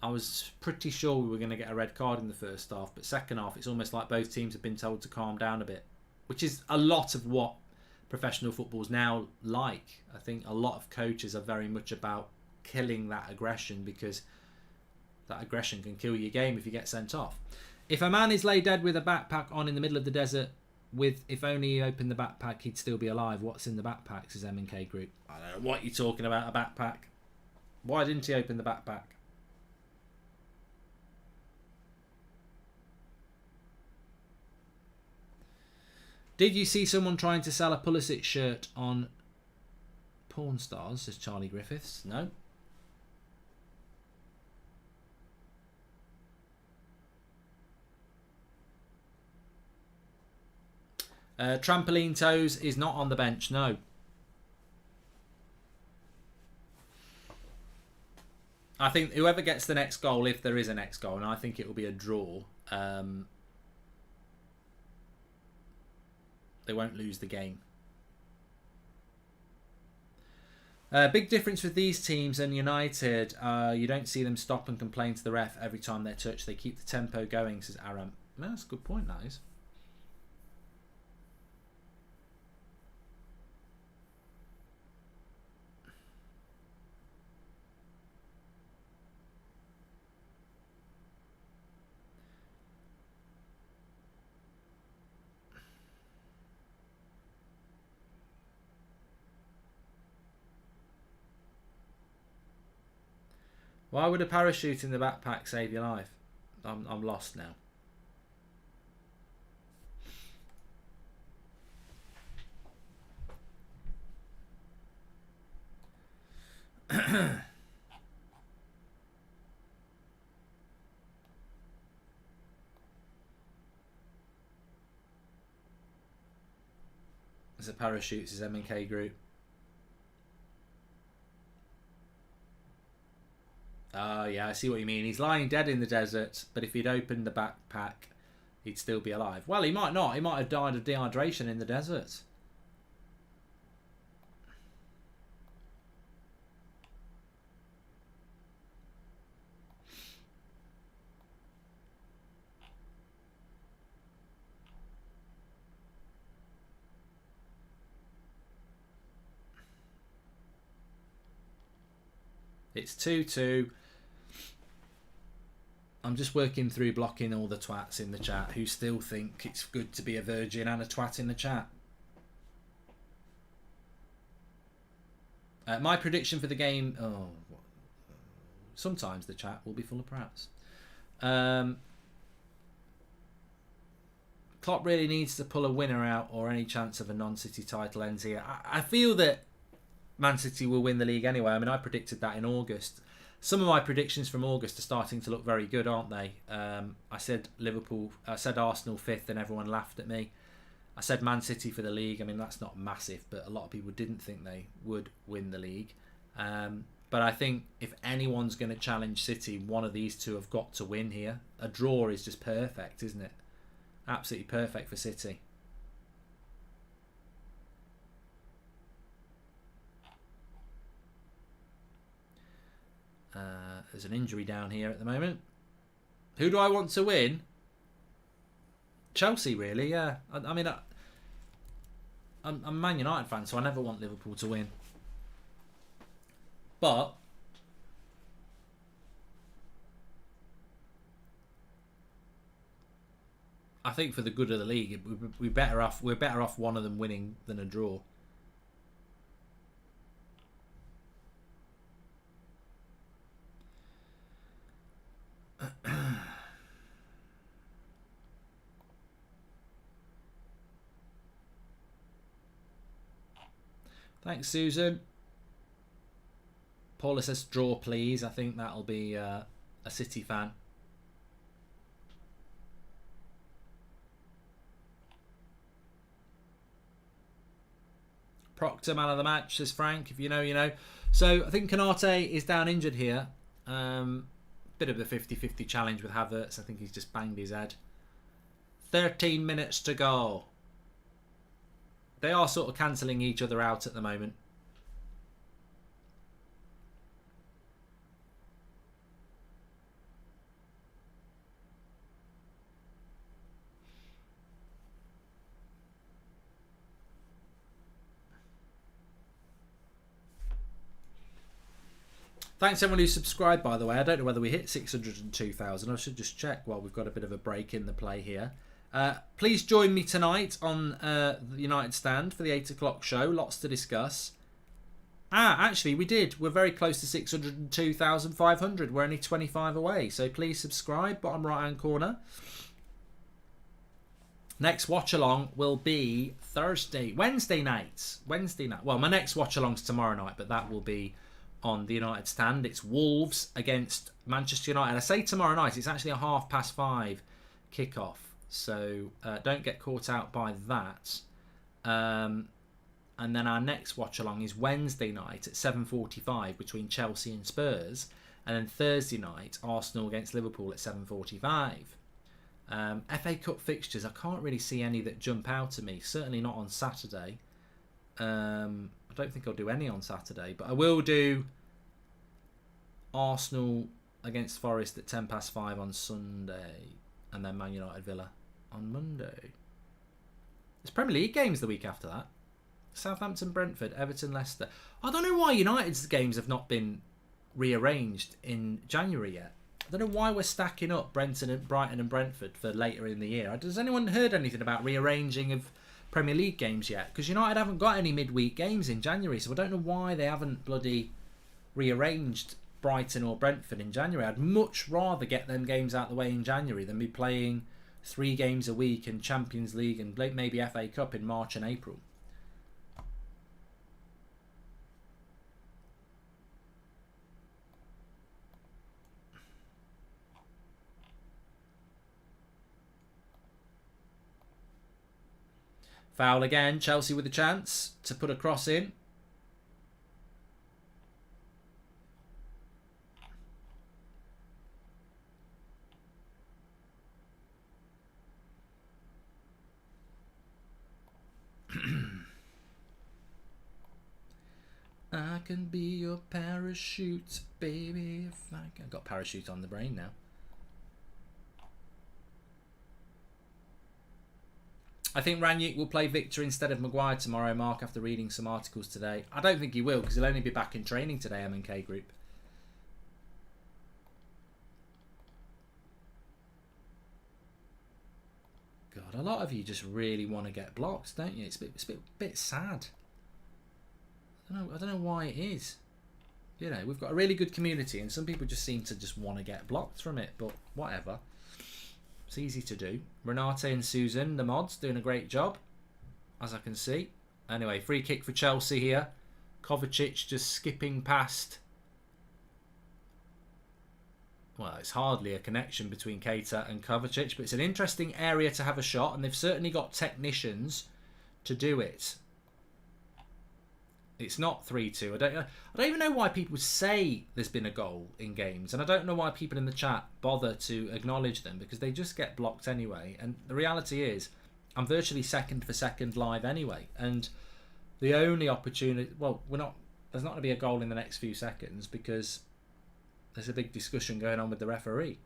I was pretty sure we were going to get a red card in the first half, but second half it's almost like both teams have been told to calm down a bit, which is a lot of what professional football's now like. I think a lot of coaches are very much about killing that aggression, because that aggression can kill your game if you get sent off. If a man is laid dead with a backpack on in the middle of the desert, with if only he opened the backpack he'd still be alive, what's in the backpack, says M&K Group. I don't know what you're talking about, a backpack. Why didn't he open the backpack? Did you see someone trying to sell a Pulisic shirt on Porn Stars, says Charlie Griffiths? No. Trampoline Toes is not on the bench, no. I think whoever gets the next goal, if there is a next goal, and I think it will be a draw, they won't lose the game. Big difference with these teams and United. You don't see them stop and complain to the ref every time they're touched. They keep the tempo going, says Aram. No, that's a good point, that is. Why would a parachute in the backpack save your life? I'm lost now. There's a parachute, says M&K Group. Oh, yeah, I see what you mean. He's lying dead in the desert, but if he'd opened the backpack, he'd still be alive. Well, he might not. He might have died of dehydration in the desert. It's 2-2. I'm just working through blocking all the twats in the chat who still think it's good to be a virgin and a twat in the chat. My prediction for the game... Oh, sometimes the chat will be full of prats. Klopp really needs to pull a winner out, or any chance of a non-City title ends here. I feel that Man City will win the league anyway. I mean, I predicted that in August. Some of my predictions from August are starting to look very good, aren't they? I said Arsenal 5th, and everyone laughed at me. I said Man City for the league. I mean, that's not massive, but a lot of people didn't think they would win the league. But I think if anyone's going to challenge City, one of these two have got to win here. A draw is just perfect, isn't it? Absolutely perfect for City. There's an injury down here at the moment. Who do I want to win? Chelsea, really, yeah. I mean, I'm a Man United fan, so I never want Liverpool to win. But I think for the good of the league, we're better off one of them winning than a draw. Thanks, Susan. Paula says draw, please. I think that'll be a City fan. Proctor, man of the match, says Frank. If you know, you know. So I think Konate is down injured here. Bit of a 50-50 challenge with Havertz. I think he's just banged his head. 13 minutes to go. They are sort of cancelling each other out at the moment. Thanks everyone who subscribed, by the way. I don't know whether we hit 602,000. I should just check while we've got a bit of a break in the play here. Please join me tonight on the United Stand for the 8 o'clock show. Lots to discuss. Actually, we did. We're very close to 602,500. We're only 25 away. So please subscribe, bottom right-hand corner. Next watch-along will be Wednesday night. Well, my next watch-along's tomorrow night, but that will be on the United Stand. It's Wolves against Manchester United. I say tomorrow night. It's actually a 5:30 kickoff. So don't get caught out by that. And then our next watch-along is Wednesday night at 7:45 between Chelsea and Spurs. And then Thursday night, Arsenal against Liverpool at 7:45. FA Cup fixtures, I can't really see any that jump out to me. Certainly not on Saturday. I don't think I'll do any on Saturday, but I will do Arsenal against Forest at 5:10 on Sunday, and then Man United Villa on Monday. There's Premier League games the week after that. Southampton, Brentford, Everton, Leicester. I don't know why United's games have not been rearranged in January yet. I don't know why we're stacking up Brighton and Brentford for later in the year. Has anyone heard anything about rearranging of Premier League games yet? Because United haven't got any midweek games in January, so I don't know why they haven't bloody rearranged Brighton or Brentford in January. I'd much rather get them games out the way in January than be playing 3 games a week in Champions League and maybe FA Cup in March and April. Foul again. Chelsea with a chance to put a cross in. I can be your parachute, baby. If I can. I've got parachute on the brain now. I think Ranić will play Victor instead of Maguire tomorrow, Mark, after reading some articles today. I don't think he will, because he'll only be back in training today, M&K Group. God, a lot of you just really want to get blocked, don't you? It's a bit sad. I don't know why it is. You know, we've got a really good community, and some people just seem to just want to get blocked from it, but whatever. It's easy to do. Renate and Susan, the mods, doing a great job, as I can see. Anyway, free kick for Chelsea here. Kovacic just skipping past. Well, it's hardly a connection between Keita and Kovacic, but it's an interesting area to have a shot, and they've certainly got technicians to do it. It's not 3-2. I don't even know why people say there's been a goal in games, and I don't know why people in the chat bother to acknowledge them, because they just get blocked anyway. And the reality is, I'm virtually second for second live anyway, and the only opportunity, well, there's not going to be a goal in the next few seconds because there's a big discussion going on with the referee.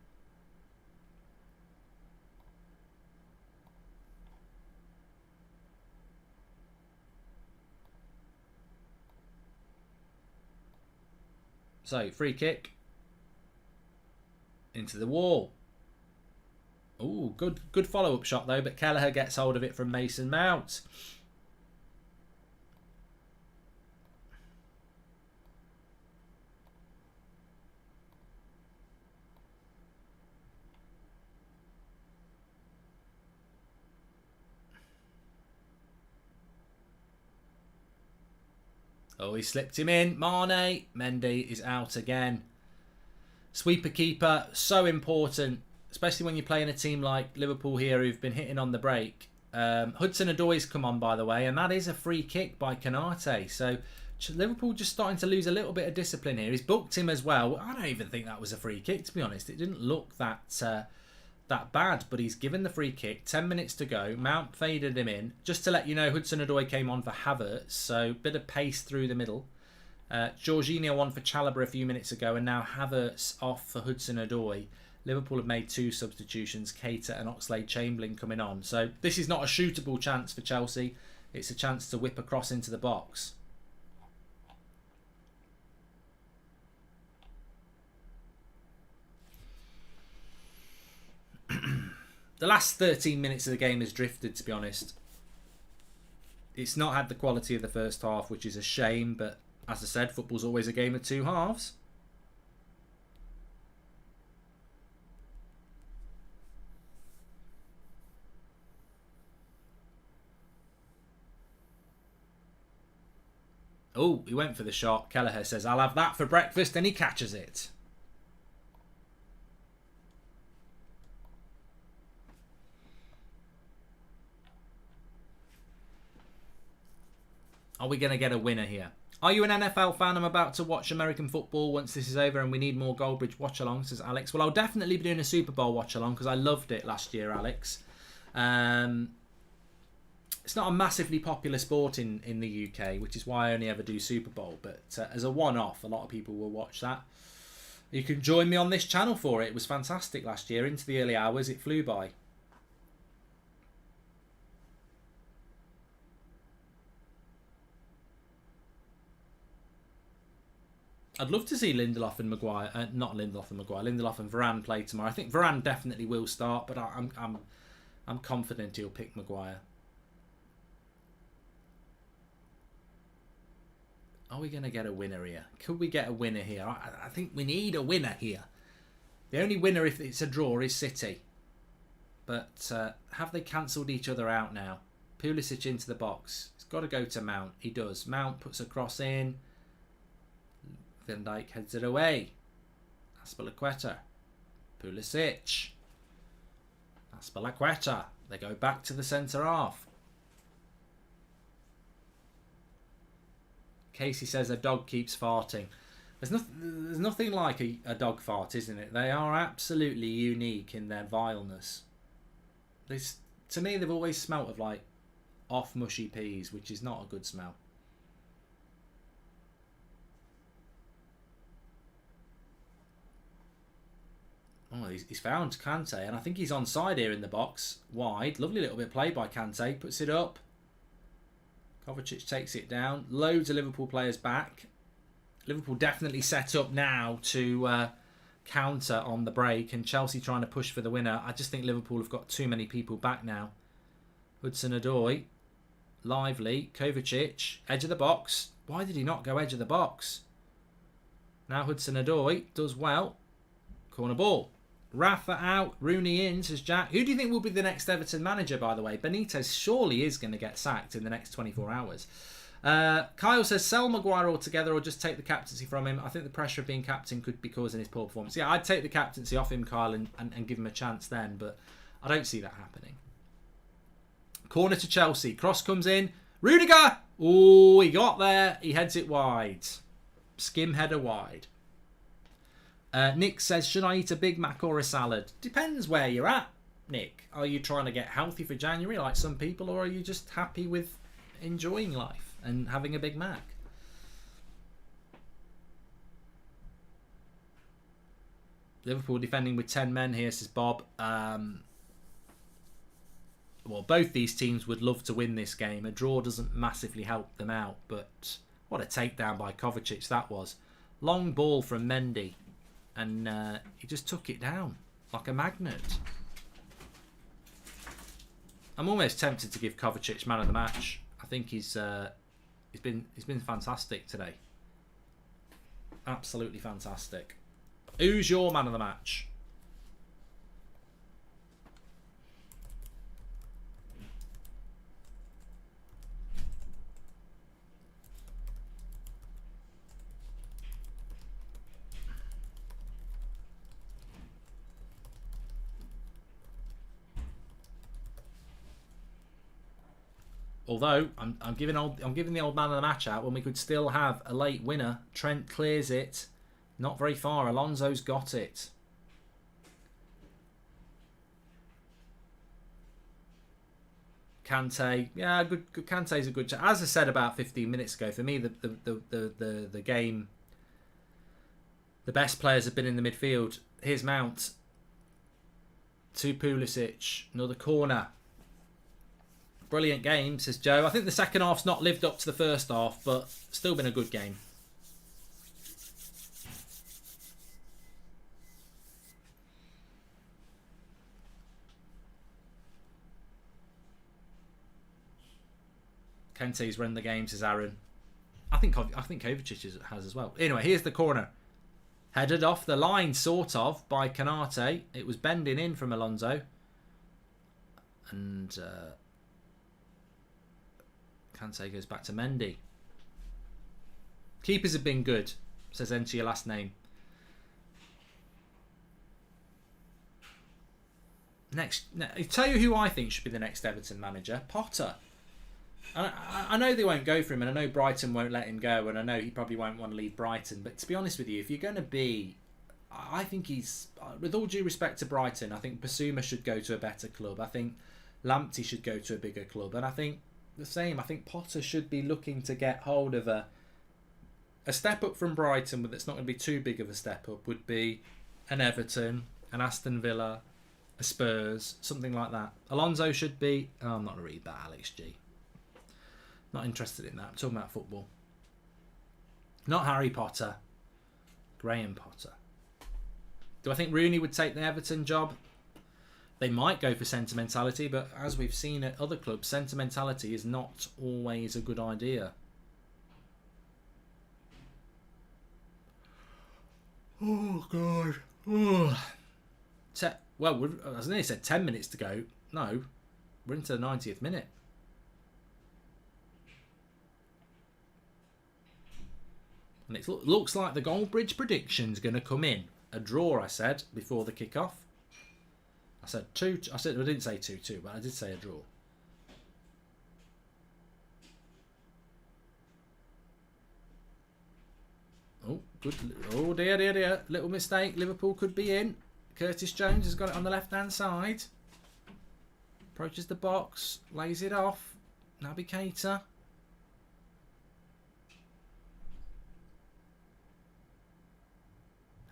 So, free kick into the wall. Ooh, good follow-up shot though, but Kelleher gets hold of it from Mason Mount. Oh, he slipped him in. Mane. Mendy is out again. Sweeper keeper, so important, especially when you're playing a team like Liverpool here who've been hitting on the break. Hudson-Odoi's come on, by the way, and that is a free kick by Konate. So Liverpool just starting to lose a little bit of discipline here. He's booked him as well. I don't even think that was a free kick, to be honest. It didn't look that bad, but he's given the free kick. 10 minutes to go. Mount faded him in. Just to let you know, Hudson-Odoi came on for Havertz, so bit of pace through the middle. Jorginho on for Chalobah a few minutes ago, and now Havertz off for Hudson-Odoi. Liverpool have made 2 substitutions, Keita and Oxlade-Chamberlain coming on. So this is not a shootable chance for Chelsea. It's a chance to whip across into the box. The last 13 minutes of the game has drifted, to be honest. It's not had the quality of the first half, which is a shame, but as I said, football's always a game of 2 halves. Oh, he went for the shot. Kelleher says, I'll have that for breakfast, and he catches it. Are we going to get a winner here? Are you an NFL fan? I'm about to watch American football once this is over and we need more Goldbridge Watchalong, says Alex. Well, I'll definitely be doing a Super Bowl Watchalong because I loved it last year, Alex. It's not a massively popular sport in the UK, which is why I only ever do Super Bowl. But as a one-off, a lot of people will watch that. You can join me on this channel for it. It was fantastic last year. Into the early hours, it flew by. I'd love to see Lindelof and Maguire, not Lindelof and Maguire, Lindelof and Varane play tomorrow. I think Varane definitely will start, but I'm confident he'll pick Maguire. Are we going to get a winner here? Could we get a winner here? I think we need a winner here. The only winner if it's a draw is City. But have they cancelled each other out now? Pulisic into the box. It's got to go to Mount. He does. Mount puts a cross in. Van Dijk heads it away. Azpilicueta. Pulisic. Azpilicueta. They go back to the centre half. Casey says a dog keeps farting. There's nothing like a dog fart, isn't it? They are absolutely unique in their vileness. To me, they've always smelt of like off mushy peas, which is not a good smell. Oh, he's found Kante, and I think he's onside here in the box. Wide. Lovely little bit of play by Kante. Puts it up. Kovacic takes it down. Loads of Liverpool players back. Liverpool definitely set up now to counter on the break, and Chelsea trying to push for the winner. I just think Liverpool have got too many people back now. Hudson-Odoi. Lively. Kovacic. Edge of the box. Why did he not go edge of the box? Now Hudson-Odoi does well. Corner ball. Rafa out. Rooney in, says Jack. Who do you think will be the next Everton manager, by the way? Benitez surely is going to get sacked in the next 24 hours. Kyle says, sell Maguire altogether or just take the captaincy from him. I think the pressure of being captain could be causing his poor performance. Yeah, I'd take the captaincy off him, Kyle, and give him a chance then, but I don't see that happening. Corner to Chelsea. Cross comes in. Rudiger! Oh, he got there. He heads it wide. Skim header wide. Nick says, should I eat a Big Mac or a salad? Depends where you're at, Nick. Are you trying to get healthy for January like some people, or are you just happy with enjoying life and having a Big Mac? Liverpool defending with 10 men here, says Bob. Well, both these teams would love to win this game. A draw doesn't massively help them out, but what a takedown by Kovacic that was. Long ball from Mendy, and he just took it down like a magnet. I'm almost tempted to give Kovacic man of the match. I think he's been fantastic today. Absolutely fantastic. Who's your man of the match? Although I'm giving the old man of the match out when we could still have a late winner. Trent clears it, not very far. Alonso's got it. Kante, yeah, good. Kante's a good. As I said about 15 minutes ago, for me the game, the best players have been in the midfield. Here's Mount. To Pulisic, another corner. Brilliant game, says Joe. I think the second half's not lived up to the first half, but still been a good game. Kente's run the game, says Aaron. I think Kovacic has as well. Anyway, here's the corner. Headed off the line, sort of, by Canate. It was bending in from Alonso. And Kante goes back to Mendy. Keepers have been good, says enter your last name. Next, I'll tell you who I think should be the next Everton manager. Potter. I know they won't go for him, and I know Brighton won't let him go, and I know he probably won't want to leave Brighton, but to be honest with you, if you're going to be... I think he's... With all due respect to Brighton, I think Basuma should go to a better club. I think Lamptey should go to a bigger club, and I think the same. I think Potter should be looking to get hold of a step up from Brighton, but that's not going to be too big of a step up, would be an Everton, an Aston Villa, a Spurs, something like that. Alonso should be... Oh, I'm not going to read that, Alex G. Not interested in that. I'm talking about football. Not Harry Potter. Graham Potter. Do I think Rooney would take the Everton job? They might go for sentimentality, but as we've seen at other clubs, sentimentality is not always a good idea. Oh, God. Oh. Well, I was nearly said 10 minutes to go. No, we're into the 90th minute. And it looks like the Goldbridge prediction's going to come in. A draw, I said, before the kick-off. I said 2. I didn't say 2-2, but I did say a draw. Oh, good. Oh, dear. Little mistake. Liverpool could be in. Curtis Jones has got it on the left-hand side. Approaches the box. Lays it off. Naby Keita.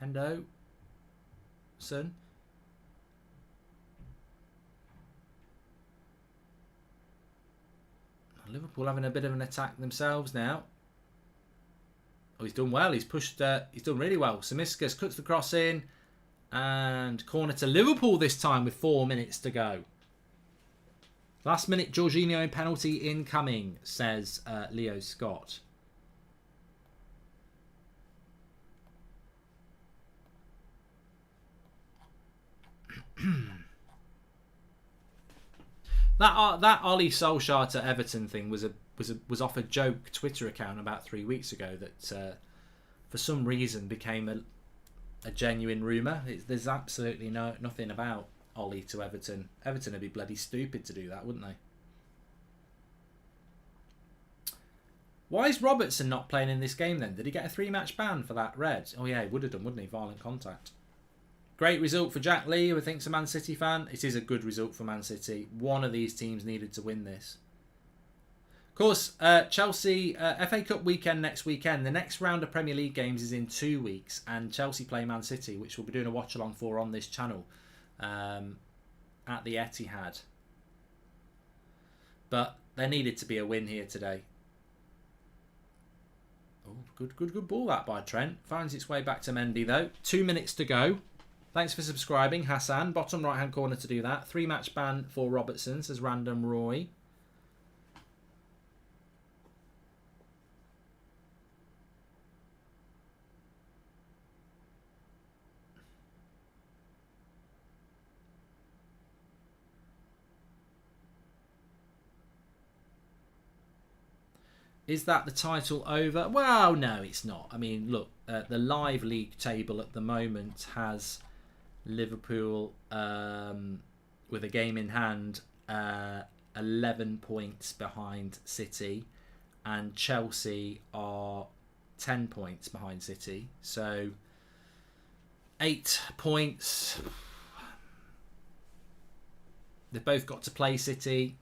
Hendo. Son. Liverpool having a bit of an attack themselves now. Oh, he's done well. He's pushed. He's done really well. Samiskas cuts the cross in. And corner to Liverpool this time with 4 minutes to go. Last minute Jorginho penalty incoming, says Leo Scott. That Ollie Solskjaer to Everton thing was off a joke Twitter account about 3 weeks ago that for some reason became a genuine rumour. There's absolutely nothing about Ollie to Everton. Everton would be bloody stupid to do that, wouldn't they? Why is Robertson not playing in this game then? Did he get a 3-match ban for that red? Oh yeah, he would have done, wouldn't he? Violent contact. Great result for Jack Lee, who I think's a Man City fan. It is a good result for Man City. One of these teams needed to win this. Of course, Chelsea, FA Cup weekend next weekend. The next round of Premier League games is in 2 weeks. And Chelsea play Man City, which we'll be doing a watch-along for on this channel. At the Etihad. But there needed to be a win here today. Oh, good ball that by Trent. Finds its way back to Mendy though. 2 minutes to go. Thanks for subscribing, Hassan. Bottom right hand corner to do that. 3-match ban for Robertson, says Random Roy. Is that the title over? Well, no, it's not. I mean, look, the live league table at the moment has Liverpool with a game in hand 11 points behind City, and Chelsea are 10 points behind City. So 8 points. They've both got to play City.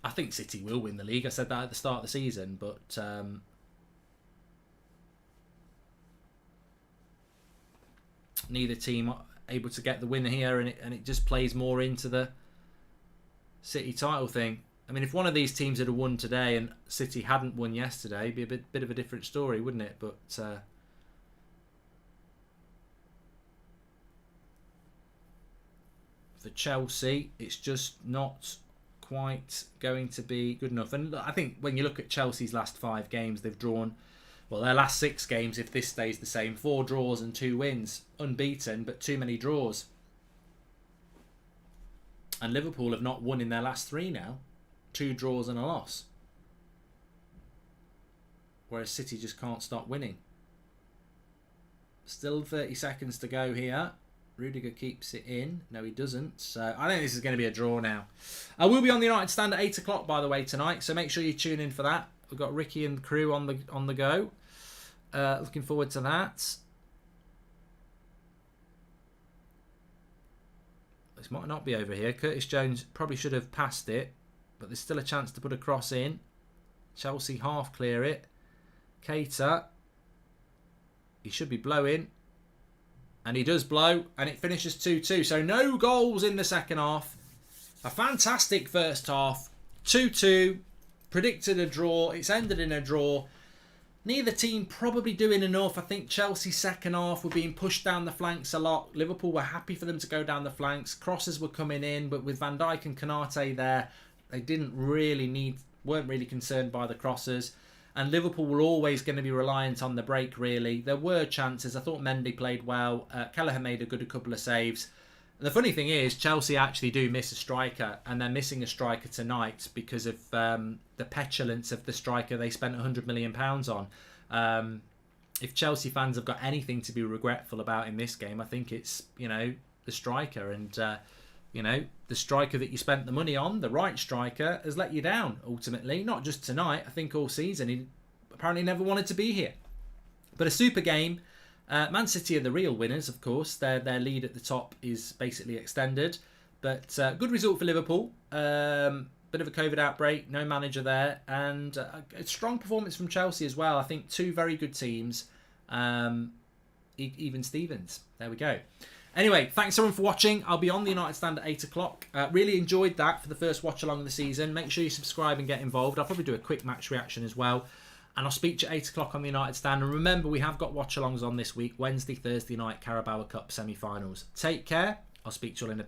I think City will win the league. I said that at the start of the season, but neither team are able to get the win here, and it just plays more into the City title thing. I mean, if one of these teams had won today and City hadn't won yesterday, it'd be a bit of a different story, wouldn't it? But for Chelsea, it's just not quite going to be good enough. And I think when you look at Chelsea's last 5 games, they've drawn, well, their last 6 games, if this stays the same, 4 draws and 2 wins. Unbeaten, but too many draws. And Liverpool have not won in their last 3 now. 2 draws and a loss. Whereas City just can't stop winning. Still 30 seconds to go here. Rudiger keeps it in. No, he doesn't. So I think this is going to be a draw now. I will be on the United Stand at 8 o'clock, by the way, tonight. So make sure you tune in for that. We've got Ricky and the crew on the go. Looking forward to that. This might not be over here. Curtis Jones probably should have passed it, but there's still a chance to put a cross in. Chelsea half clear it. Keita. He should be blowing. And he does blow, and it finishes 2-2. So no goals in the second half. A fantastic first half. 2-2. Predicted a draw. It's ended in a draw. Neither team probably doing enough. I think Chelsea's second half were being pushed down the flanks a lot. Liverpool were happy for them to go down the flanks. Crosses were coming in, but with Van Dijk and Konate there, they weren't really concerned by the crosses. And Liverpool were always going to be reliant on the break, really. There were chances. I thought Mendy played well. Kelleher made a couple of saves. And the funny thing is, Chelsea actually do miss a striker. And they're missing a striker tonight because of the petulance of the striker they spent £100 million on. If Chelsea fans have got anything to be regretful about in this game, I think it's, the striker. And, the striker that you spent the money on, the right striker, has let you down, ultimately. Not just tonight, I think all season. He apparently never wanted to be here. But a super game. Man City are the real winners, of course. Their lead at the top is basically extended. But good result for Liverpool. Bit of a COVID outbreak, no manager there. And a strong performance from Chelsea as well. I think 2 very good teams. Even Stevens. There we go. Anyway, thanks everyone for watching. I'll be on the United Stand at 8 o'clock. Really enjoyed that for the first watch along of the season. Make sure you subscribe and get involved. I'll probably do a quick match reaction as well. And I'll speak to you at 8 o'clock on the United Stand. And remember, we have got watch alongs on this week. Wednesday, Thursday night, Carabao Cup semi-finals. Take care. I'll speak to you all in a